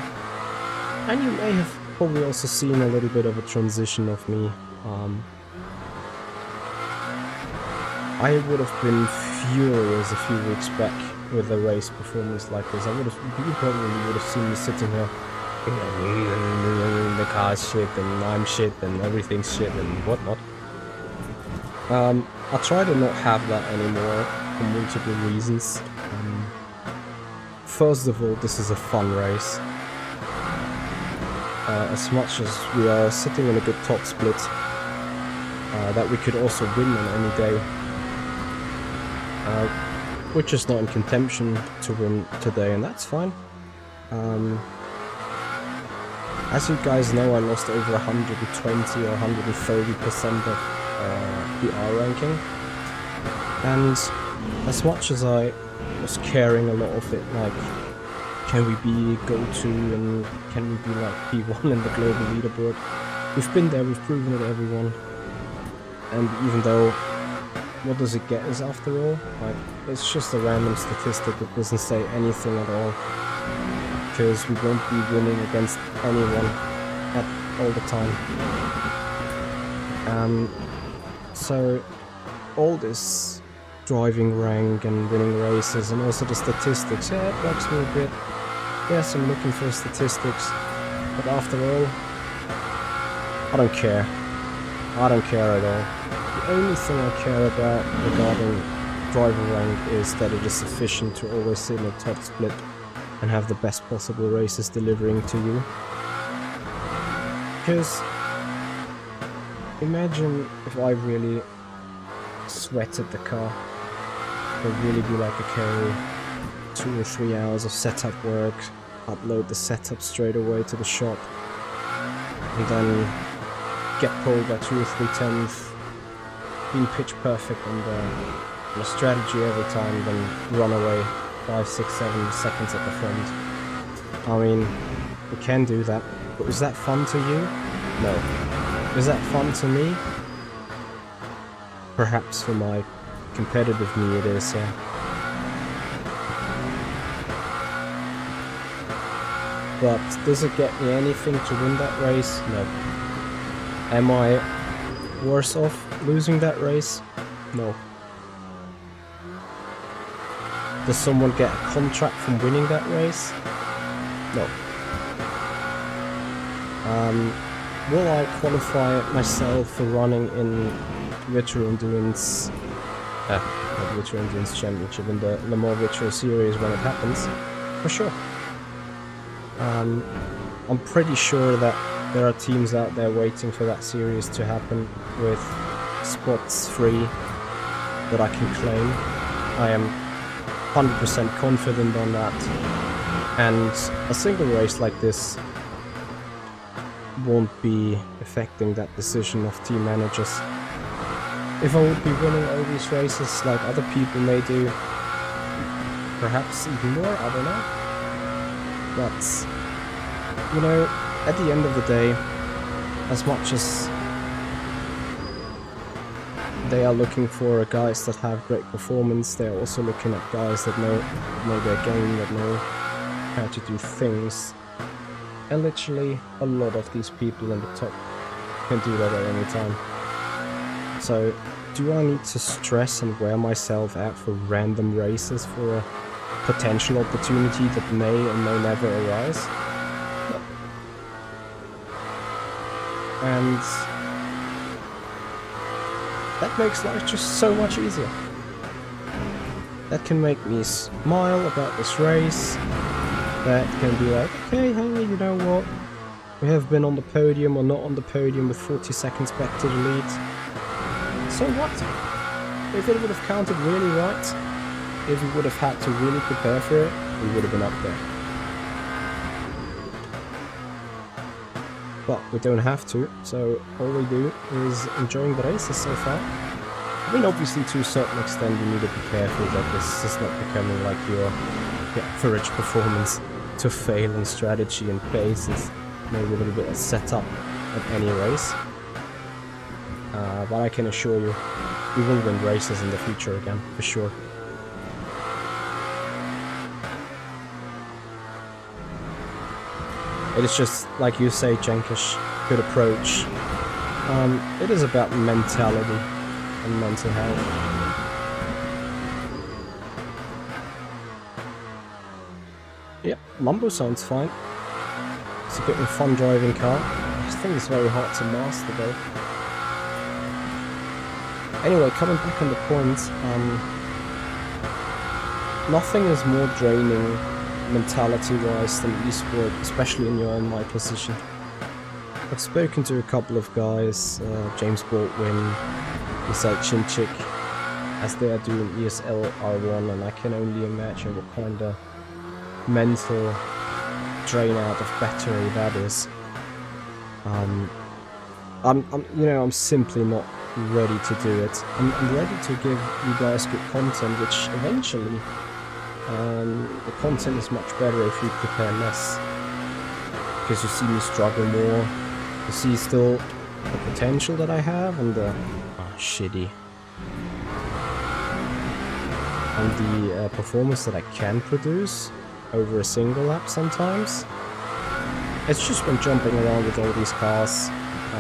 And you may have probably also seen a little bit of a transition of me. I I would have been furious a few weeks back with a race performance like this. You probably would have seen me sitting here, the car's shit and I'm shit and everything's shit and whatnot. I try to not have that anymore for multiple reasons. First of all, this is a fun race. As much as we are sitting in a good top split, that we could also win on any day. We're just not in contention to win today, and that's fine. As you guys know, I lost over 120 or 130% of the R ranking, and as much as I was caring a lot of it, like, can we be go-to and can we be like P1 in the global leaderboard? We've been there, we've proven it to everyone, and even though, what does it get us after all? Like, it's just a random statistic that doesn't say anything at all, because we won't be winning against anyone all the time. So all this driving rank and winning races and also the statistics, yeah, it bugs me a bit. Yes, I'm looking for statistics, but after all, I don't care. I don't care at all. The only thing I care about regarding driver rank is that it is sufficient to always sit in a top split and have the best possible races delivering to you. Because imagine if I really sweated the car. It would really be like, okay, 2 or 3 hours of setup work, upload the setup straight away to the shop, and then get pulled by 2 or 3 tenths, being pitch perfect on the strategy every time, then run away 5, 6, 7 seconds at the front. I mean, we can do that, but is that fun to you? No. Is that fun to me? Perhaps for my competitive me it is, yeah. But does it get me anything to win that race? No. Am I worse off losing that race? No. Does someone get a contract from winning that race? No. Will I qualify myself for running in Virtual Endurance, not Virtual Endurance Championship, in the Lamborghini Virtual Series when it happens? For sure. I'm pretty sure that there are teams out there waiting for that series to happen with spots free that I can claim. I am 100% confident on that, and a single race like this won't be affecting that decision of team managers. If I would be winning all these races like other people may do, perhaps even more, I don't know. But, you know, at the end of the day, as much as they are looking for guys that have great performance, they're also looking at guys that know their game, that know how to do things. And literally, a lot of these people in the top can do that at any time. So, do I need to stress and wear myself out for random races for a potential opportunity that may or may never arise? No. And that makes life just so much easier. That can make me smile about this race. That can be like, okay, hey, you know what? We have been on the podium or not on the podium with 40 seconds back to the lead. So what? If it would have counted really right, if we would have had to really prepare for it, we would have been up there. But we don't have to, so all we do is enjoying the races so far. I mean, obviously to a certain extent you need to be careful that this is not becoming like your average performance to fail in strategy and pace and maybe a little bit of setup at any race. But I can assure you, we will win races in the future again, for sure. It is just, like you say, Jenkish, good approach. It is about mentality and mental health. Lambo sounds fine. It's a bit of a fun driving car. I think it's very hard to master though. Anyway, coming back on the point, nothing is more draining mentality-wise than esport, especially when you're in my position. I've spoken to a couple of guys, James Baldwin, Isai Chinchik, as they are doing ESL R1, and I can only imagine what kind of mental drain out of battery that is. I'm simply not ready to do it. I'm ready to give you guys good content, which eventually the content is much better if you prepare less, because you see me struggle more, you see still the potential that I have and the performance that I can produce over a single lap sometimes. It's just when jumping around with all these cars,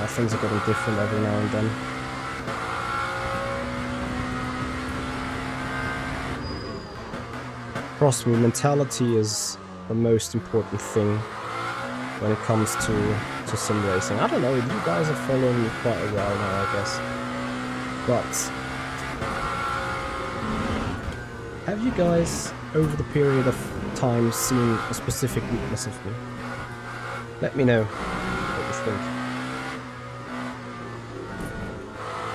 things are getting different every now and then. Trust me, mentality is the most important thing when it comes to sim racing. I don't know, you guys are following me quite a while now, I guess. But have you guys, over the period of time, seen a specific weakness of me? Let me know what you think.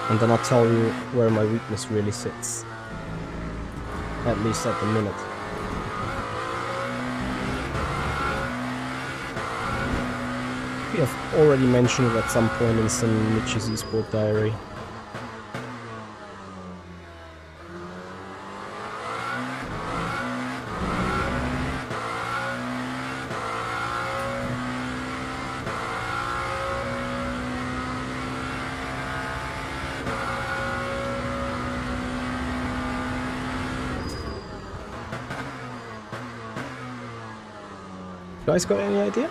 And then I'll tell you where my weakness really sits. At least at the minute. We have already mentioned it at some point in some Mitch's eSport diary. You guys got any idea?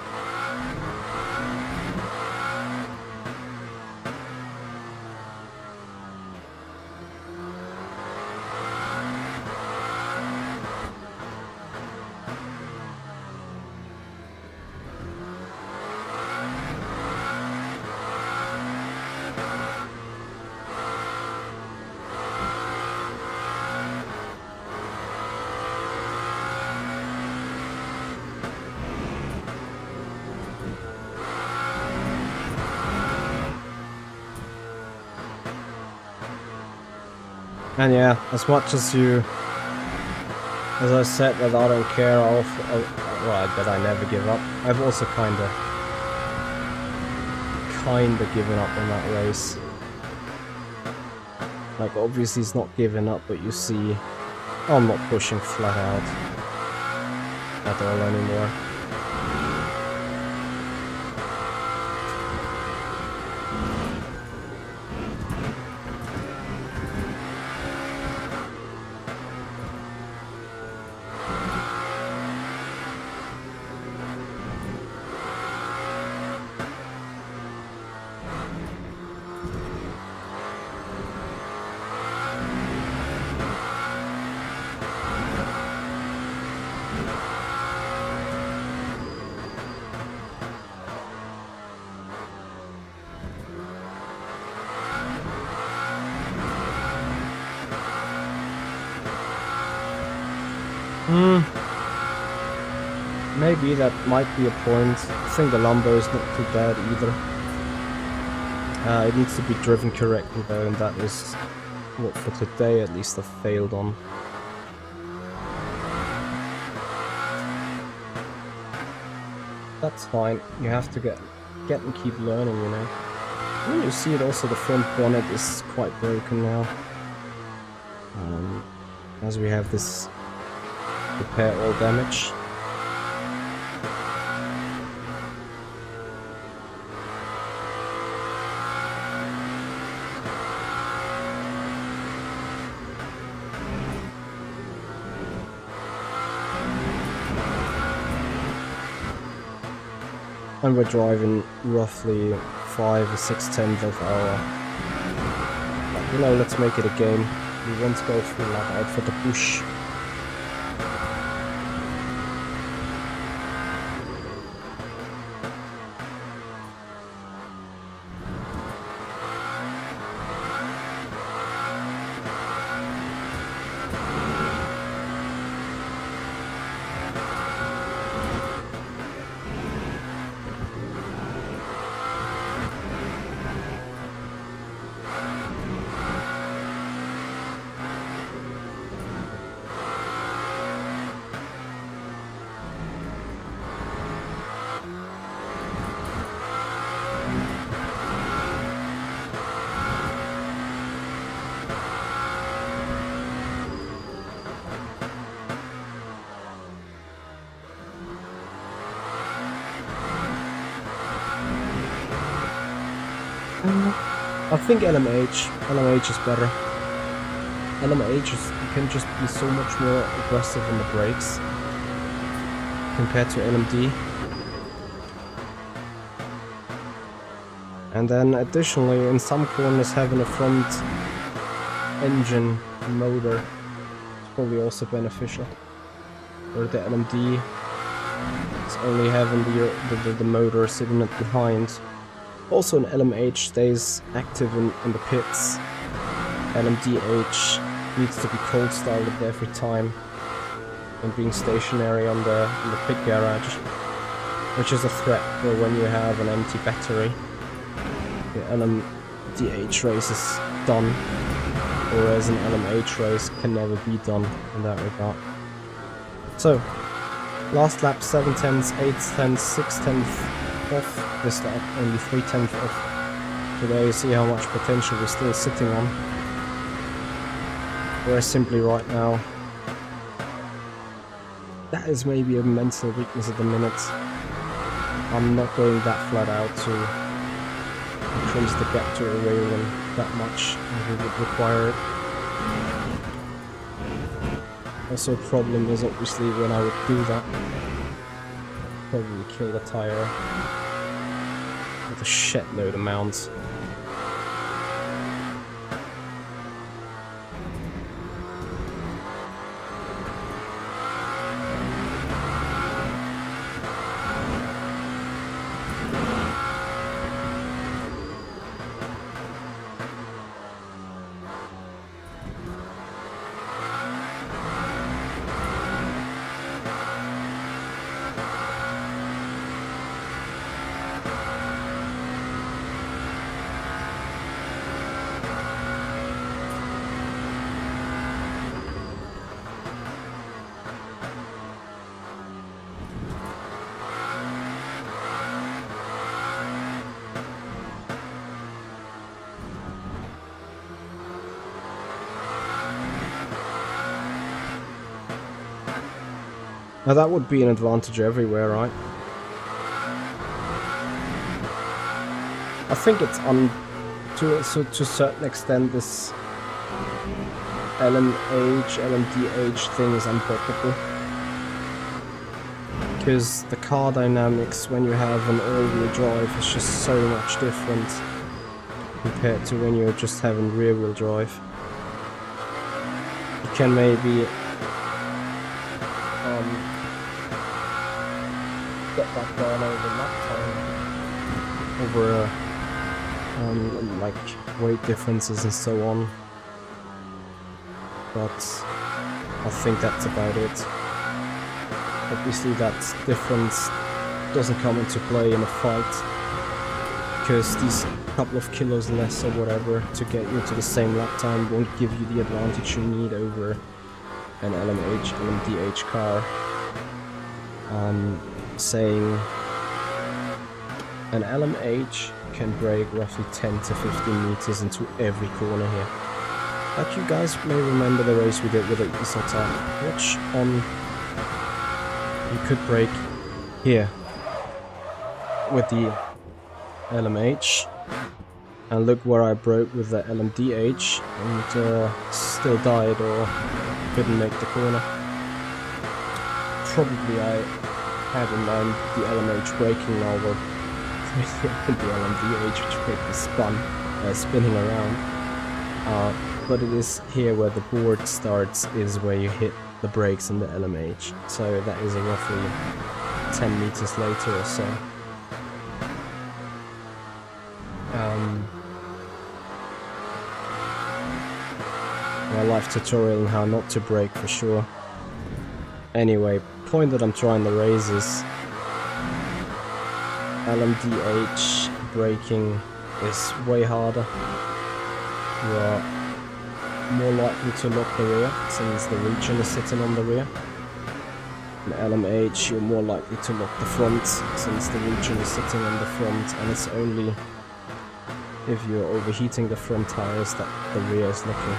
And yeah, as much as I said that I don't care, that I never give up, I've also kinda given up on that race. Like, obviously it's not giving up, but you see, I'm not pushing flat out at all anymore. Maybe that might be a point. I think the Lambo is not too bad either. It needs to be driven correctly though, and that is what for today at least I failed on. That's fine. You have to get and keep learning, you know. When you see it also, the front bonnet is quite broken now. As we have this repair all damage. And we're driving roughly 5 or 6/10 of our. But, you know, let's make it a game. We want to go full out for the push. I think LMH is better. LMH is, you can just be so much more aggressive on the brakes compared to LMD. And then additionally, in some corners, having a front engine motor is probably also beneficial. Or the LMD is only having the motor sitting at behind. Also, an LMH stays active in the pits. LMDH needs to be cold started every time and being stationary on the pit garage, which is a threat for when you have an empty battery. The LMDH race is done, whereas an LMH race can never be done in that regard. So, last lap 7 tenths, 8 tenths, 6 tenths off, this lap only 3 tenths off. So there you see how much potential we're still sitting on. Whereas simply right now, that is maybe a mental weakness at the minute. I'm not going that flat out to increase the gap to a railing that much as it would require it. Also, a problem is obviously when I would do that, probably kill the tire with a shitload amount. Now that would be an advantage everywhere, right? I think it's to a certain extent this LMH, LMDH thing is unbreakable. Because the car dynamics when you have an all-wheel drive is just so much different compared to when you're just having rear-wheel drive. You can maybe get that down over lap time, over like weight differences and so on, but I think that's about it. Obviously that difference doesn't come into play in a fight, because these couple of kilos less or whatever to get you to the same lap time won't give you the advantage you need over an LMH, LMDH car. Saying an LMH can brake roughly 10 to 15 meters into every corner here. Like you guys may remember the race we did with the COTA, which you could brake here with the LMH, and look where I broke with the LMDH and still died or couldn't make the corner. Probably I had in mind the LMH braking now, where the LMDH which brake is spinning around. But it is here where the board starts is where you hit the brakes in the LMH. So that is a roughly 10 meters later or so. My live tutorial on how not to brake for sure. Anyway, point that I'm trying to raise is LMDH braking is way harder. You are more likely to lock the rear since the region is sitting on the rear. In LMH you're more likely to lock the front since the region is sitting on the front, and it's only if you're overheating the front tires that the rear is locking.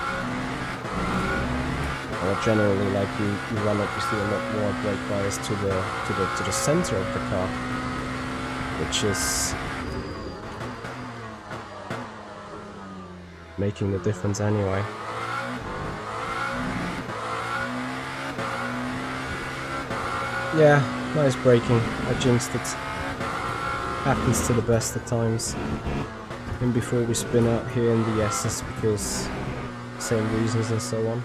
Or generally, like you run obviously a lot more brake bias to the center of the car, which is making the difference anyway. Yeah, nice braking. I jinxed it. Happens to the best at times. And before we spin out here in the S's, because same reasons and so on.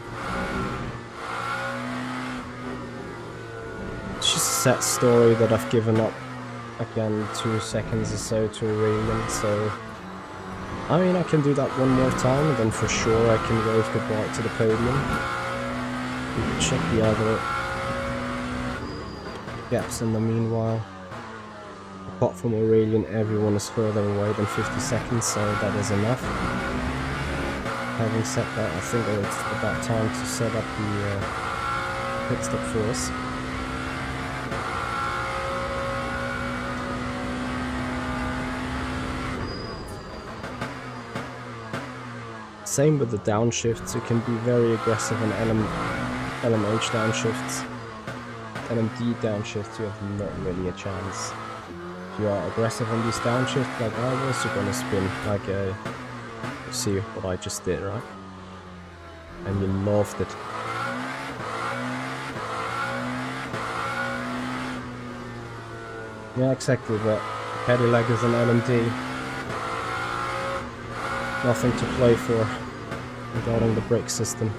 It's just a sad story that I've given up again 2 seconds or so to Aurelian, so I mean I can do that one more time and then for sure I can wave goodbye to the podium. We can check the other gaps in the meanwhile. Apart from Aurelian, everyone is further away than 50 seconds, so that is enough. Having said that, I think it's about time to set up the pit stop for us. Same with the downshifts, you can be very aggressive on LMH downshifts. LMD downshifts, you have not really a chance. If you are aggressive on these downshifts like I was, you're gonna spin like a... You see what I just did, right? And you loved it. Yeah, exactly, but Cadillac is an LMD. Nothing to play for regarding the brake system.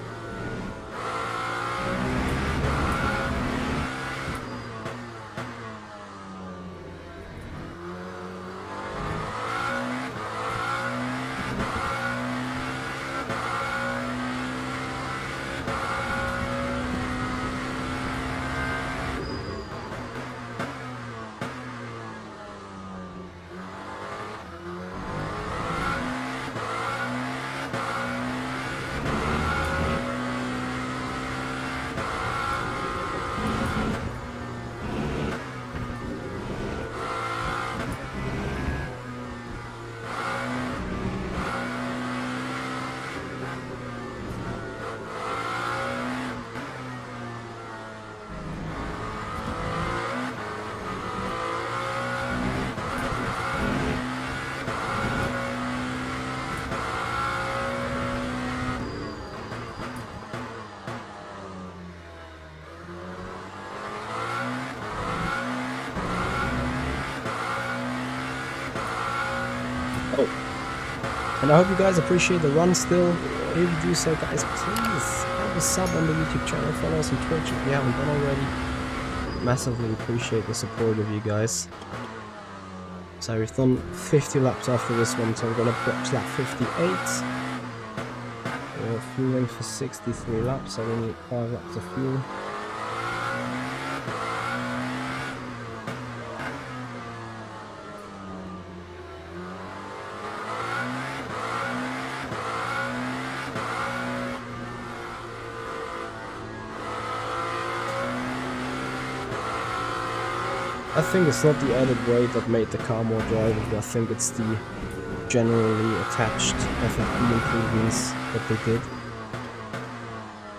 And I hope you guys appreciate the run still. If you do so, guys, please have a sub on the YouTube channel, follow us on Twitch if you haven't done already. Massively appreciate the support of you guys. So we've done 50 laps after this one, so we're gonna approach lap 58. We're fueling for 63 laps, so we need 5 laps of fuel. I think it's not the added weight that made the car more drivable, I think it's the generally attached FFB improvements that they did.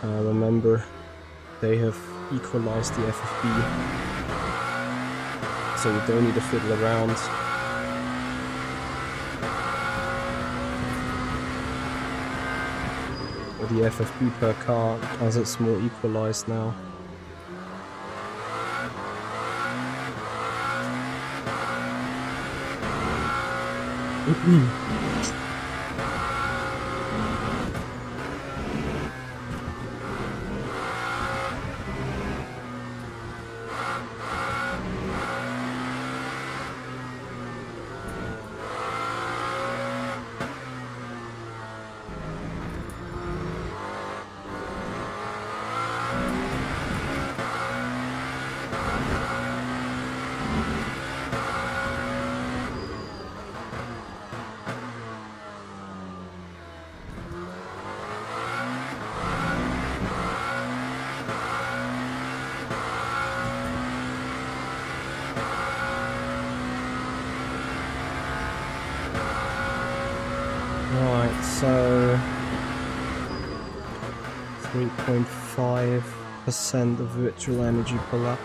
Remember, they have equalized the FFB, so you don't need to fiddle around. With the FFB per car, as it's more equalized now. Right, so 3.5% of virtual energy per lap.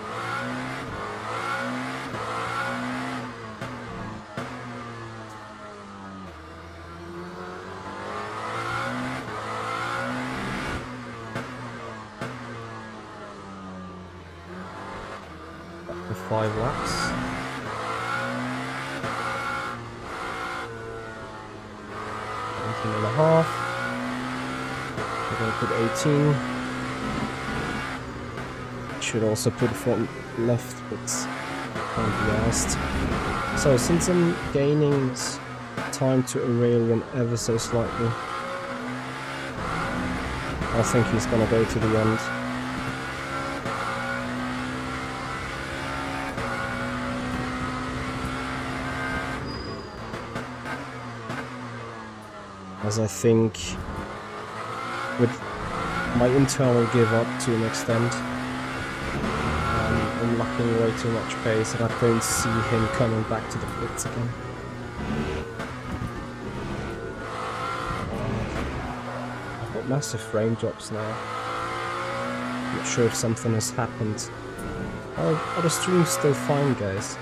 5 laps. And a half. We're going to put 18. Should also put front left, but can't be asked. So since I'm gaining time to Aurelian ever so slightly, I think he's going to go to the end. As I think with my internal give up to an extent, I'm lacking way too much pace and I don't see him coming back to the pits again. I've got massive frame drops now. I'm not sure if something has happened. Are the streams still fine, guys?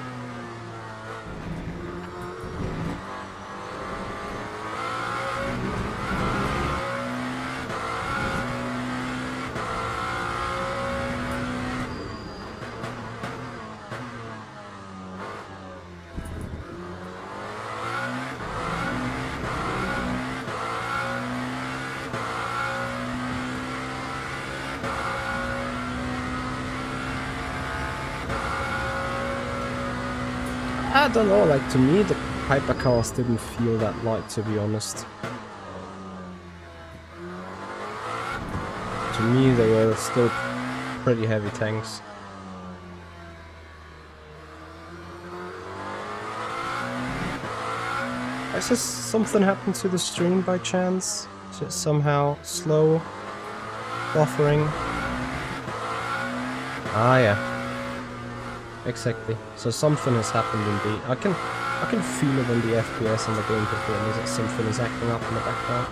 I don't know, like to me the hypercars didn't feel that light, to be honest. To me they were still pretty heavy tanks. Is this something happened to the stream by chance? Is it somehow slow? Buffering? Ah yeah. Exactly. So something has happened indeed. I can feel it in the FPS and the game performance that something is acting up in the background.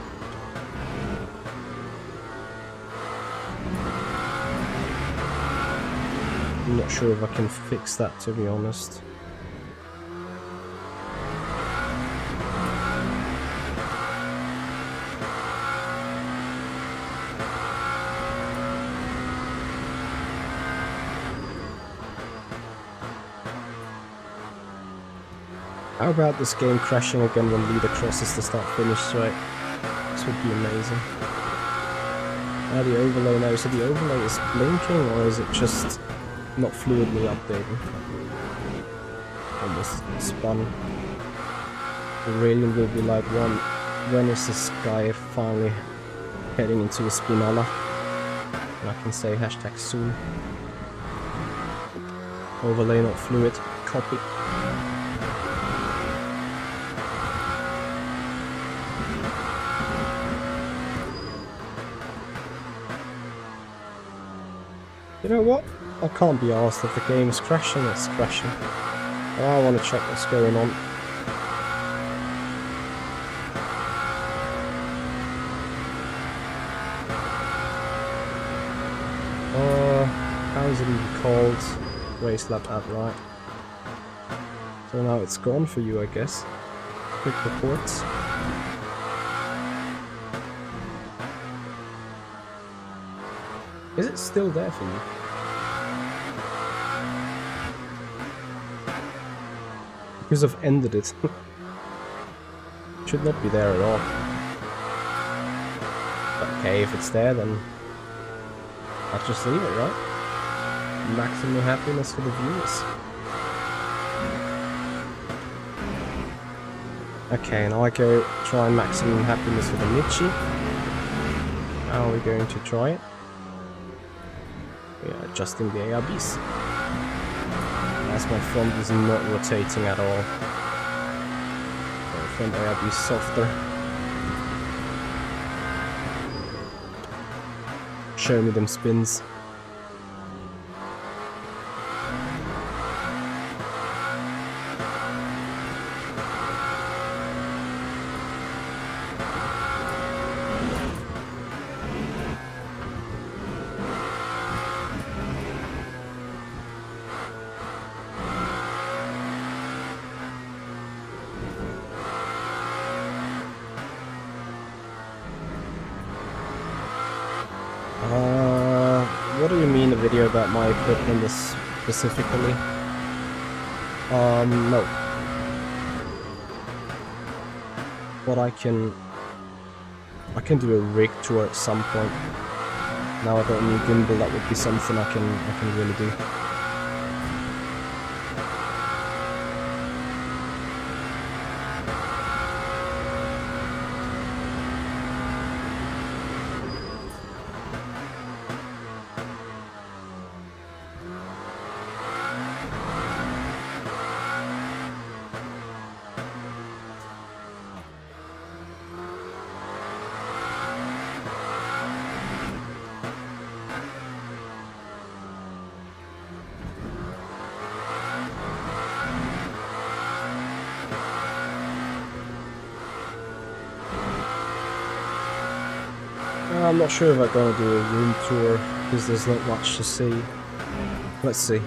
I'm not sure if I can fix that, to be honest. How about this game crashing again when leader crosses the start-finish straight? This would be amazing. Now the overlay now, so the overlay is blinking or is it just not fluidly updating? Almost spun. Aurelian will be like, when is this guy finally heading into a spinala? And I can say hashtag soon. Overlay not fluid, copy. You know what? I can't be asked if the game is crashing, it's crashing. And I want to check what's going on. How is it even called? Race lap at right. So now it's gone for you, I guess. Quick reports. Is it still there for you? Because I've ended it. Should not be there at all. Okay, if it's there then I'll just leave it, right? Maximum happiness for the viewers. Okay, now I go try maximum happiness for the Michi. How are we going to try it? We are adjusting the ARBs. As my front is not rotating at all. My front ARB is softer. Show me them spins. What do you mean a video about my equipment specifically? No. But I can do a rig tour at some point. Now I don't need gimbal, that would be something I can really do. I'm not sure if I'm gonna do a room tour because there's not much to see. Let's see.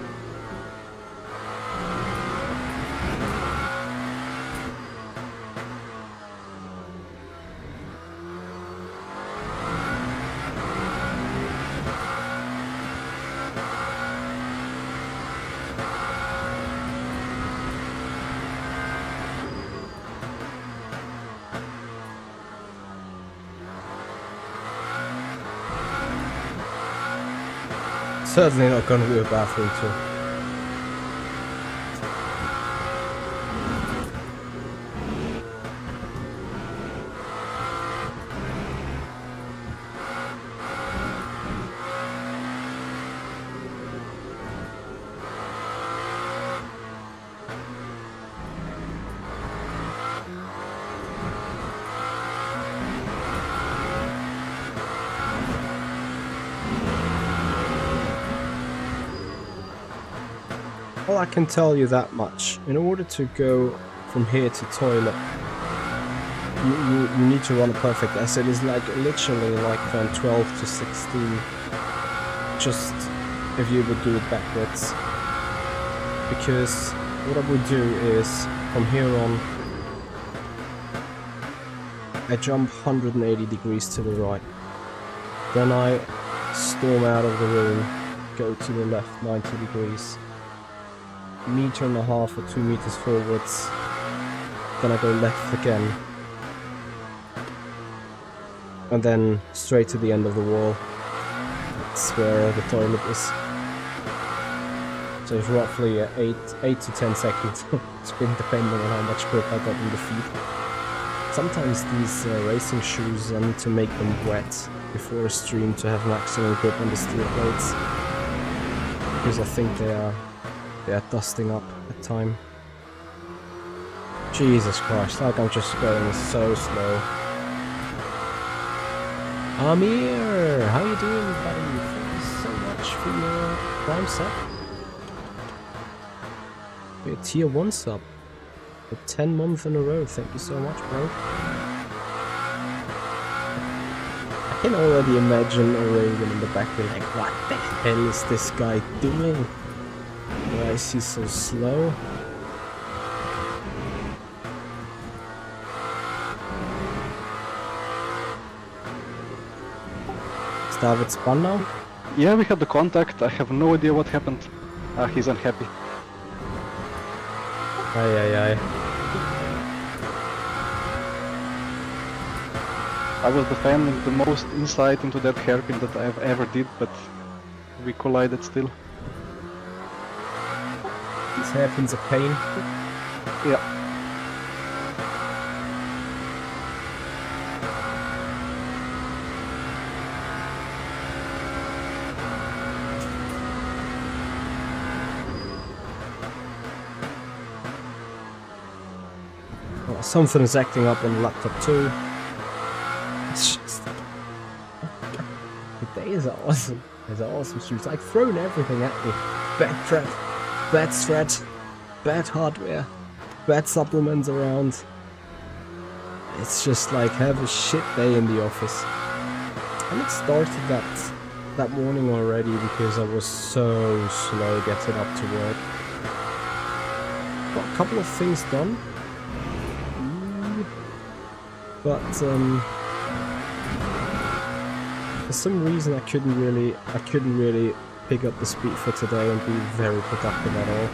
Certainly not going to do a bathroom tour. Well, I can tell you that much. In order to go from here to toilet, you need to run a perfect S. It is like literally like from 12 to 16. Just if you would do it backwards. Because what I would do is from here on, I jump 180 degrees to the right. Then I storm out of the room, go to the left 90 degrees. Meter and a half or 2 meters forwards, then I go left again, and then straight to the end of the wall. That's where the toilet is. So it's roughly 8 to 10 seconds sprint, depending on how much grip I got in the feet. Sometimes these racing shoes, I need to make them wet before a stream to have maximum grip on the steel plates, because I think they are dusting up at time. Jesus Christ, like I'm just going so slow. Amir, how you doing, buddy? Thank you so much for your Prime sub. Your tier 1 sub. For 10 months in a row, thank you so much, bro. I can already imagine Oregon in the back, be like, what the hell is this guy doing? Why is he so slow? Is David spun now? Yeah, we had the contact. I have no idea what happened. He's unhappy. Aye. I was defending the most insight into that hairpin that I've ever did, but we collided still. These hairpins are pain. Yeah. Well, something is acting up on the laptop too. It's just... the days are awesome. There's awesome streams. Like throwing everything at me. Bad prep, bad strat, bad hardware, bad supplements around. It's just like have a shit day in the office. And it started that morning already because I was so slow getting up to work. Got a couple of things done. But for some reason I couldn't really pick up the speed for today and be very productive at all.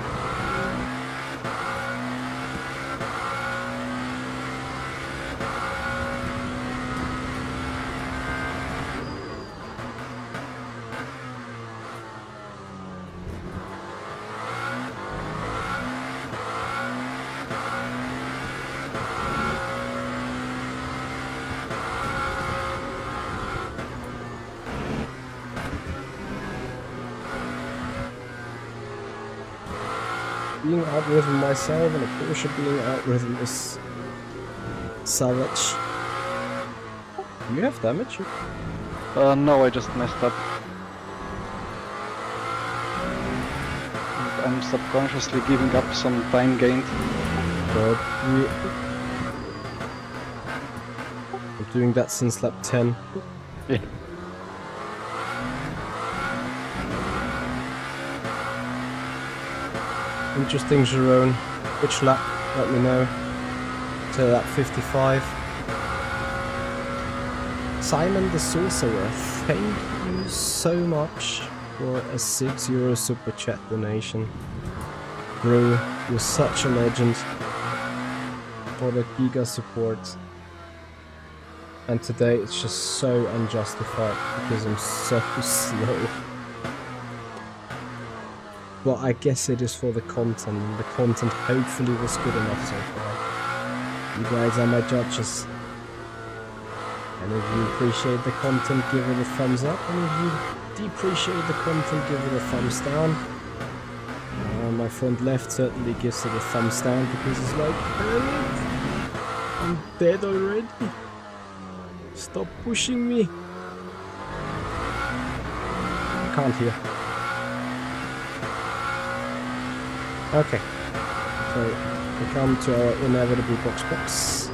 being outridden myself and a Porsche being outridden is savage. Do you have damage? No, I just messed up. I'm subconsciously giving up some time gained. God, I'm doing that since lap 10. Yeah. Interesting, Jerome. Which lap? Let me know. To lap 55. Simon the Sorcerer, thank you so much for a €6 super chat donation. Bro, you're such a legend. For the giga support. And today it's just so unjustified because I'm so slow. Well, I guess it is for the content. The content hopefully was good enough so far. You guys are my judges. And if you appreciate the content, give it a thumbs up. And if you depreciate the content, give it a thumbs down. My friend left certainly gives it a thumbs down because he's like, I'm dead already. Stop pushing me. I can't hear. Okay. So we come to our inevitable box.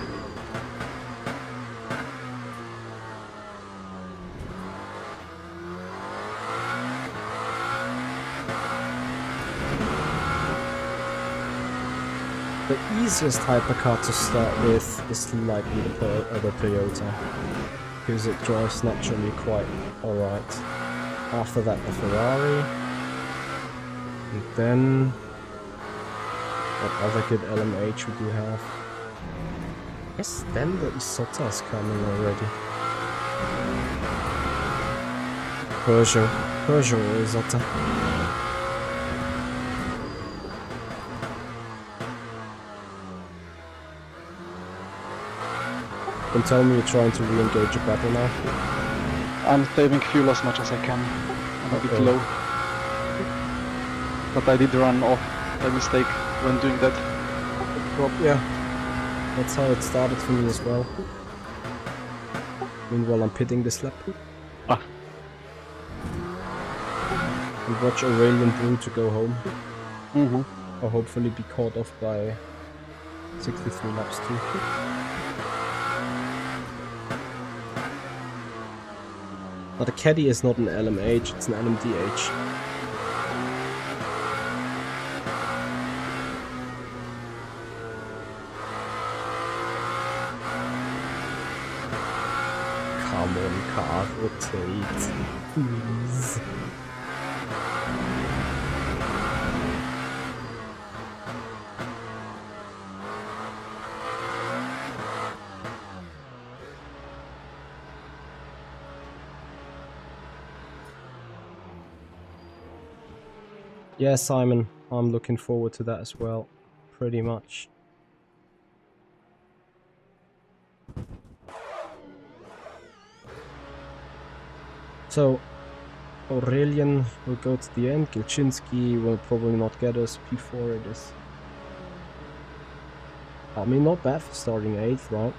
The easiest hypercar to start with is likely the Toyota, because it drives naturally quite alright. After that the Ferrari, and then what other good LMH we do have? Yes, then the COTA is coming already. Peugeot or COTA. Don't tell me you're trying to re-engage a battle now. I'm saving fuel as much as I can. I'm a bit low. But I did run off by mistake when doing that. Well, yeah. That's how it started for me as well. Meanwhile, I'm pitting this lap. Ah. And watch Aurelian Brew to go home. Mm-hmm. Or hopefully be caught off by 63 laps too. But a Caddy is not an LMH, it's an LMDh. Come on, car, rotate. Please. Yeah, Simon, I'm looking forward to that as well, pretty much. So, Aurelian will go to the end, Gilchinski will probably not get us, P4 it is. I mean, not bad for starting 8th, right?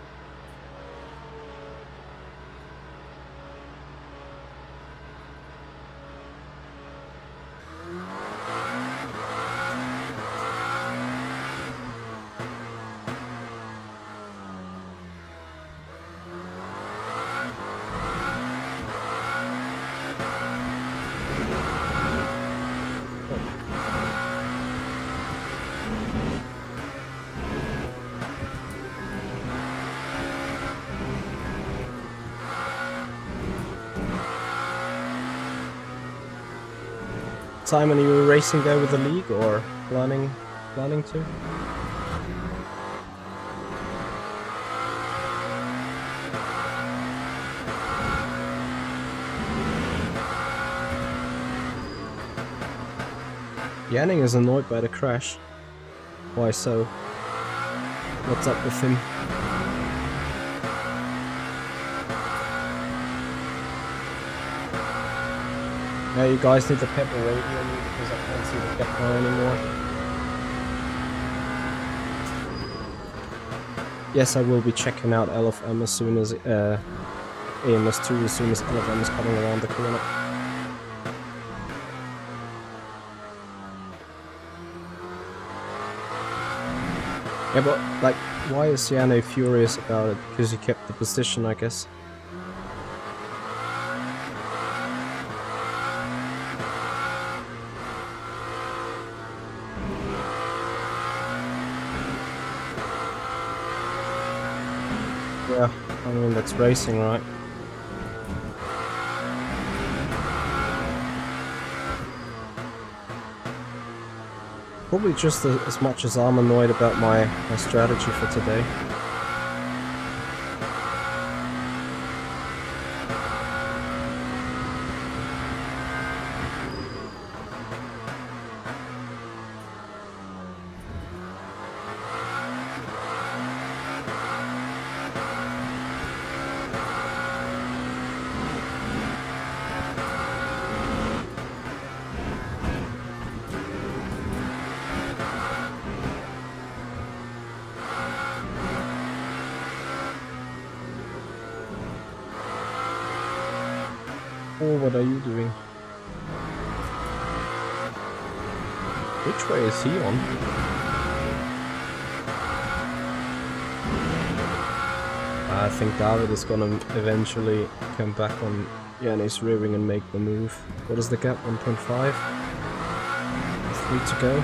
Simon, are you racing there with the league or planning to? Yanning is annoyed by the crash. Why so? What's up with him? Now you guys need the pepper radio because I can't see the pepper anymore. yes, I will be checking out LFM as soon as AMS2 as soon as LFM is coming around the corner. Yeah, but like, why is Yano furious about it? Because he kept the position, I guess. Yeah, I mean, that's racing, right? Probably just as much as I'm annoyed about my strategy for today. Oh, what are you doing? Which way is he on? I think David is gonna eventually come back on Yanni's rear wing and make the move. What is the gap? 1.5? 3 to go.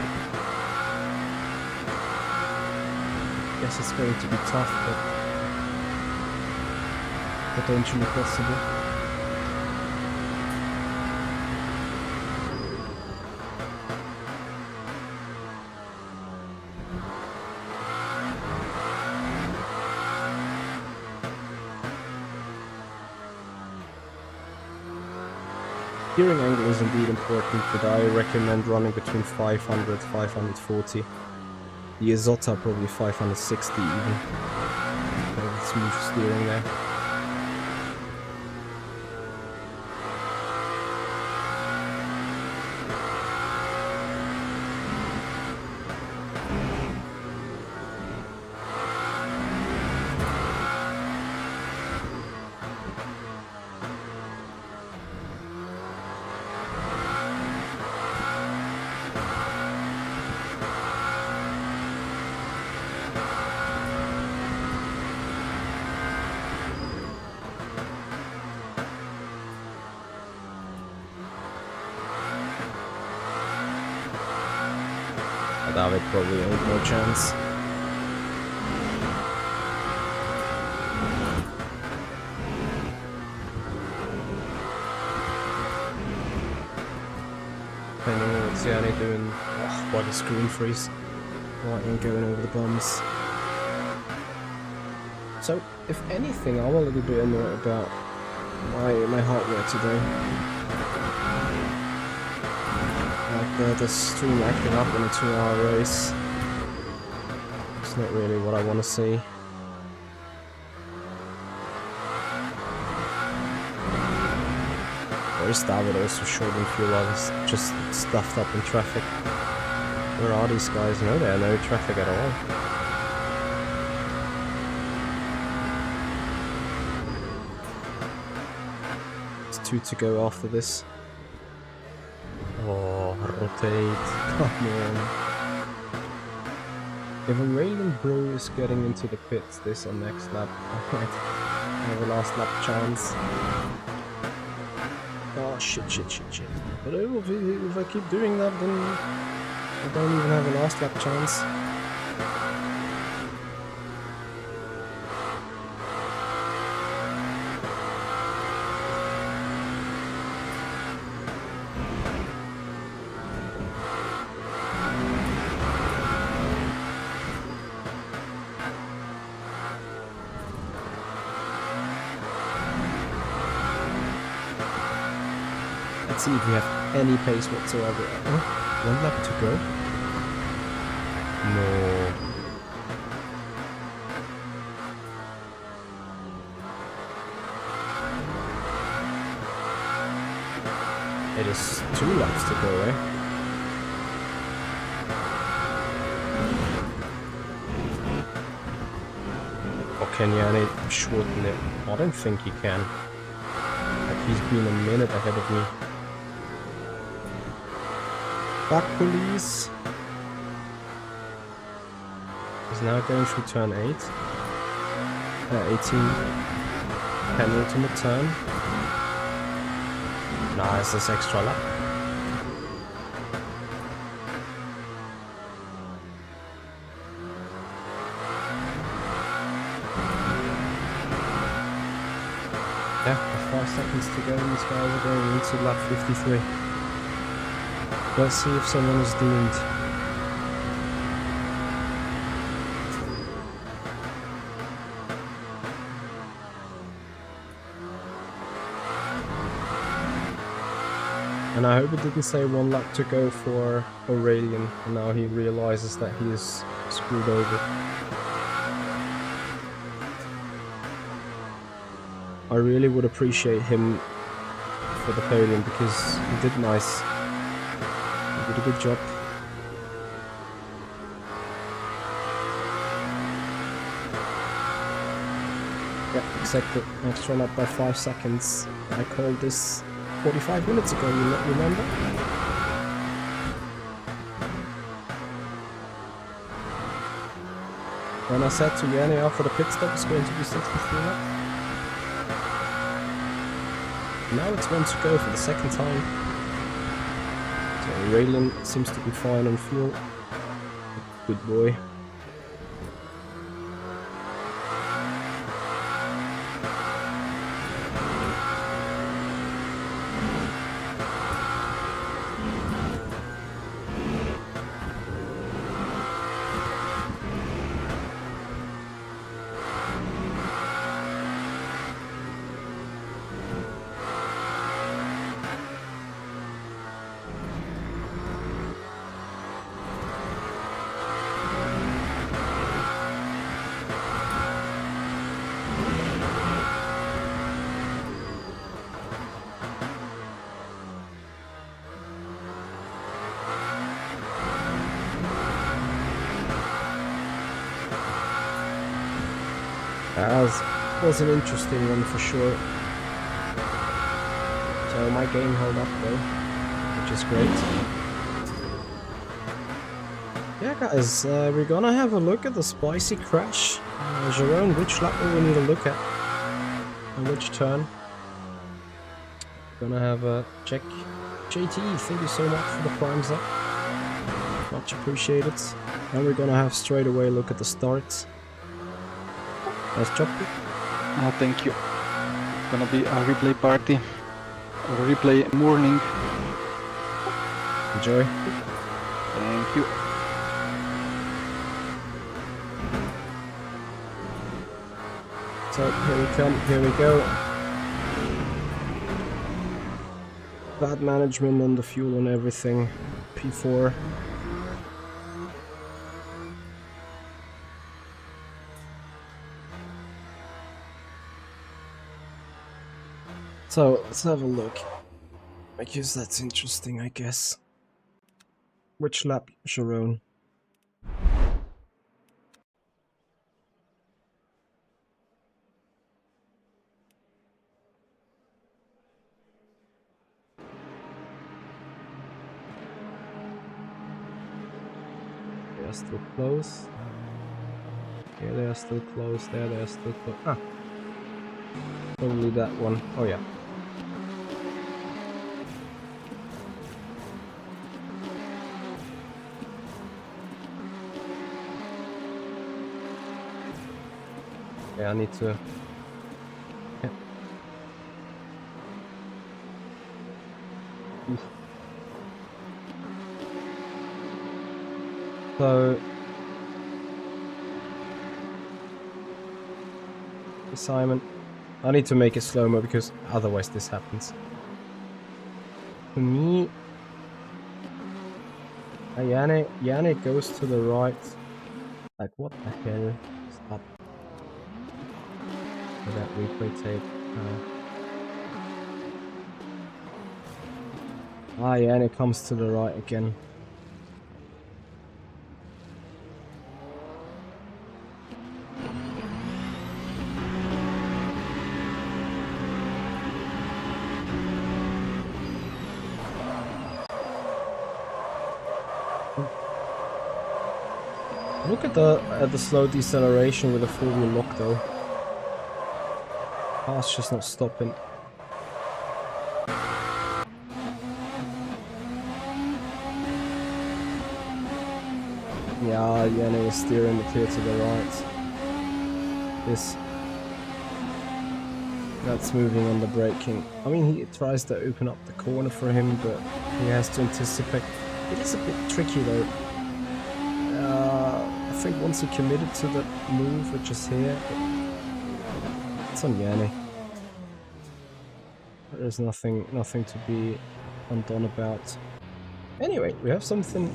Guess it's going to be tough, but potentially possible. Steering angle is indeed important, but I recommend running between 500 and 540. The Azota probably 560 even. Very smooth steering there. David probably ain't no chance. Depending on what's Yanni doing. Oh, what a screen freeze. Lightning going over the bumps. So, if anything, I'm a little bit annoyed about my hardware today. Like the stream acting up in a 2-hour race. It's not really what I want to see. Or is David also short in fuel? I was just stuffed up in traffic. Where are these guys? No, there are no traffic at all. It's 2 to go after this. Oh, rotate. Come on. If a Raylan bro is getting into the pits this or next lap, I might have a last lap chance. Oh, shit. But if I keep doing that, then I don't even have a last lap chance. Let's see if we have any pace whatsoever. Oh, 1 lap to go. No. It is 2 laps to go, eh? can Yanni shorten it? I don't think he can. Like, he's been a minute ahead of me. Back police. He's now going through turn 8. 18. Penultimate turn. Nice, this extra lap. Yeah, 5 seconds to go, these guys are going into lap 53. Let's see if someone is doomed. And I hope it didn't say 1 lap to go for Aurelian, and now he realizes that he is screwed over. I really would appreciate him for the podium because he did nice. He did a good job. Yeah, exactly. Extra lap by 5 seconds. I called this 45 minutes ago, you remember? When I said to Yanni after the pit stop it's going to be 63 laps. Now it's 1 to go for the second time. So Raylan seems to be fine on fuel. Good boy. That was an interesting one for sure. So my game held up though, which is great. Yeah guys, we're gonna have a look at the spicy crash. Jerome, which lap will we need to look at? And which turn? Gonna have a check. JT, thank you so much for the primes up. Much appreciated. And we're gonna have straight away a look at the start. Nice job. Oh, thank you. It's gonna be a replay party. A replay morning. Enjoy. Thank you. So here we come, here we go. Bad management on the fuel and everything. P4. So let's have a look. I guess that's interesting, I guess. Which lap, Sharon? They are still close. Yeah, they are still close. There, they are still close. Ah, probably that one. Oh yeah. Yeah, I need to. Yeah. So, Simon, I need to make it slow-mo because otherwise this happens. For me, Yannick goes to the right. Like, what the hell? Stop. For that replay tape. Yannick comes to the right again. Look at the slow deceleration with the four-wheel lock though. Car's just not stopping. Yeah, Yanni is steering it here to the right. That's moving on the braking. I mean, he tries to open up the corner for him, but he has to anticipate. It is a bit tricky though. I think once he committed to the move, which is here, it's on Yanni. There's nothing to be undone about. Anyway, we have something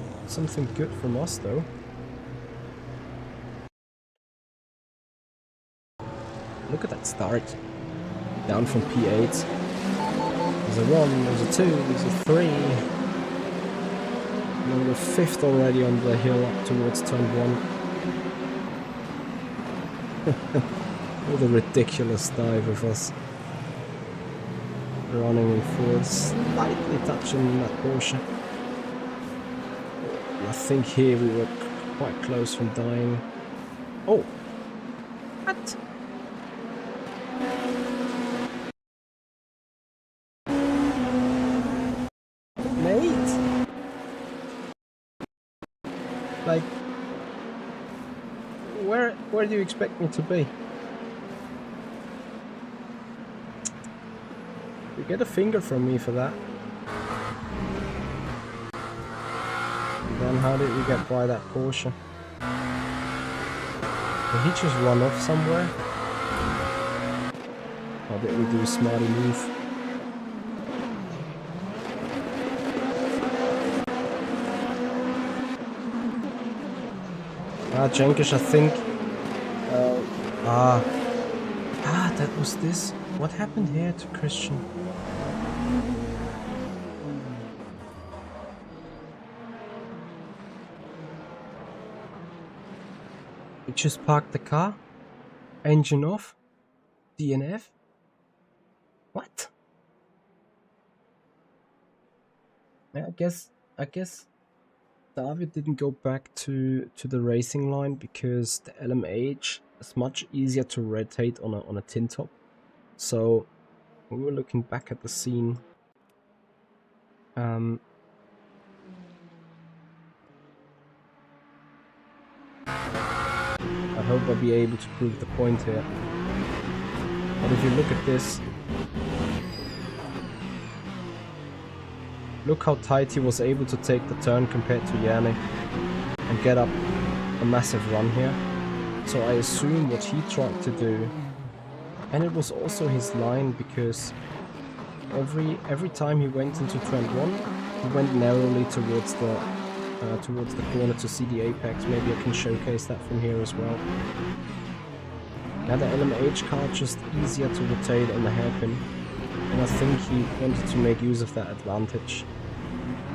good from us though. Look at that start. Down from P8. There's a 1, there's a 2, there's a 3. And we're 5th already on the hill up towards turn 1. What a ridiculous dive of us. Running in fourth, slightly touching that Porsche. I think here we were quite close from dying. Oh! What? Mate! Like... Where do you expect me to be? You get a finger from me for that. And then how did we get by that Porsche? Did he just run off somewhere? Or did we do a smarty move? Jenkish, I think... that was this. What happened here to Christian? He just parked the car? Engine off? DNF? What? Yeah, I guess David didn't go back to the racing line because the LMH is much easier to rotate on a tin top. So we were looking back at the scene. I hope I'll be able to prove the point here. But if you look at this, look how tight he was able to take the turn compared to Yanni and get up a massive run here. So I assume what he tried to do, and it was also his line, because every time he went into trend 1, he went narrowly towards the corner to see the apex. Maybe I can showcase that from here as well. Now the LMH car just easier to rotate on the hairpin, and I think he wanted to make use of that advantage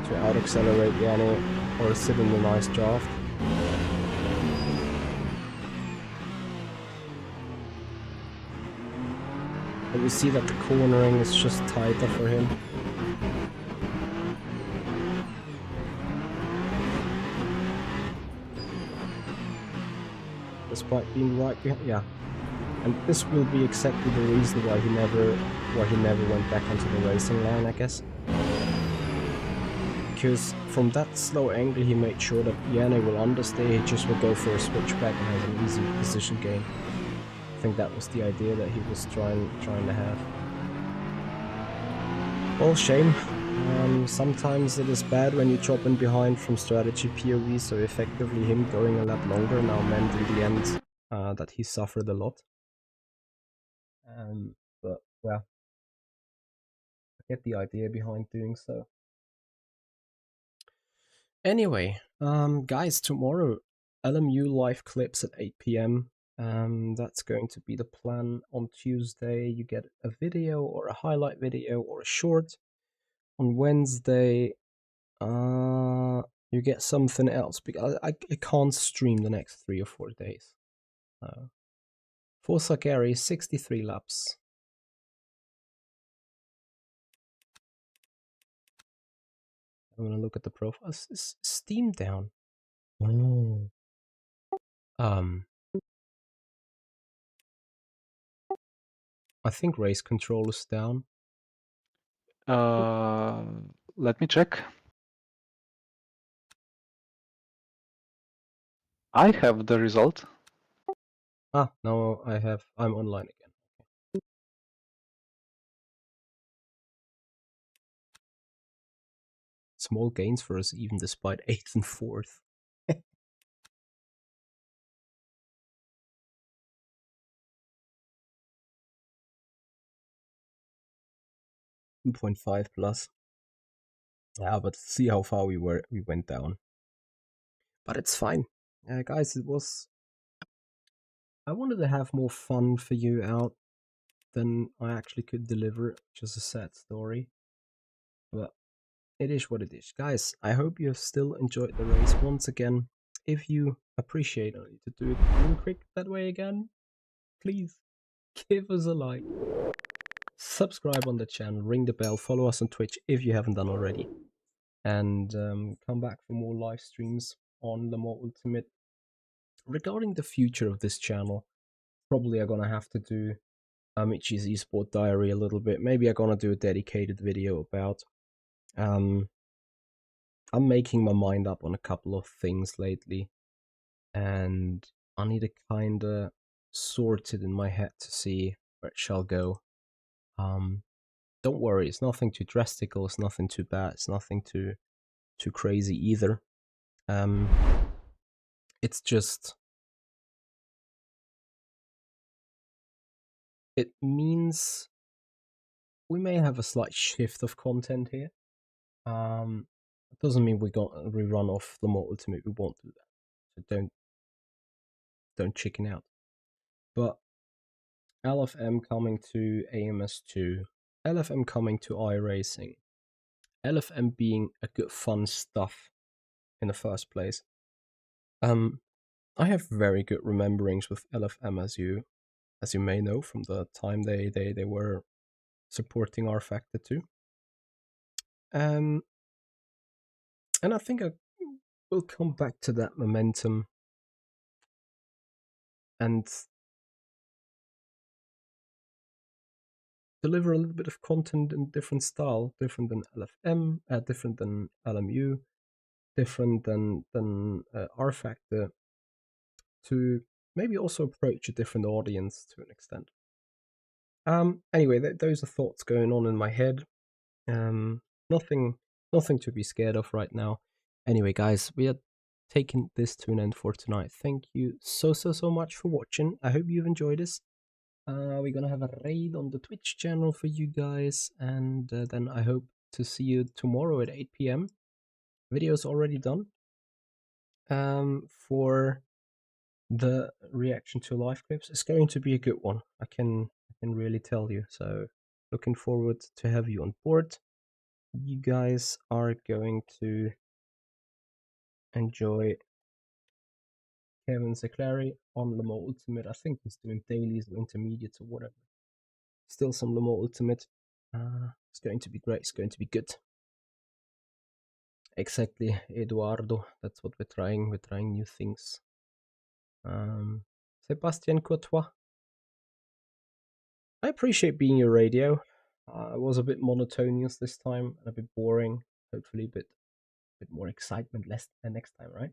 to out-accelerate Yanni or sit in the nice draft. But we see that the cornering is just tighter for him. Despite being right behind, yeah. And this will be exactly the reason why he never went back onto the racing line, I guess. Because from that slow angle he made sure that Yanni will understay, he just will go for a switchback and has an easy position gain. I think that was the idea that he was trying to have. Well, shame. Sometimes it is bad when you drop in behind from strategy POV, so effectively him going a lap longer now meant in the end that he suffered a lot. But well, I get the idea behind doing so. Anyway, guys, tomorrow LMU live clips at 8 PM. That's going to be the plan. On Tuesday you get a video or a highlight video or a short. On Wednesday you get something else, because I can't stream the next 3 or 4 days. Forza Gary, 63 laps. I'm gonna look at the profile. Is Steam down? Oh. I think race control is down. Let me check. I have the result. Ah, now I'm online again. Small gains for us even despite 8th and 4th. 2.5 plus. Yeah, but see how far we went down. But it's fine. Guys, I wanted to have more fun for you out than I actually could deliver. Just a sad story. But it is what it is. Guys, I hope you have still enjoyed the race. Once again, if you appreciate it, to do it real quick that way again, please give us a like. Subscribe on the channel, ring the bell, follow us on Twitch if you haven't done already. And come back for more live streams on Le Mans Ultimate. Regarding the future of this channel, probably I'm gonna have to do Michi's Esport Diary a little bit. Maybe I'm gonna do a dedicated video about. I'm making my mind up on a couple of things lately, and I need to kinda sort it in my head to see where it shall go. Don't worry, it's nothing too drastic, it's nothing too bad, it's nothing too crazy either. It's just, it means we may have a slight shift of content here. It doesn't mean we run off the Mans Ultimate. We won't do that. So don't chicken out. But LFM coming to AMS2, LFM coming to iRacing, LFM being a good fun stuff in the first place. I have very good rememberings with LFM, as you may know from the time they were supporting R Factor 2. And I think I will come back to that momentum and deliver a little bit of content in different style, different than LFM, different than LMU, different than R Factor, to maybe also approach a different audience to an extent. Anyway, those are thoughts going on in my head. Nothing to be scared of right now. Anyway, guys, we are taking this to an end for tonight. Thank you so much for watching. I hope you've enjoyed this. We're gonna have a raid on the Twitch channel for you guys, and then I hope to see you tomorrow at 8 p.m. Video's already done. For the reaction to live clips, it's going to be a good one. I can really tell you. So looking forward to have you on board. You guys are going to enjoy Kevin Seclari on Le Mans Ultimate. I think he's doing dailies or intermediates or whatever. Still some Le Mans Ultimate. It's going to be great. It's going to be good. Exactly, Eduardo. That's what we're trying. We're trying new things. Sebastian Courtois. I appreciate being your radio. It was a bit monotonous this time and a bit boring. Hopefully a bit more excitement less than next time, right?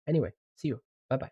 Anyway, see you. Bye bye.